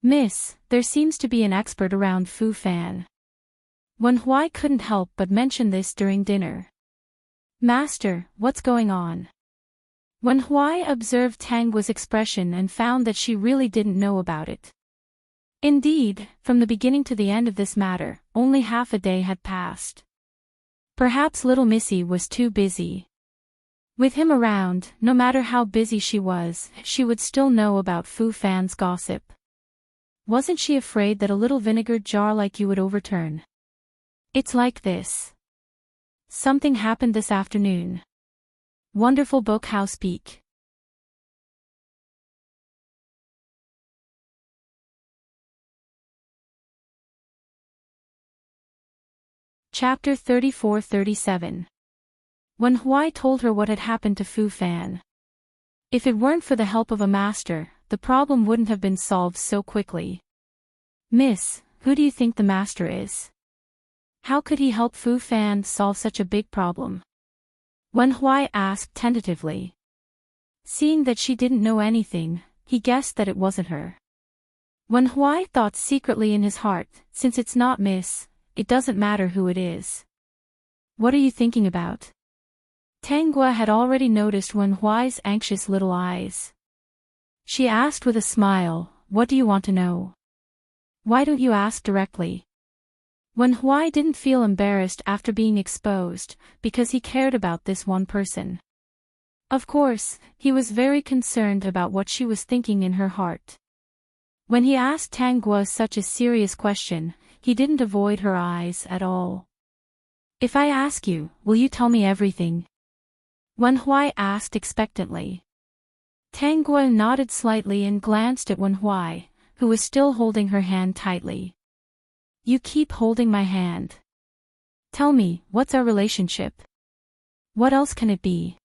Miss, there seems to be an expert around Fu Fan. Wen Huai couldn't help but mention this during dinner. Master, what's going on? Wen Huai observed Tang Guo's expression and found that she really didn't know about it. Indeed, from the beginning to the end of this matter, only half a day had passed. Perhaps little Missy was too busy. With him around, no matter how busy she was, she would still know about Fu Fan's gossip. Wasn't she afraid that a little vinegar jar like you would overturn? It's like this. Something happened this afternoon. Wonderful book house peek. Chapter 34-37. Wen Huai told her what had happened to Fu Fan. If it weren't for the help of a master, the problem wouldn't have been solved so quickly. Miss, who do you think the master is? How could he help Fu Fan solve such a big problem? Wen Huai asked tentatively. Seeing that she didn't know anything, he guessed that it wasn't her. Wen Huai thought secretly in his heart, since it's not Miss, it doesn't matter who it is. What are you thinking about? Tang Guo had already noticed Wen Huai's anxious little eyes. She asked with a smile, what do you want to know? Why don't you ask directly? Wen Huai didn't feel embarrassed after being exposed, because he cared about this one person. Of course, he was very concerned about what she was thinking in her heart. When he asked Tang Guo such a serious question, he didn't avoid her eyes at all. If I ask you, will you tell me everything? Wen Huai asked expectantly. Tang Guo nodded slightly and glanced at Wen Huai, who was still holding her hand tightly. You keep holding my hand. Tell me, what's our relationship? What else can it be?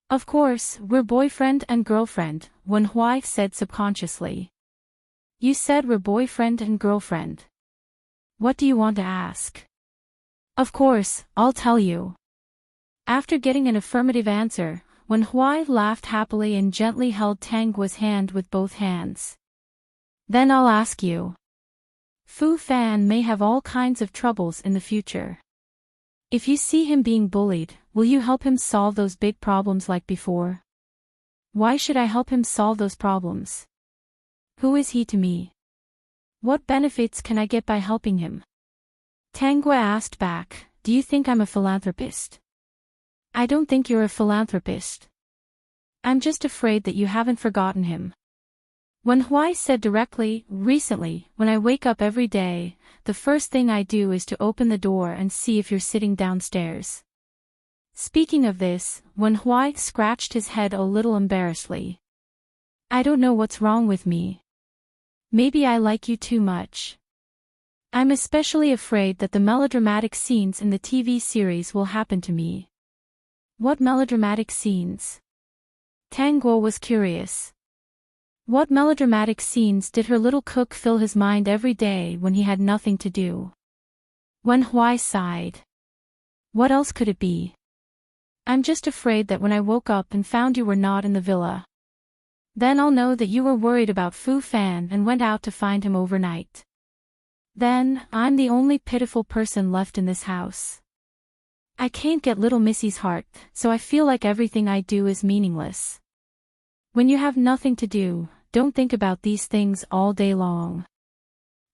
Of course, we're boyfriend and girlfriend, Wen Huai said subconsciously. You said we're boyfriend and girlfriend. What do you want to ask? Of course, I'll tell you. After getting an affirmative answer, Wen Huai laughed happily and gently held Tang Guo's hand with both hands. Then I'll ask you. Fu Fan may have all kinds of troubles in the future. If you see him being bullied, will you help him solve those big problems like before? Why should I help him solve those problems? Who is he to me? What benefits can I get by helping him? Tangua asked back, do you think I'm a philanthropist? I don't think you're a philanthropist. I'm just afraid that you haven't forgotten him. Wen Huai said directly, recently, when I wake up every day, the first thing I do is to open the door and see if you're sitting downstairs. Speaking of this, Wen Huai scratched his head a little embarrassedly. I don't know what's wrong with me. Maybe I like you too much. I'm especially afraid that the melodramatic scenes in the TV series will happen to me. What melodramatic scenes? Tang Guo was curious. What melodramatic scenes did her little cook fill his mind every day when he had nothing to do? Wen Huai sighed. What else could it be? I'm just afraid that when I woke up and found you were not in the villa, then I'll know that you were worried about Fu Fan and went out to find him overnight. Then, I'm the only pitiful person left in this house. I can't get little Missy's heart, so I feel like everything I do is meaningless. When you have nothing to do, don't think about these things all day long.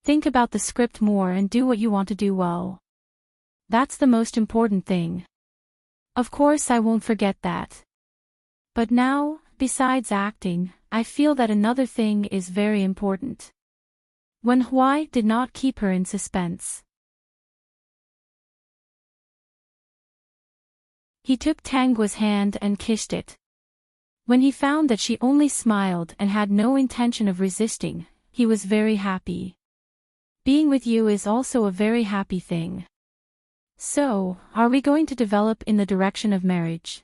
Think about the script more and do what you want to do well. That's the most important thing. Of course I won't forget that. But now, besides acting, I feel that another thing is very important. Wen Huai did not keep her in suspense. He took Tangua's hand and kissed it. When he found that she only smiled and had no intention of resisting, he was very happy. Being with you is also a very happy thing. So, are we going to develop in the direction of marriage?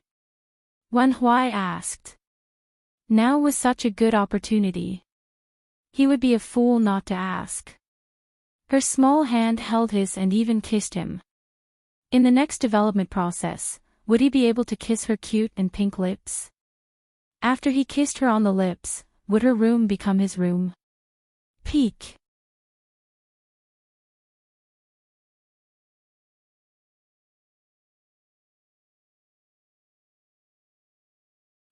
Wen Huai asked. Now was such a good opportunity. He would be a fool not to ask. Her small hand held his and even kissed him. In the next development process, would he be able to kiss her cute and pink lips? After he kissed her on the lips, would her room become his room? Peek.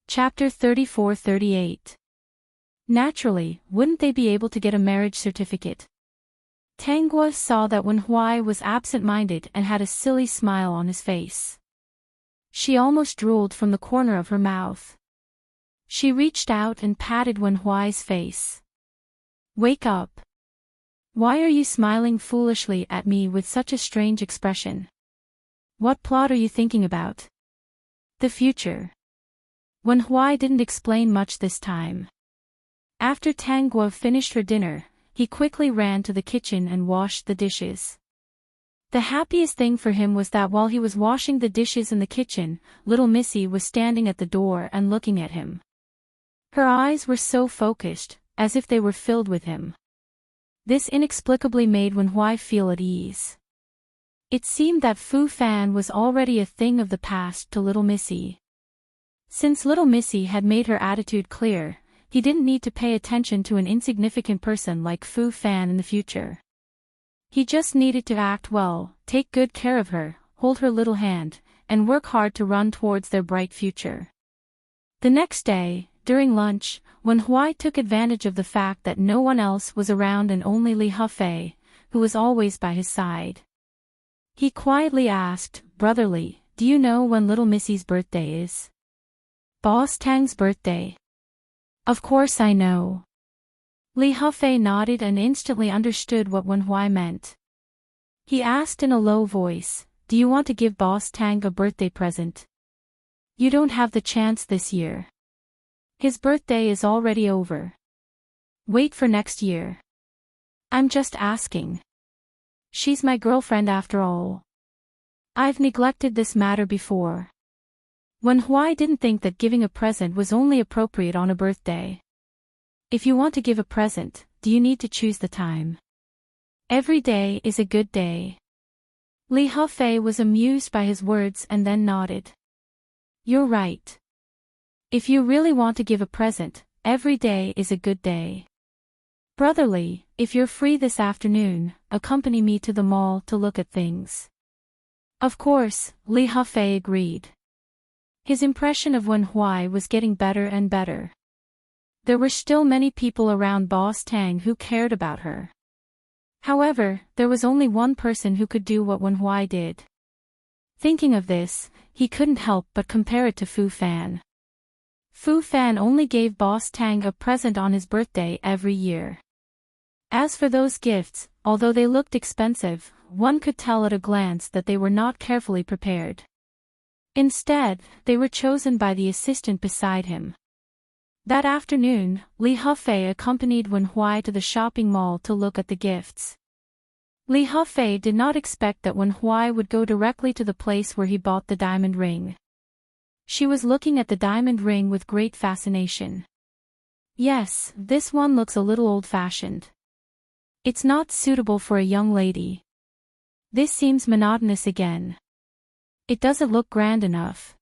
Chapter 34-38. Naturally, wouldn't they be able to get a marriage certificate? Tangua saw that Wen Huai was absent-minded and had a silly smile on his face. She almost drooled from the corner of her mouth. She reached out and patted Wen Huai's face. Wake up. Why are you smiling foolishly at me with such a strange expression? What plot are you thinking about? The future. Wen Huai didn't explain much this time. After Tangua finished her dinner, he quickly ran to the kitchen and washed the dishes. The happiest thing for him was that while he was washing the dishes in the kitchen, little Missy was standing at the door and looking at him. Her eyes were so focused, as if they were filled with him. This inexplicably made Wen Huai feel at ease. It seemed that Fu Fan was already a thing of the past to little Missy. Since little Missy had made her attitude clear, he didn't need to pay attention to an insignificant person like Fu Fan in the future. He just needed to act well, take good care of her, hold her little hand, and work hard to run towards their bright future. The next day, during lunch, Wen Huai took advantage of the fact that no one else was around and only Li Hufei, who was always by his side. He quietly asked, brotherly, do you know when little Missy's birthday is? Boss Tang's birthday. Of course I know. Li Hufei nodded and instantly understood what Wen Huai meant. He asked in a low voice, do you want to give Boss Tang a birthday present? You don't have the chance this year. His birthday is already over. Wait for next year. I'm just asking. She's my girlfriend after all. I've neglected this matter before. Wen Huai didn't think that giving a present was only appropriate on a birthday. If you want to give a present, do you need to choose the time? Every day is a good day. Li Hufei was amused by his words and then nodded. You're right. If you really want to give a present, every day is a good day. Brotherly, if you're free this afternoon, accompany me to the mall to look at things. Of course, Li Hufei agreed. His impression of Wen Huai was getting better and better. There were still many people around Boss Tang who cared about her. However, there was only one person who could do what Wen Huai did. Thinking of this, he couldn't help but compare it to Fu Fan. Fu Fan only gave Boss Tang a present on his birthday every year. As for those gifts, although they looked expensive, one could tell at a glance that they were not carefully prepared. Instead, they were chosen by the assistant beside him. That afternoon, Li Hufei accompanied Wen Huai to the shopping mall to look at the gifts. Li Hufei did not expect that Wen Huai would go directly to the place where he bought the diamond ring. She was looking at the diamond ring with great fascination. Yes, this one looks a little old-fashioned. It's not suitable for a young lady. This seems monotonous again. It doesn't look grand enough.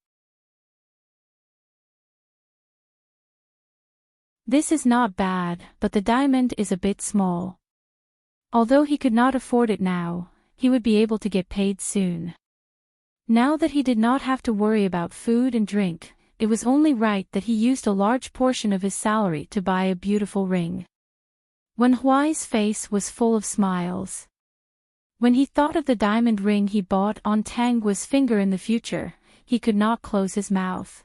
This is not bad, but the diamond is a bit small. Although he could not afford it now, he would be able to get paid soon. Now that he did not have to worry about food and drink, it was only right that he used a large portion of his salary to buy a beautiful ring. Wen Huai's face was full of smiles. When he thought of the diamond ring he bought on Tang Guo's finger in the future, he could not close his mouth.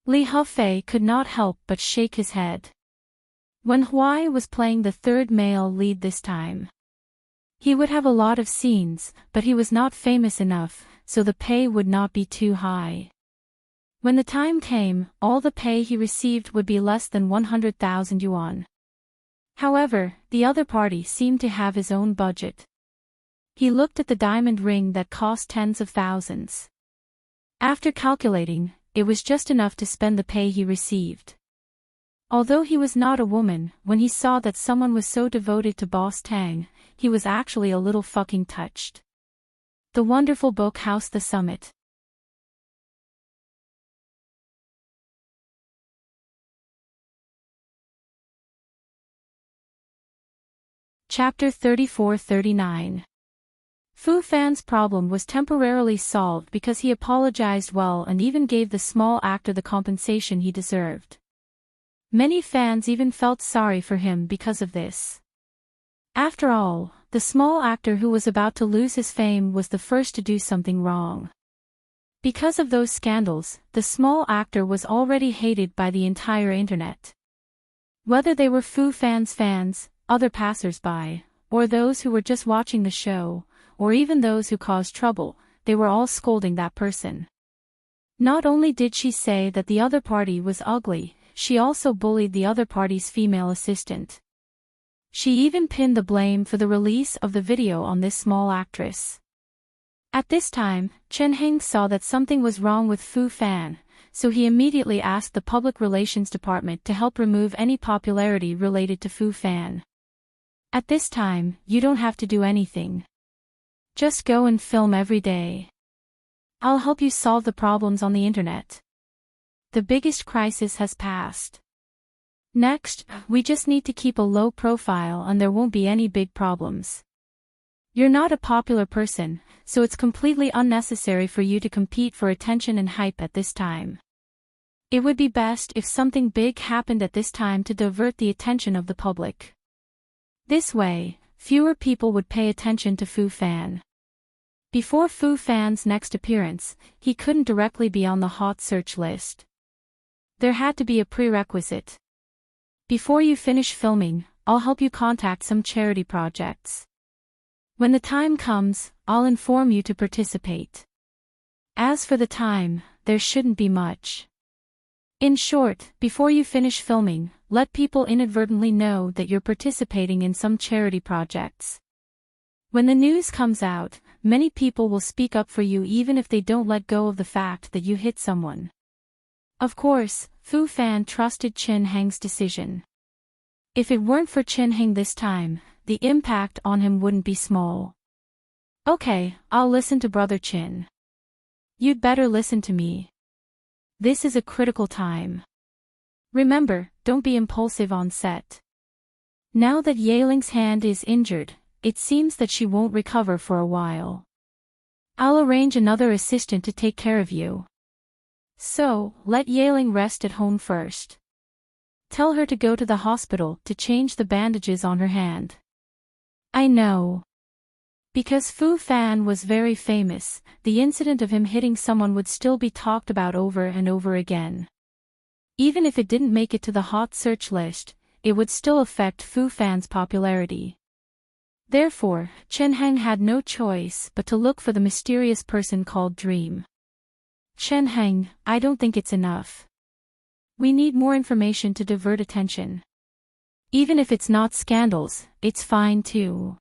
Li Hufei could not help but shake his head. Wen Huai was playing the third male lead this time. He would have a lot of scenes, but he was not famous enough, so the pay would not be too high. When the time came, all the pay he received would be less than 100,000 yuan. However, the other party seemed to have his own budget. He looked at the diamond ring that cost tens of thousands. After calculating, it was just enough to spend the pay he received. Although he was not a woman, when he saw that someone was so devoted to Boss Tang, he was actually a little fucking touched. The wonderful book House the Summit. Chapter 34-39. Fu Fan's problem was temporarily solved because he apologized well and even gave the small actor the compensation he deserved. Many fans even felt sorry for him because of this. After all, the small actor who was about to lose his fame was the first to do something wrong. Because of those scandals, the small actor was already hated by the entire internet. Whether they were Fu Fan's fans, other passers-by, or those who were just watching the show, or even those who caused trouble, they were all scolding that person. Not only did she say that the other party was ugly, she also bullied the other party's female assistant. She even pinned the blame for the release of the video on this small actress. At this time, Chen Heng saw that something was wrong with Fu Fan, so he immediately asked the public relations department to help remove any popularity related to Fu Fan. At this time, you don't have to do anything. Just go and film every day. I'll help you solve the problems on the internet. The biggest crisis has passed. Next, we just need to keep a low profile and there won't be any big problems. You're not a popular person, so it's completely unnecessary for you to compete for attention and hype at this time. It would be best if something big happened at this time to divert the attention of the public. This way, fewer people would pay attention to Fu Fan. Before Fu Fan's next appearance, he couldn't directly be on the hot search list. There had to be a prerequisite. Before you finish filming, I'll help you contact some charity projects. When the time comes, I'll inform you to participate. As for the time, there shouldn't be much. In short, before you finish filming, let people inadvertently know that you're participating in some charity projects. When the news comes out, many people will speak up for you even if they don't let go of the fact that you hit someone. Of course, Fu Fan trusted Chen Heng's decision. If it weren't for Chen Heng this time, the impact on him wouldn't be small. Okay, I'll listen to Brother Chin. You'd better listen to me. This is a critical time. Remember, don't be impulsive on set. Now that Yeling's hand is injured, it seems that she won't recover for a while. I'll arrange another assistant to take care of you. So, let Yeling rest at home first. Tell her to go to the hospital to change the bandages on her hand. I know. Because Fu Fan was very famous, the incident of him hitting someone would still be talked about over and over again. Even if it didn't make it to the hot search list, it would still affect Fu Fan's popularity. Therefore, Chen Heng had no choice but to look for the mysterious person called Dream. Chen Heng, I don't think it's enough. We need more information to divert attention. Even if it's not scandals, it's fine too.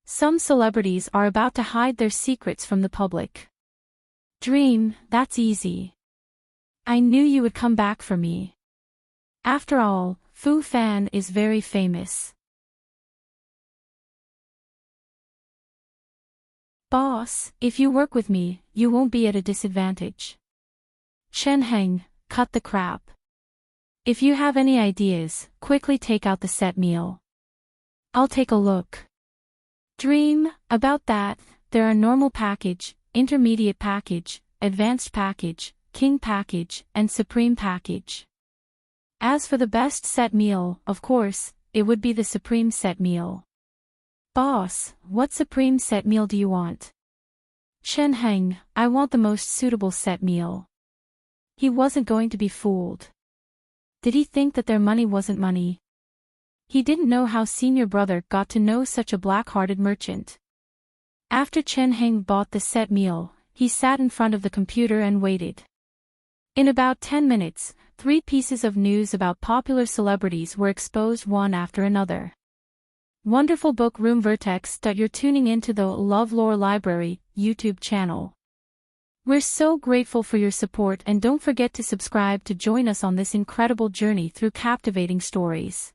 Some celebrities are about to hide their secrets from the public. Dream, that's easy. I knew you would come back for me. After all, Fu Fan is very famous. Boss, if you work with me, you won't be at a disadvantage. Chen Heng, cut the crap. If you have any ideas, quickly take out the set meal. I'll take a look. Dream, about that, there are normal package, intermediate package, advanced package, king package, and supreme package. As for the best set meal, of course, it would be the supreme set meal. Boss, what supreme set meal do you want? Chen Heng, I want the most suitable set meal. He wasn't going to be fooled. Did he think that their money wasn't money? He didn't know how senior brother got to know such a black-hearted merchant. After Chen Heng bought the set meal, he sat in front of the computer and waited. In about 10 minutes, 3 pieces of news about popular celebrities were exposed one after another. Wonderful book room Vertex. You're tuning into the LoveLore Library YouTube channel. We're so grateful for your support, and don't forget to subscribe to join us on this incredible journey through captivating stories.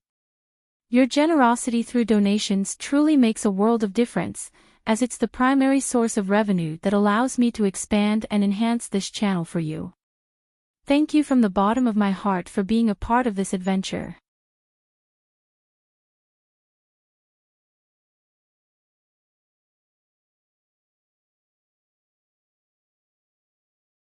Your generosity through donations truly makes a world of difference, as it's the primary source of revenue that allows me to expand and enhance this channel for you. Thank you from the bottom of my heart for being a part of this adventure.